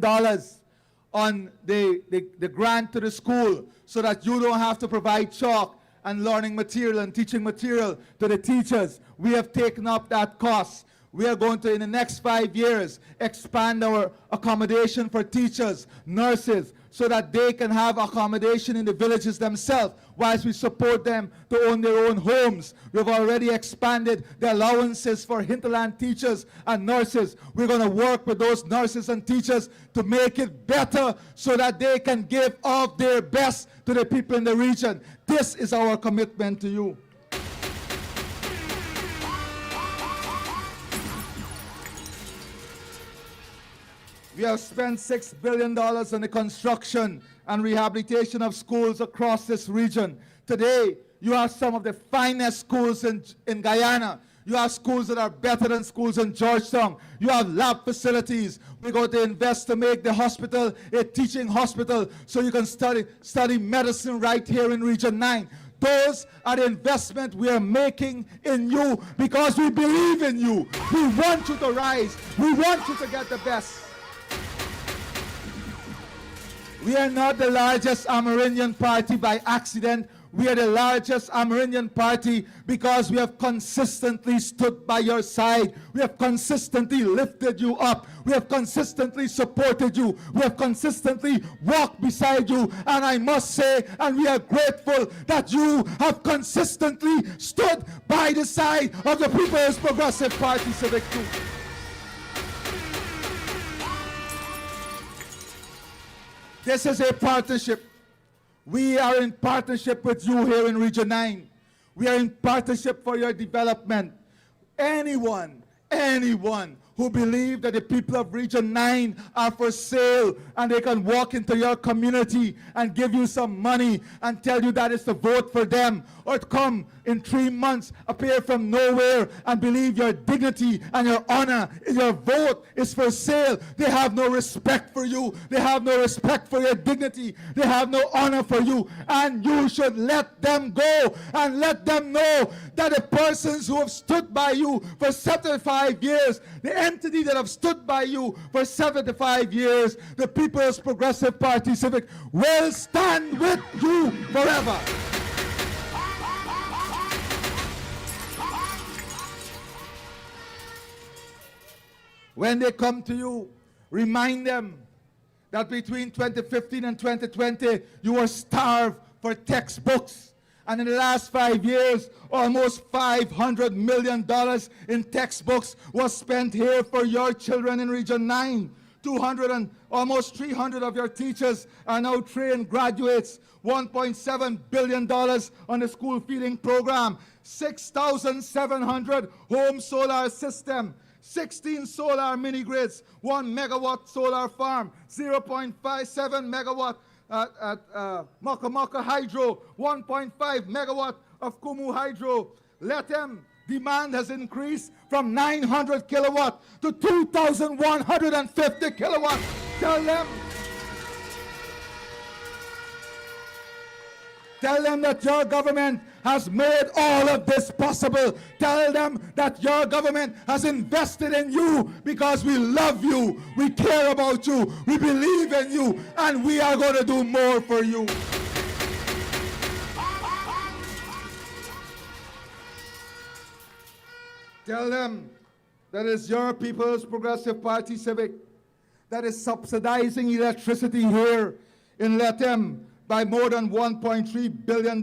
on the grant to the school so that you don't have to provide chalk and learning material and teaching material to the teachers. We have taken up that cost. We are going to, in the next 5 years, expand our accommodation for teachers, nurses, so that they can have accommodation in the villages themselves, whilst we support them to own their own homes. We've already expanded the allowances for hinterland teachers and nurses. We're going to work with those nurses and teachers to make it better so that they can give of their best to the people in the region. This is our commitment to you. We have spent $6 billion on the construction and rehabilitation of schools across this region. Today, you have some of the finest schools in Guyana. You have schools that are better than schools in Georgetown. You have lab facilities. We're going to invest to make the hospital a teaching hospital so you can study medicine right here in Region 9. Those are the investment we are making in you because we believe in you. We want you to rise. We want you to get the best. We are not the largest Amerindian party by accident. We are the largest Amerindian party because we have consistently stood by your side. We have consistently lifted you up. We have consistently supported you. We have consistently walked beside you. And I must say, and we are grateful that you have consistently stood by the side of the People's Progressive Party Civic too. This is a partnership. We are in partnership with you here in Region 9. We are in partnership for your development. Anyone who believes that the people of Region 9 are for sale and they can walk into your community and give you some money and tell you that it's to vote for them, or to come in 3 months, appear from nowhere and believe your dignity and your honor, your vote is for sale. They have no respect for you. They have no respect for your dignity. They have no honor for you. And you should let them go and let them know that the persons who have stood by you for 75 years, the entity that have stood by you for 75 years, the People's Progressive Party Civic, will stand with you forever. When they come to you, remind them that between 2015 and 2020, you were starved for textbooks. And in the last 5 years, almost $500 million in textbooks was spent here for your children in Region 9. 200 and almost 300 of your teachers are now trained graduates. $1.7 billion on the school feeding program. 6,700 home solar system. 16 solar mini-grids, 1 megawatt solar farm, 0.57 megawatt at Maka Maka Hydro, 1.5 megawatt of Kumu Hydro. Lethem demand has increased from 900 kilowatt to 2,150 kilowatt. Tell them that your government has made all of this possible. Tell them that your government has invested in you because we love you, we care about you, we believe in you, and we are going to do more for you. Tell them that it's your People's Progressive Party Civic that is subsidizing electricity here in Lethem by more than $1.3 billion.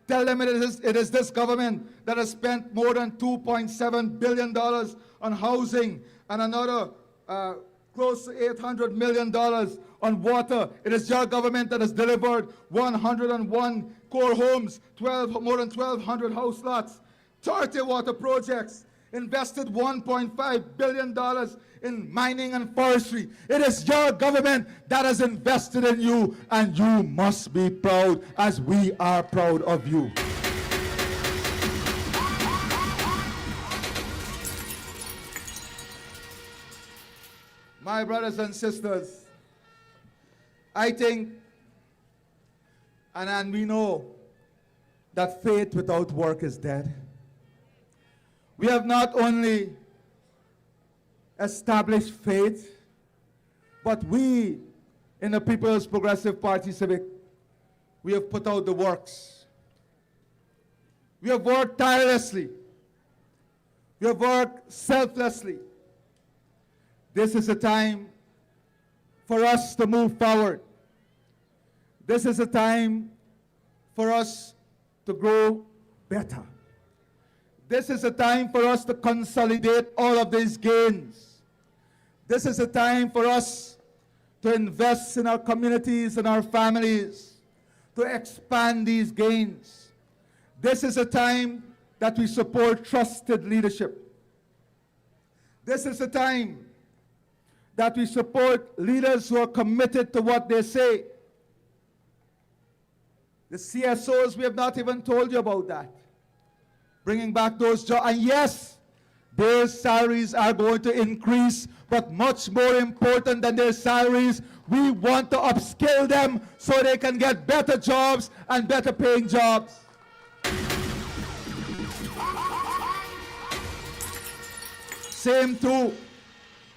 Tell them it is this government that has spent more than $2.7 billion on housing and another close to $800 million on water. It is your government that has delivered 101 core homes, more than 1,200 house lots, 30 water projects, invested $1.5 billion in mining and forestry. It is your government that has invested in you, and you must be proud, as we are proud of you. My brothers and sisters, I think, and we know, that faith without work is dead. We have not only established faith, but we in the People's Progressive Party Civic, we have put out the works. We have worked tirelessly. We have worked selflessly. This is a time for us to move forward. This is a time for us to grow better. This is a time for us to consolidate all of these gains. This is a time for us to invest in our communities and our families, to expand these gains. This is a time that we support trusted leadership. This is a time that we support leaders who are committed to what they say. The CSOs, we have not even told you about that. bringing back those jobs. And yes, their salaries are going to increase, but much more important than their salaries, we want to upskill them so they can get better jobs and better paying jobs. Same too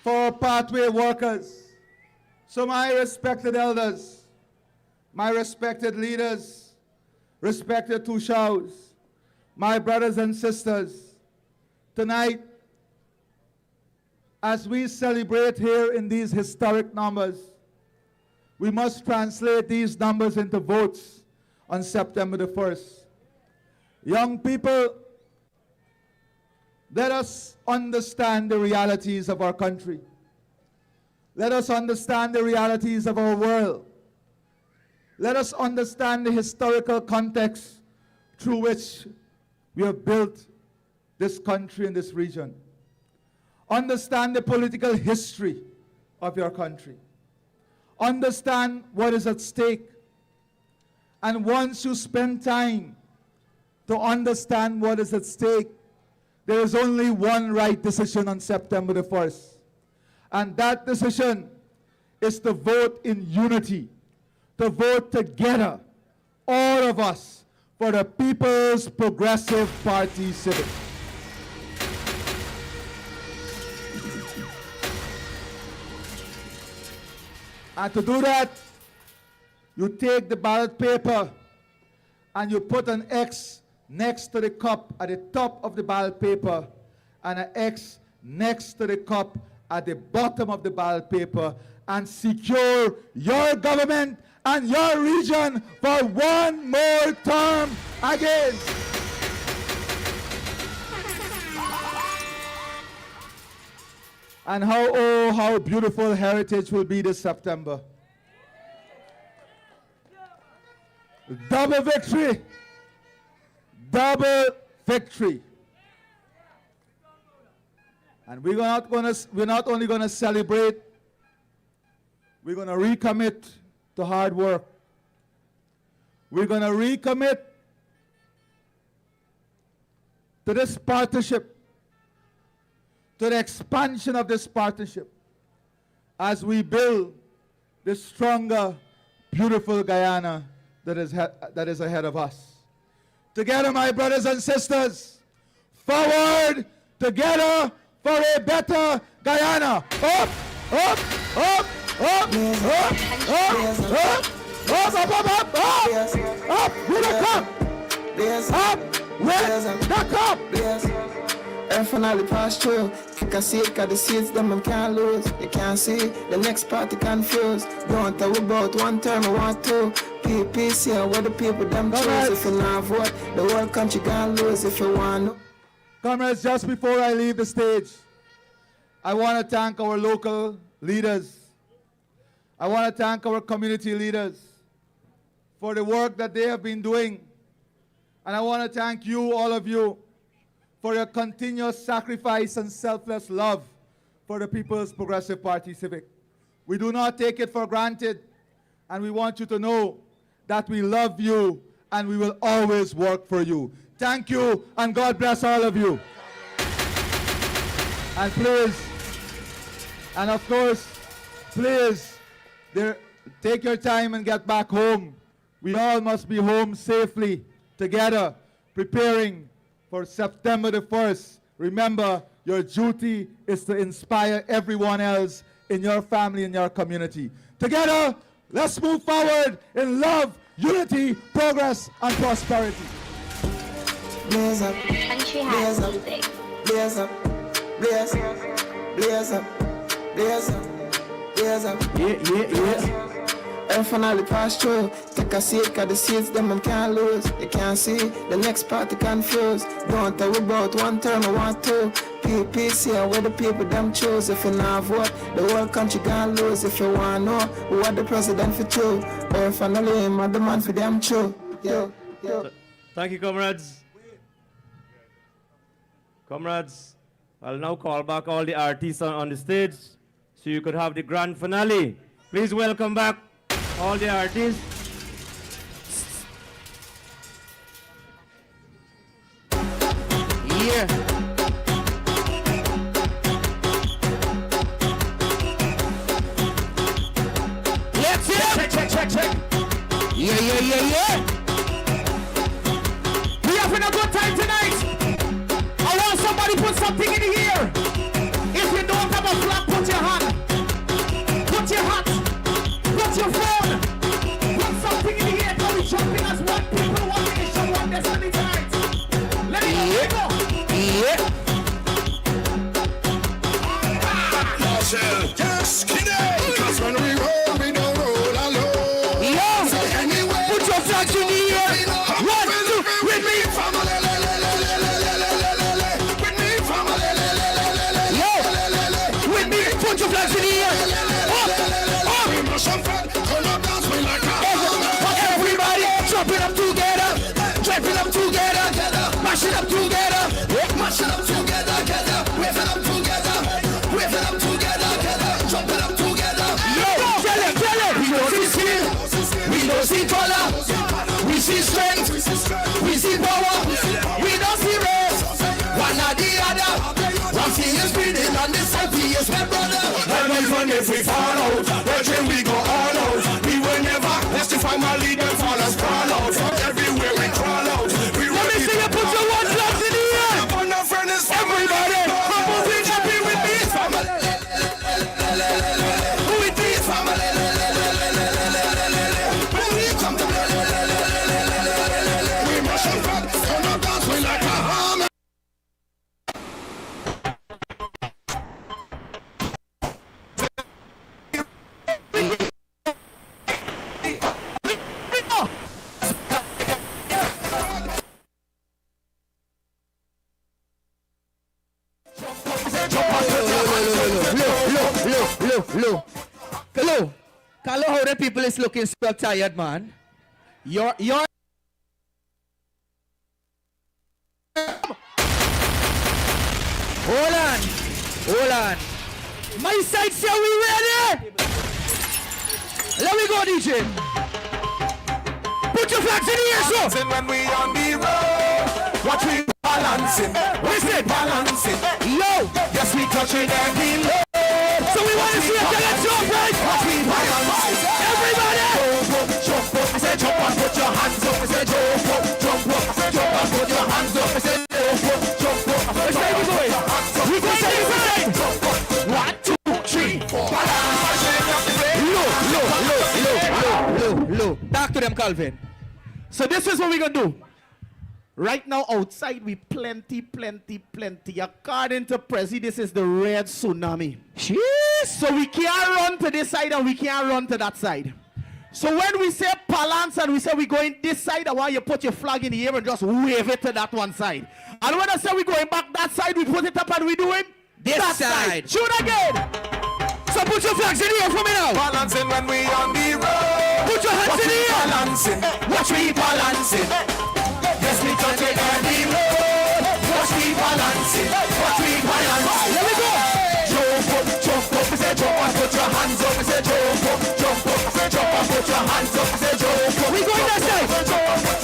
for pathway workers. So my respected elders, my respected leaders, respected Tushaus, my brothers and sisters, tonight, as we celebrate here in these historic numbers, we must translate these numbers into votes on September the 1st. Young people, let us understand the realities of our country. Let us understand the realities of our world. Let us understand the historical context through which we have built this country and this region. Understand the political history of your country. Understand what is at stake. And once you spend time to understand what is at stake, there is only one right decision on September the 1st. And that decision is to vote in unity, to vote together, all of us, for the People's Progressive Party Civic. And to do that, you take the ballot paper and you put an X next to the cup at the top of the ballot paper and an X next to the cup at the bottom of the ballot paper and secure your government and your region for one more term again. And how beautiful heritage will be this September. Double victory. Double victory. And we're not only going to celebrate, we're going to recommit to hard work. We're going to recommit to this partnership, to the expansion of this partnership as we build this stronger, beautiful Guyana that is ahead of us. Together, my brothers and sisters, forward, together for a better Guyana. Up, up, up, up, up, up, up, up, up, up, up with the cup, up with the cup. And finally pass through. You can see it, cause the seeds them can't lose. You can't see the next party confused. Don't talk about one term I want to. PPC, where the people them choose. If you not vote, the whole country can lose if you want to. Comrades, just before I leave the stage, I want to thank our local leaders. I want to thank our community leaders for the work that they have been doing. And I want to thank you, all of you, for your continuous sacrifice and selfless love for the People's Progressive Party Civic. We do not take it for granted, and we want you to know that we love you and we will always work for you. Thank you, and God bless all of you. And please, and of course, please, take your time and get back home. We all must be home safely, together, preparing for September the 1st. Remember, your duty is to inspire everyone else in your family and your community. Together, let's move forward in love, unity, progress, and prosperity. Blaze up, Country blaze has up, music. blaze up, blaze up, blaze up, blaze up, blaze up. Yeah. And finally pass through. Take a seat, cause the seeds them can't lose. You can't see the next party confused. Don't talk about one term I want to. PPC, where the people them choose. If you not vote, the whole country can lose. If you want to know what the president for true, or finally I'm the man for them true. Yeah. Thank you, comrades. Comrades, I'll now call back all the artists on the stage so you could have the grand finale. Please welcome back all the artists. Yeah. Let's hear. Check. Yeah. We having a good time tonight. I want somebody put something in here. If you don't have a flag, put your hand. Put your hat. Put your phone. Put something in here. Can we jumping as one people, one nation, one destiny tonight? Let it go. Yeah. Just kidding. Cause when we roll, we don't roll alone. Yo, so anyway, put your flags in the air. 1, 2, with me. Yo, with me. Put your flags in the air. Everybody, jumping up together. Jumping up together. Mashing up together. Mashing up together. Waving up together. Waving up together. Jumping up together. Yo, tell it. We don't see skill. We don't see color. We see strength. We see power. We don't see race. One or the other. One thing is breathing on this side. He is my brother. And even if we fall out, then we go all out. We will never let's define my leader fall us crawl out. From everywhere we crawl out. Let me see you put your one flags in the air. Everybody, come on, be happy with me. With this family. We must have fun. Turn up dance we like a hammer. Hello. Hello, how the people is looking so tired, man. You're Hold on. My side say we ready? Let me go, DJ. Put your flags in the air, so. When we on the road, watch we balancing. Listen, balancing. Yo, yes, we touching every load. So we want to see a dance jump, right? Watch we balancing. Everybody! Jump up. I said jump and put your hands up. I said jump up. I said jump and put your hands up. I said jump up. I said jump and put your hands up. We going to jump up. 1, 2, 3, 4. Low. Back to them, Calvin. So this is what we're going to do. Right now, outside, we plenty. According to Prezi, this is the red tsunami. Jeez. So we can't run to this side and we can't run to that side. So when we say balance and we say we're going this side, I want you to put your flag in the air and just wave it to that one side. And when I say we're going back that side, we put it up and we doing this side. Shoot again. So put your flags in the air for me now. Balancing when we on the road. Put your hands in the air. Balancing. Watch me balancing. Yes, we touching the road. Watch me balancing. Watch me balancing. Let me go. Jump up. I say jump and put your hands up. I say jump up. I say jump and put your hands up. I say jump up. We going that side.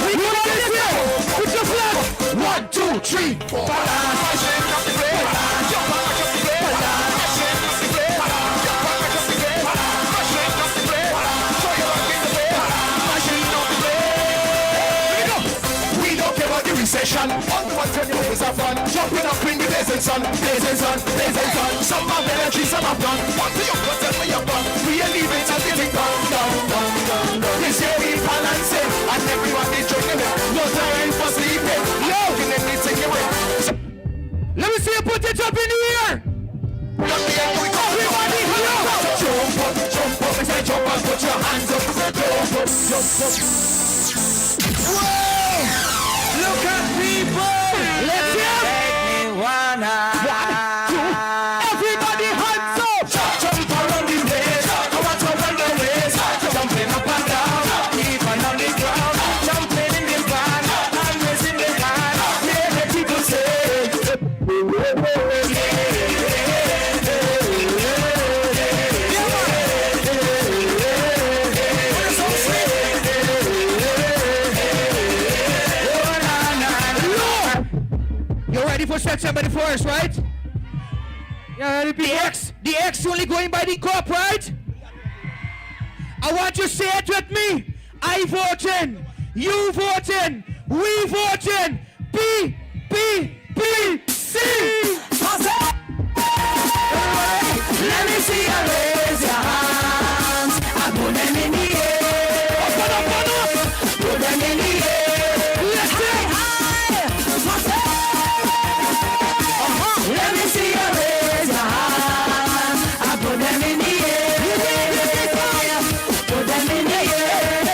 We going this way. Put your flag. 1, 2, 3, 4. Balance. Session. On the one turn your ways are fun. Jumping up in the blazing sun. Some have energy, some have done. One to your foot and for your bum. We are leaving and getting down. This year we balancing and everyone is joining it. No time for sleeping. No, anything you want. Let me see you put it up in the air. Everybody, jump up. I say jump up, put your hands up. I say jump up. Whoa! Look at people. Let's hear. Take me one eye. Everybody hands up. Jump around the place. I want to run the race. Jumping up and down. Even on the ground. Jumping in the van. And raising the hand. Hear the people say. said somebody first, right? Yeah, the X only going by the cup, right? I want you to say it with me. I voting, you voting, we voting. B, B, B, C. Let me see you raise your hands. I put them in the air. Put them in the air. Let's Let me see you raise your hands. I put them in the air. Put them in the air.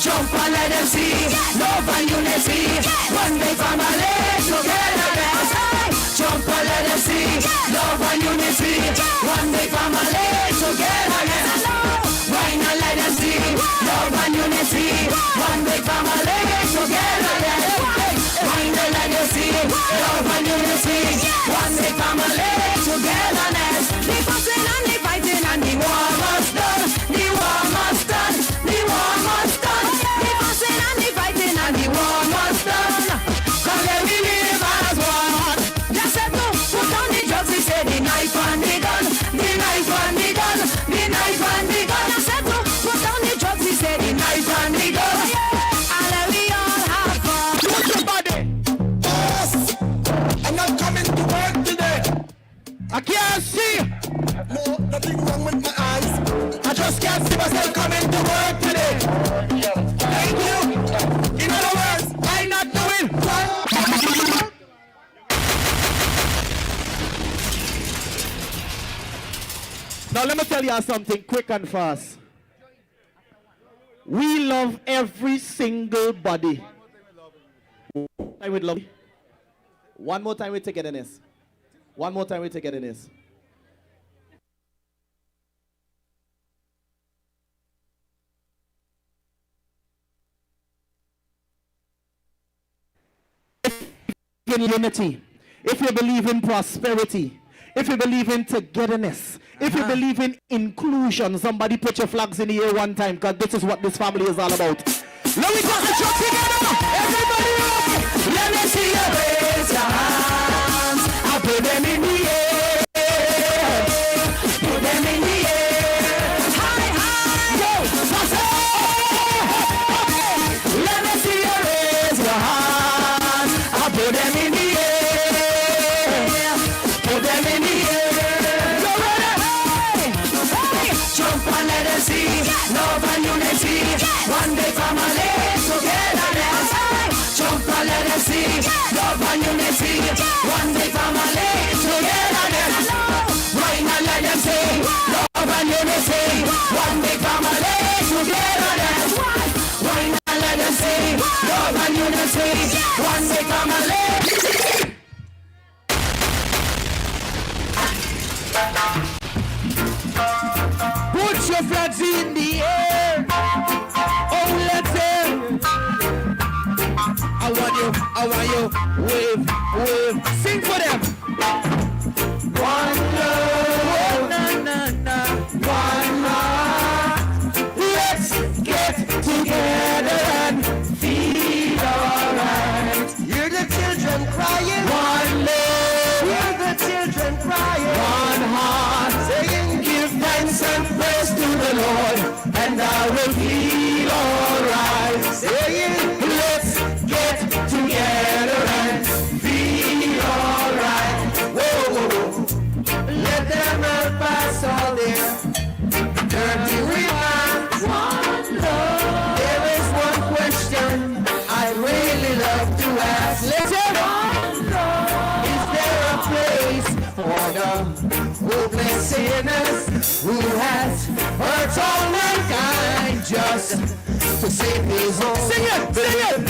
Jump and let them see love and unity. One big family together. Jump and let them see love and unity. One big family together. Wine and let them see love and unity. One big family together. Wine and let them see love and unity. One big family togetherness. The fussing and the fighting and the war must done. The war must done. The war must done. The fussing and the fighting and the war must done. Come let me live as one. Just said no, put down the drugs. He said the knife and the gun. The knife and the gun. The knife and the gun. I said no, put down the drugs. He said the knife and the gun. And let we all have fun. Put your body. Boss, I'm not coming to work today. I can't see. No, nothing wrong with my eyes. I just can't see myself coming to work today. Thank you. In other words, I'm not doing one. Now let me tell you something quick and fast. We love every single body. Time with love. One more time with togetherness. One more time with togetherness. In unity, if you believe in prosperity, if you believe in togetherness, if you believe in inclusion, somebody put your flags in the air one time, because this is what this family is all about. Let me just jump together, everybody up. Let me see you raise your hands. I put them in the air. Put them in the air. High, high. Go. Let me see you raise your hands. I put them in the air. Put them in the air. Go ready. Hey. Jump and let them see love and unity. One big family togetherness. Jump and let them see love and unity. One big family togetherness. Wine and let them see love and unity. One big family togetherness. Wine and let them see love and unity. One big family. Put your flags in the air. Oh, Lethem. I want you, wave, sing for them. One love, na, na, na. one heart. Let's get together and feel alright. Hear the children crying. One love. Hear the children crying. One heart. Saying, give thanks and praise to the Lord, and I will feel alright. Saying, let's get together and feel alright. Whoa, whoa, whoa. Let them help us all there. Dirty reminds one love. There is one question I really love to ask. One love. Is there a place for the hopeless sinners who has hurt all mankind just to save his own? Sing it, sing it.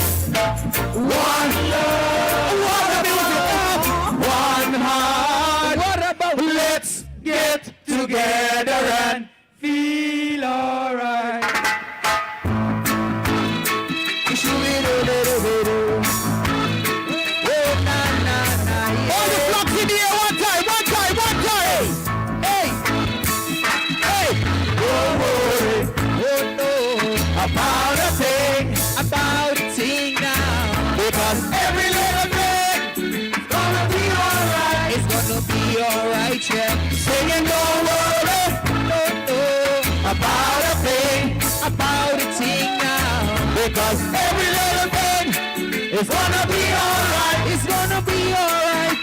One love. What about one heart? What about Let's get together and feel alright. all the flags in the air? One time. Hey, Don't worry oh no, about a thing about a thing now. because every little It's gonna be alright. It's gonna be alright.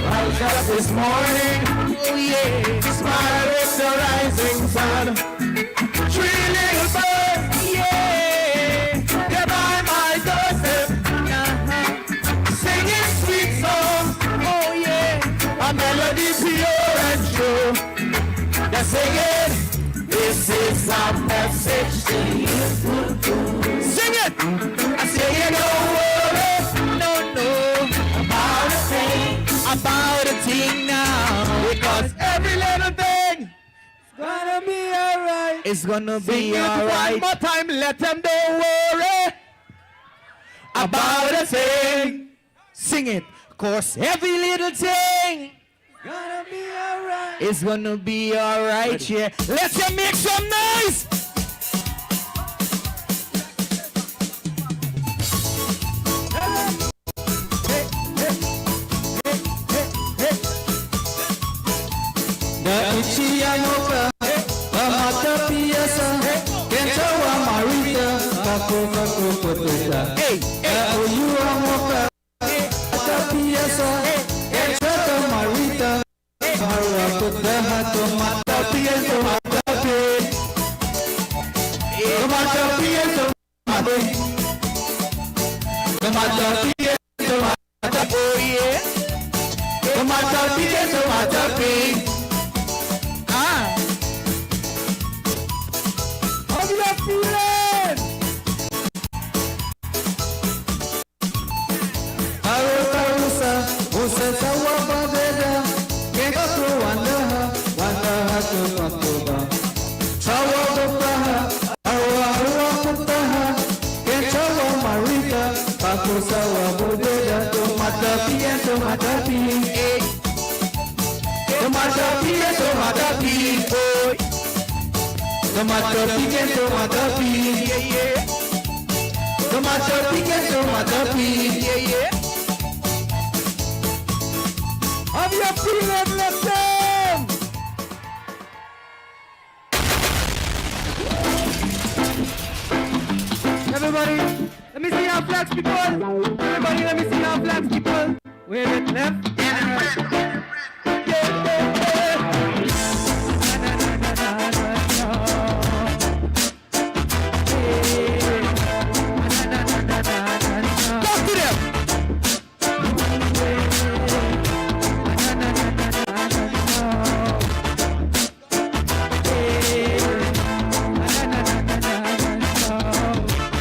Rise up this morning. Oh yeah. Smile with the rising sun. Three little birds. Yeah. They're by my doorstep. Singing sweet songs. Oh yeah. A melody pure and true. They're singing. This is our message to you. Sing it! I say you don't worry, no, about a thing now. Because every little thing is gonna be alright. It's gonna be alright. One more time, let them don't worry about a thing. Sing it, cause every little thing gonna be alright. It's gonna be alright, yeah. Let's make some noise. The Ichiamoka, Amata Piasa, Kentawa Marita, Kako Poteta. Hey, you Amoka, Amata Piasa, Kentawa Marita, Mara Potaha, Tomata Piasa, Tomata Piasa, Tomata Piasa, oh yeah, Tomata Piasa, Tomata Piasa. How you feeling? Arusa, Usa Wabadeda, Kega to Wandaha, Wandaha to Pakoba. Sawabaha, Awa Putaha, Kentawa Marita, Pakosa Wabodeda, Tomata Pia, Tomata Pia, Tomata Pia, Tomata Pia, Tomata Pia, Tomata Pia, Tomata Pia, Tomata Pia. Have you feeling, Lethem? Everybody, let me see our flags, people. Everybody, let me see our flags, people. Wave it left and right. Talk to them.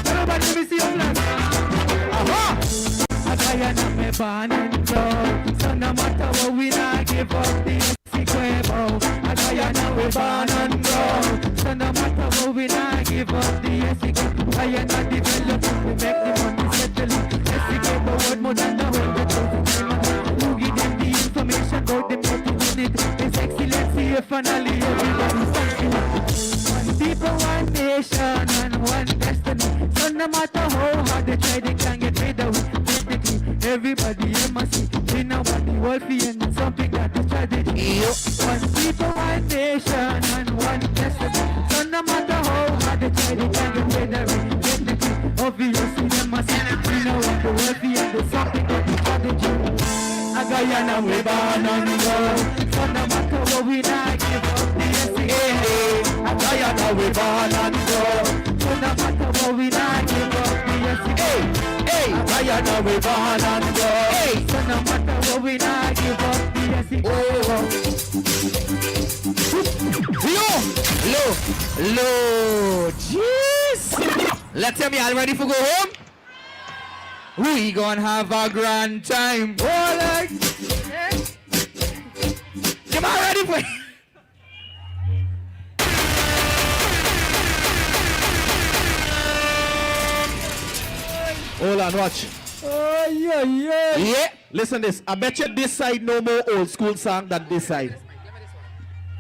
Everybody, let me see your flags. Guyana me born and grow, so no matter what we not give up the Essequebo. Guyana we born and grow, so no matter what we not give up the Essequebo. Guyana develop, we make the money settle. Essequebo worth more than 100,000. Who give them the information about them getting in it? It's excellency, finally everybody's thanking. One people, one nation, and one destiny. So no matter how hard they try, they can't get rid of it. Everybody must see, we know what the world feels, and something that is tragedy. One people, one nation, and one destiny. So no matter how hard they try, they can't get rid of it. Technically, obviously, they must see, we know what the world feels, and something that is tragedy. A Guyana, we born and grow, so no matter what we not give up the essence. A Guyana, we born and grow, so no matter what we not give up the essence. Guyana we born and grow. So no matter what we not give up the essence. Low, jeez. Lethem, y'all ready for go home? We gonna have a grand time. Oh, like, am I ready for? Hold on, watch. Oh, yeah. Yeah. Listen this. I bet you this side no more old school song than this side.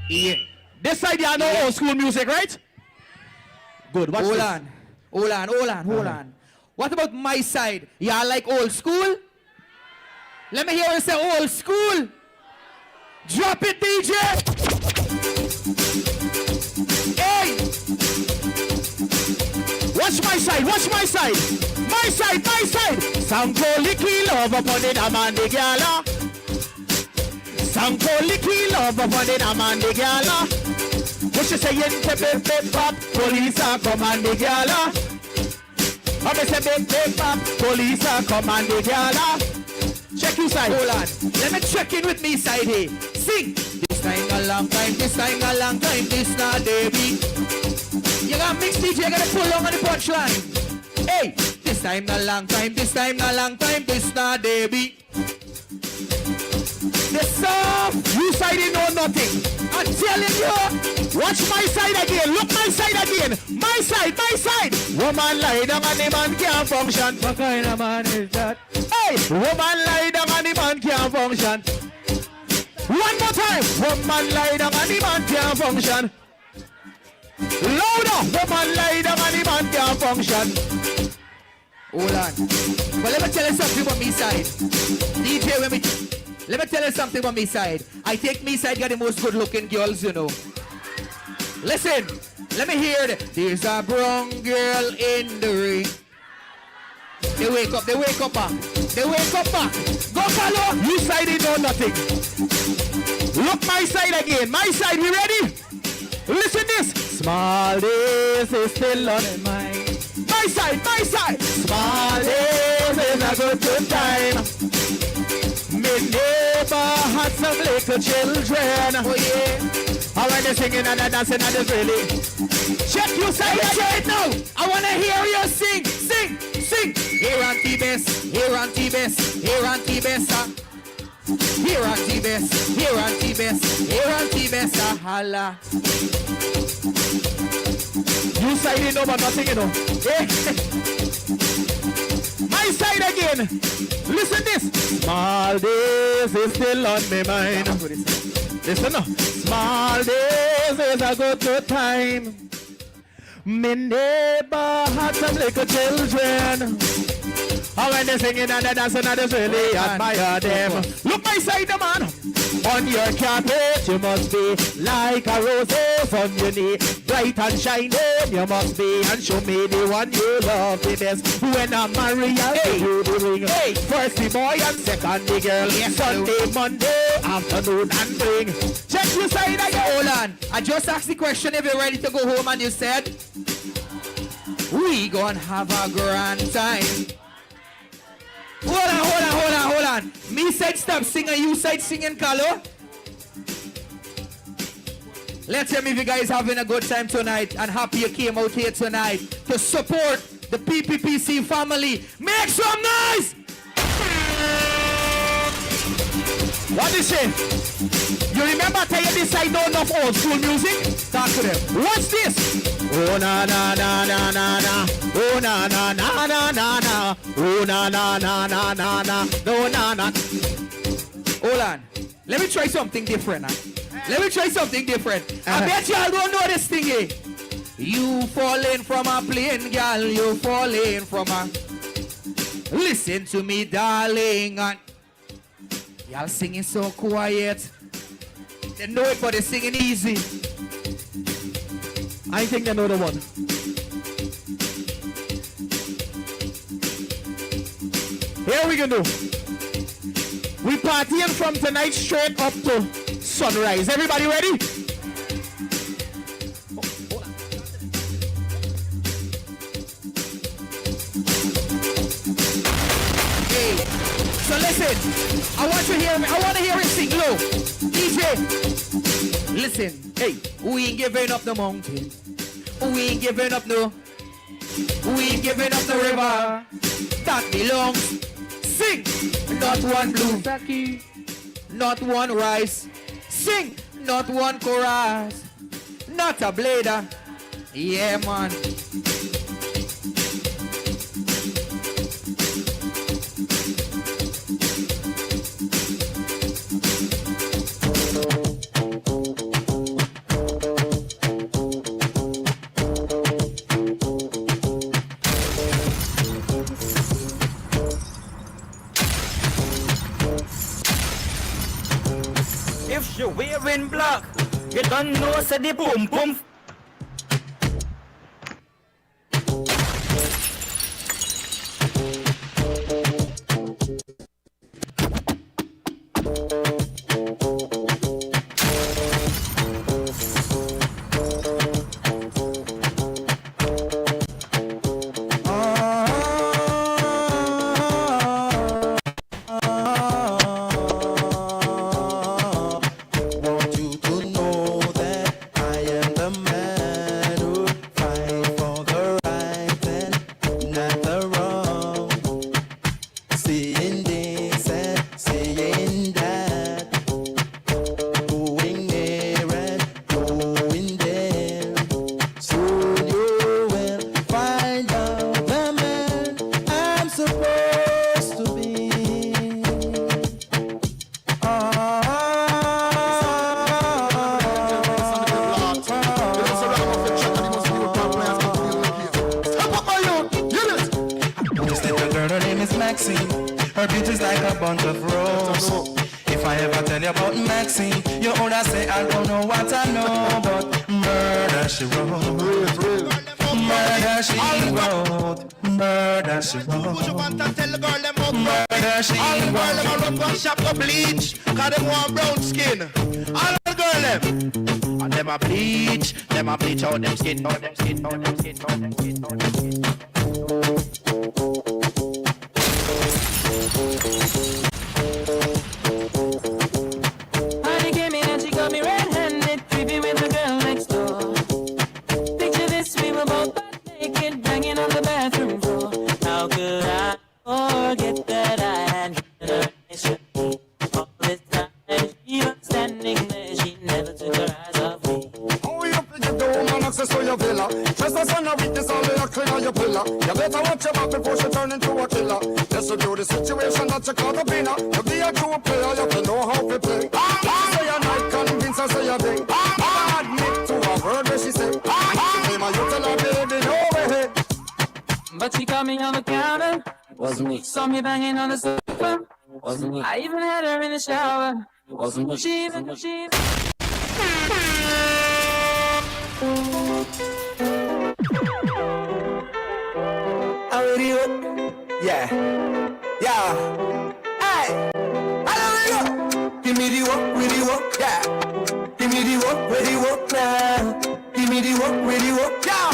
Yeah. This side you know old school music, right? Good. Watch Hold this. on. What about my side? Y'all like old school? Let me hear you say old school. Drop it, DJ. Hey. Watch my side. my side, my side. Some call licky love upon the dam and the gala. Some call licky love upon the dam and the gala. What you say in the pop, police are come and the gala. I'm a say big pop, police are come and the gala. Check you side. Hold on. Let me check in with me side here. Sing. This time a long time, this time a long time, this not Davy. You got mixed DJ, you gotta pull on the punchline. Hey, this time a long time, this time a long time, this not Davy. The song, you side you know nothing. I'm telling you. Watch my side again, look my side again. My side, my side. Woman lie down and the man can't function. What kind of man is that? Hey, woman lie down and the man can't function. One more time. Woman lie down and the man can't function. Louder. Woman lie down and the man can't function. Hold on. But let me tell you something about me side. DJ, let me tell you something about me side. I think me side got the most good looking girls, you know. Listen, let me hear it. There's a brown girl in the ring. They wake up back. They wake up back. Go follow. You side it know nothing. Look my side again. My side, we ready? Listen this. Small days is still on my mind. My side, my side. Small days is a good time. Me neighbor had some little children. Oh yeah. And when they're singing and they're dancing and they're really. Check you side right now. I want to hear you sing, sing, sing. Here on T-Best, here on T-Best, here on T-Best. Here on T-Best, here on T-Best, here on T-Best. Holla. You side it know but nothing, you know. My side again. Listen this. Small days is still on my mind. Listen now. Small days is a good time. Me neighbor had some little children. And when they're singing and they're dancing, I just really admire them. Look my side, man. On your carpet, you must be like a rose on your knee. Bright and shining, you must be. And show me the one you love the best. When I'm married, I'll give you the ring. Hey. First the boy and second the girl. Yes, Sunday, Monday, afternoon and spring. Check your side again. Hold on. I just asked the question if you're ready to go home and you said, we gonna have a grand time. Hold on. Me said stop singing, you said singing, Carlo. Let's hear if you guys having a good time tonight and happy you came out here tonight to support the PPPC family. Make some noise! What is it? You remember I tell you this I know enough old school music? Talk to them. What's this? Oh na na na na na na. Oh na na na na na na. Oh na na na na na na. No na na. Hold on. Let me try something different. Let me try something different. I bet y'all don't know this thing, eh? You falling from a plane, girl. You falling from a. Listen to me, darling. Y'all singing so quiet. They know it, but they're singing easy. I think they know the one. Here we gonna do. We partying from tonight straight up to sunrise. Everybody ready? Hold on. Hey, so listen. I want to hear it sing low. DJ, listen. Hey, we ain't giving up the mountain. We ain't giving up no. We ain't giving up the river. That belongs. Sing. Not one blue sake, not one rice. Sing. Not one chorus. Not a blader. Yeah, man. If you're wearing black, you don't know say the boom boom. Her beauty's like a bunch of roses. If I ever tell you about Maxine, you would say I don't know what I know, but murder she wrote. Murder she wrote. Murder she wrote. Murder she all the girl them a wrote. run one shop go bleach, cause them want brown skin. All the girl them, and them a bleach out them skin, out them skin, out them skin, out them skin, out them skin. Honey came in and she got me red-handed, creepy with the girl next door. Picture this, we were both butt naked, banging on the bathroom floor. How could I forget that I had given her extra key? All this time she was standing there, she never took her eyes off me. Oh, you forget the woman access to your villa. Just a son of weakness, only a clean on your pillar. You better watch your back before she turn into a killer. Yes, you do the situation that you call the winner. You be a true player, you can know how to play. Say a night, convince her, say a day. I admit to a word where she say. She came and you tell her, baby, no way. But she caught me on the counter. Wasn't me. Saw me banging on the sofa. Wasn't me. I even had her in the shower. Wasn't me. She Already up. Yeah. Yeah. Hey. Give me the work, with the work, yeah. Give me the work, with the work, now. Give me the work, with the work, yeah.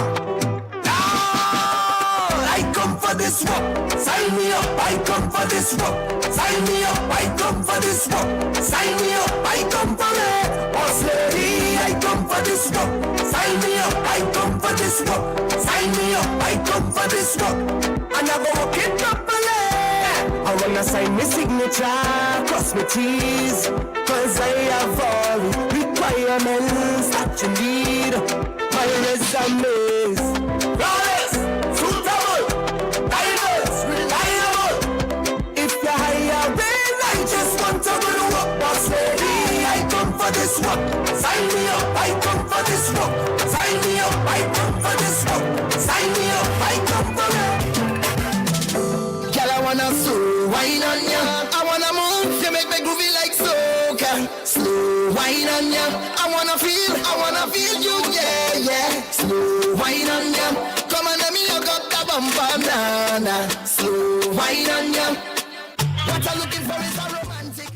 I come for this work. Sign me up, I come for this work. Sign me up, I come for this work. Sign me up, I come for it. Boss lady, I come for this work. Sign me up, I come for this work. Sign me up, I come for this work. And I go work it properly. I wanna sign my signature, cross my T's, cause I have all requirements that you need. My resumes, flawless, suitable, diverse, reliable. If you hire me, I just want to go to work, boss lady. I come for this work. Sign me up, I come for this work. Sign me up, I come for this work. Sign me up, I come for it. Girl, I wanna slow wine on ya. I wanna move, you make me groovy like soca. Slow wine on ya. I wanna feel you, yeah, yeah. Slow wine on ya. Come on, let me look up the bumper, nana. Slow wine on ya. What I'm looking for is a romantic.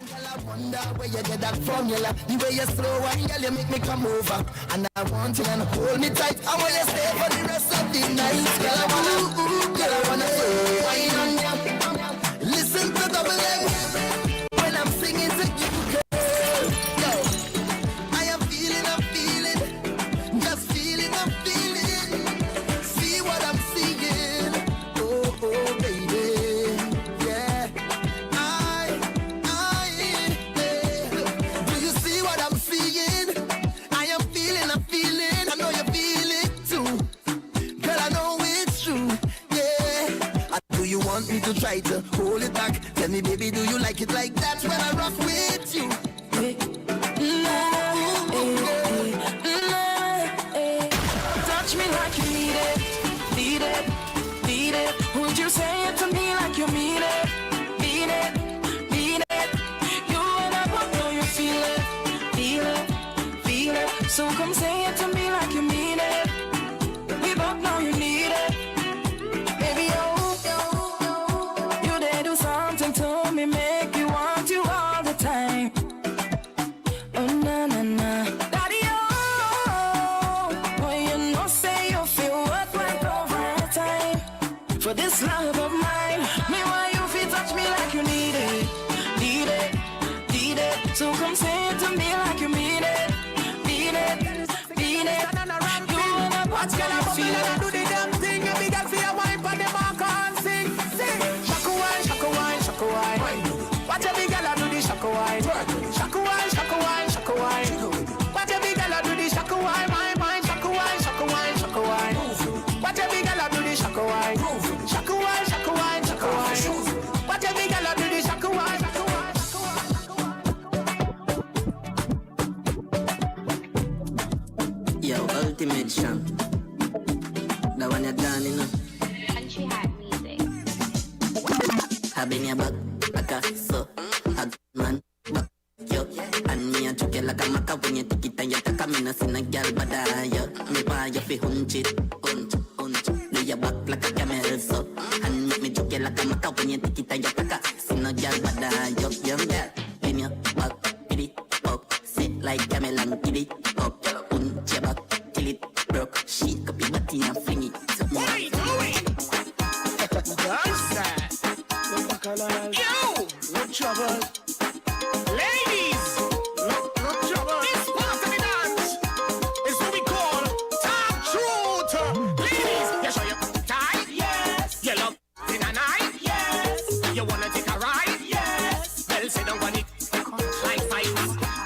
Girl, I wonder where you get that formula. The way you slow wine, girl, you make me come over. And I want you to hold me tight. I want you to stay for the rest of the night. Girl, I wanna slow wine on you. Listen to double M when I'm singing to you, girl. Yo, I am feeling, just feeling, I'm feeling. See what I'm seeing. Oh, baby, yeah. Do you see what I'm seeing? I am feeling, I know you feel it too. Girl, I know it's true, yeah. Do you want me to try to hold it back? Tell me, baby, do you like it like that when I rock with you? touch me like you need it, need it, need it. Would you say it to me like you mean it, mean it, mean it? You and I both know you feel it, feel it, feel it. So come say it to me like you mean it. We both know you need it, baby. You did do something to me, make me want you all the time. Oh na na na, daddy. For this love of mine, me why you feel touch me like you need it, need it, need it. So come say it to me like you mean it, mean it, mean it. You wanna watch girl, I feel it. Do the damn thing, and big girl for your wine, but them all can't sing. Shaka wine, shaka wine, shaka wine. Watch a big girl do the shaka wine, shaka wine, shaka wine, shaka wine. Watch a big girl do the shaka wine, my mind, shaka wine, shaka wine, shaka wine. Watch a big girl do the shaka wine. Shaka wine, shaka wine, shaka wine. Watch a big girl do the shaka wine, shaka wine, shaka wine. I been your back, like a so. A man, back, yo. And me a choke you like a maca when you take it and you take a me no see no girl but yo. Me buy you fi hunch it, hunch. Lay your back like a camel so. And make me choke you like a maca when you take it and you take a see no girl but yo. Young girl, bend your back, get it up. Sit like camel and get it up. Hunch your back, till it broke. Shake up your body and fling it. Yo, no trouble. Ladies, no trouble. This part of the dance is what we call top truth. Ladies, you show your tie? Yes. You love in a night? Yes. You wanna take a ride? Yes. Well, sit down on it like fight.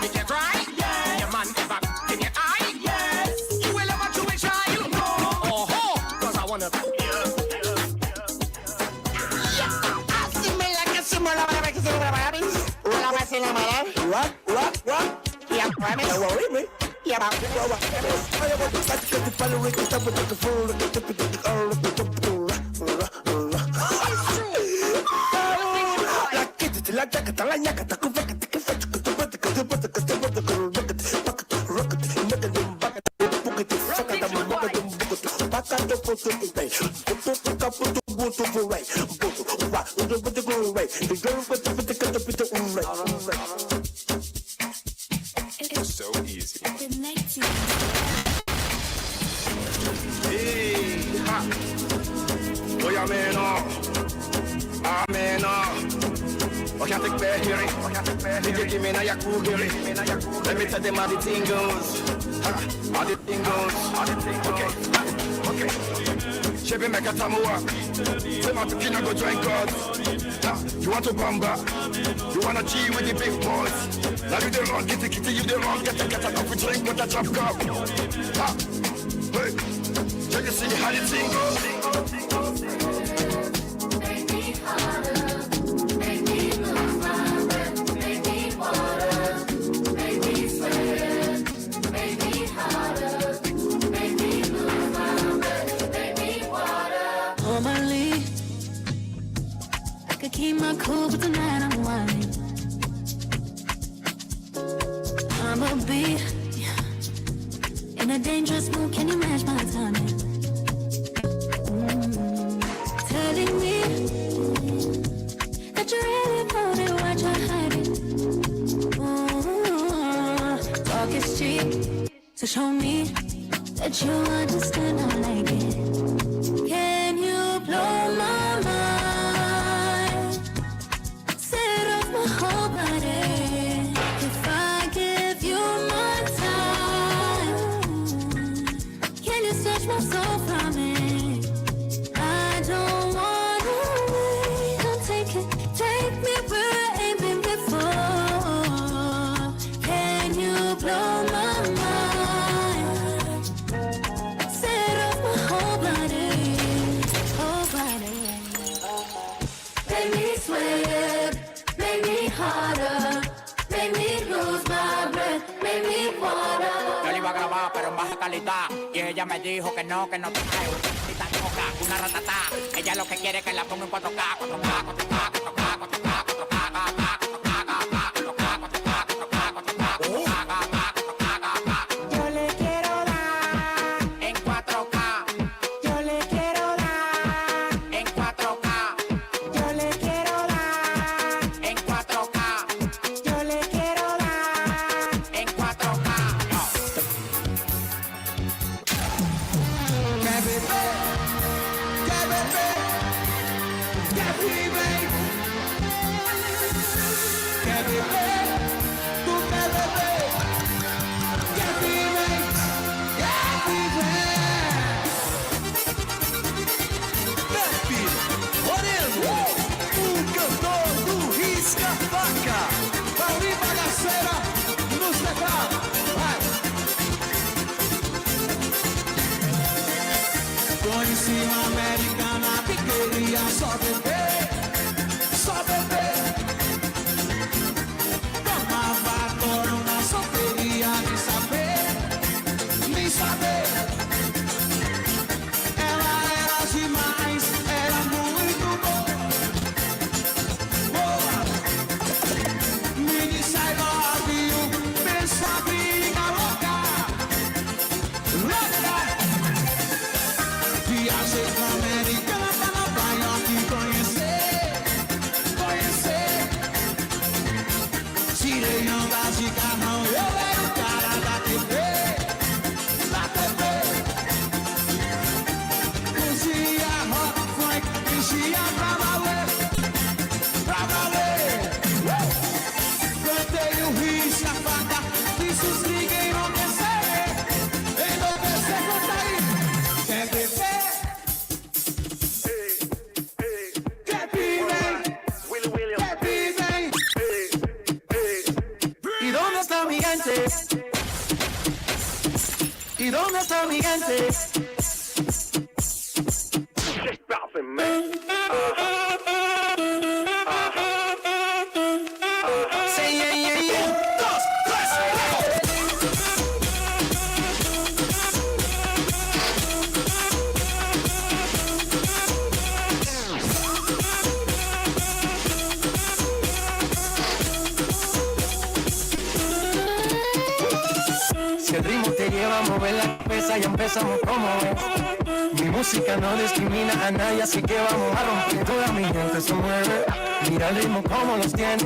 Make you cry? Yes. Your man ever in your eye? Yes. You will ever do a child? No. Oh, cause I wanna. What? Yeah, promise. Don't worry me. Yeah, about it. It's so easy. Hey, ha. Oh, yeah, man, I can't take bad hearing. Nigga, give me na ya cool hearing. Let me tell them how the thing goes. How the thing goes. Okay. Chevy make a tamuwa. Say my kina go join God. You want to bamba? You wanna G with the big boys? Now you the wrong, get you the wrong, get a coffee drink with a chop cup. Hey, so you see how the thing goes. Make me harder, make me lose my breath, make me water, make me sweat, make me harder, make me lose my breath, make me water. Normally, I could keep my cool, but tonight I'm whining. I'ma be in a dangerous mood. Can you match my timing? Telling me that you're really about it, what you're hiding. Talk is cheap, so show me that you understand I like it. Can you blow my mind? Set off my whole body. If I give you my time, can you snatch my soul from me? I don't wanna wait. Don't take me where I ain't been before. Can you blow my mind? Set off my whole body. Make me sweat, make me harder, make me lose my breath, make me water. Yo le iba a grabar, pero en baja calidad. Y ella me dijo que no te trae una ratata. Ella lo que quiere es que la ponga en 4K, 4K, 4K, 4K, 4K, 4K, 4K. Yo le quiero dar en 4K. Yo le quiero dar en 4K. Yo le quiero dar en 4K. Yo le quiero dar en 4K. Conheci uma americana que queria só beber, só beber. Tomava corona, só queria nem saber. Ela era demais, era muito boa. ¿Dónde está mi gente? Say yeah, yeah, yeah. Si el ritmo te lleva a mover la cabeza, ya empezamos como es. Mi música no discrimina a nadie, así que vamos a romper. Toda mi gente se mueve, mira el ritmo como los tiene.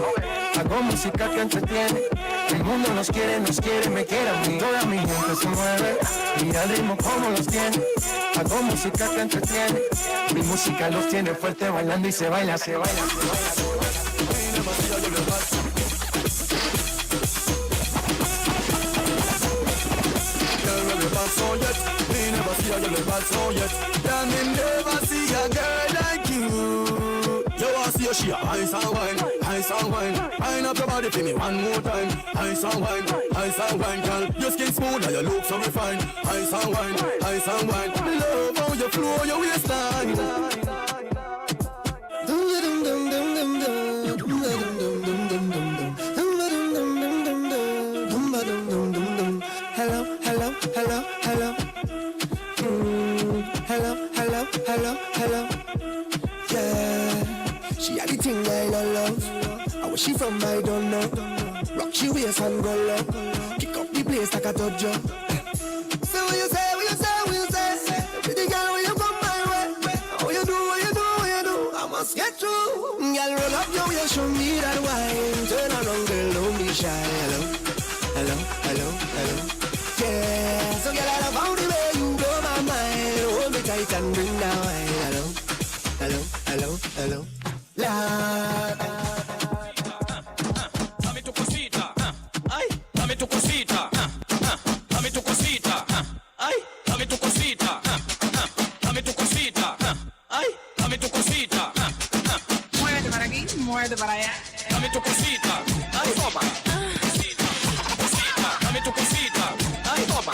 Hago música que entretiene, el mundo nos quiere, me quiere a mí. Toda mi gente se mueve, mira el ritmo como los tiene. Hago música que entretiene, mi música los tiene fuerte bailando y se baila, se baila, se baila, se baila. So yet, me never see a girl bad so yet. Yeah, me never see a girl like you. You want to see she a ice and wine. Wine up your body for me one more time. Ice and wine, girl. Your skin smooth and your look so refined. Ice and wine. Love how you flow your waistline. Hello. Yeah, she had the thing I love. Where she from, I don't know. Rock she waist and go low. Kick up the place like a dojo. So what you say? Pretty girl, when you come my way. What you do? I must get through. Girl, roll up your waist, show me that wine. Turn around, girl, don't be shy. Hello. Yeah, so girl, I love how the way you blow my mind. Hold me tight and bring down wine. Hello. Dame tu cosita, ay, dame tu cosita, dame tu cosita, ay, dame tu cosita, dame tu cosita, ay, dame tu cosita. Muévete para aquí, muévete para allá. Dame tu cosita, ay, toma. Cosita, dame tu cosita, ay, toma.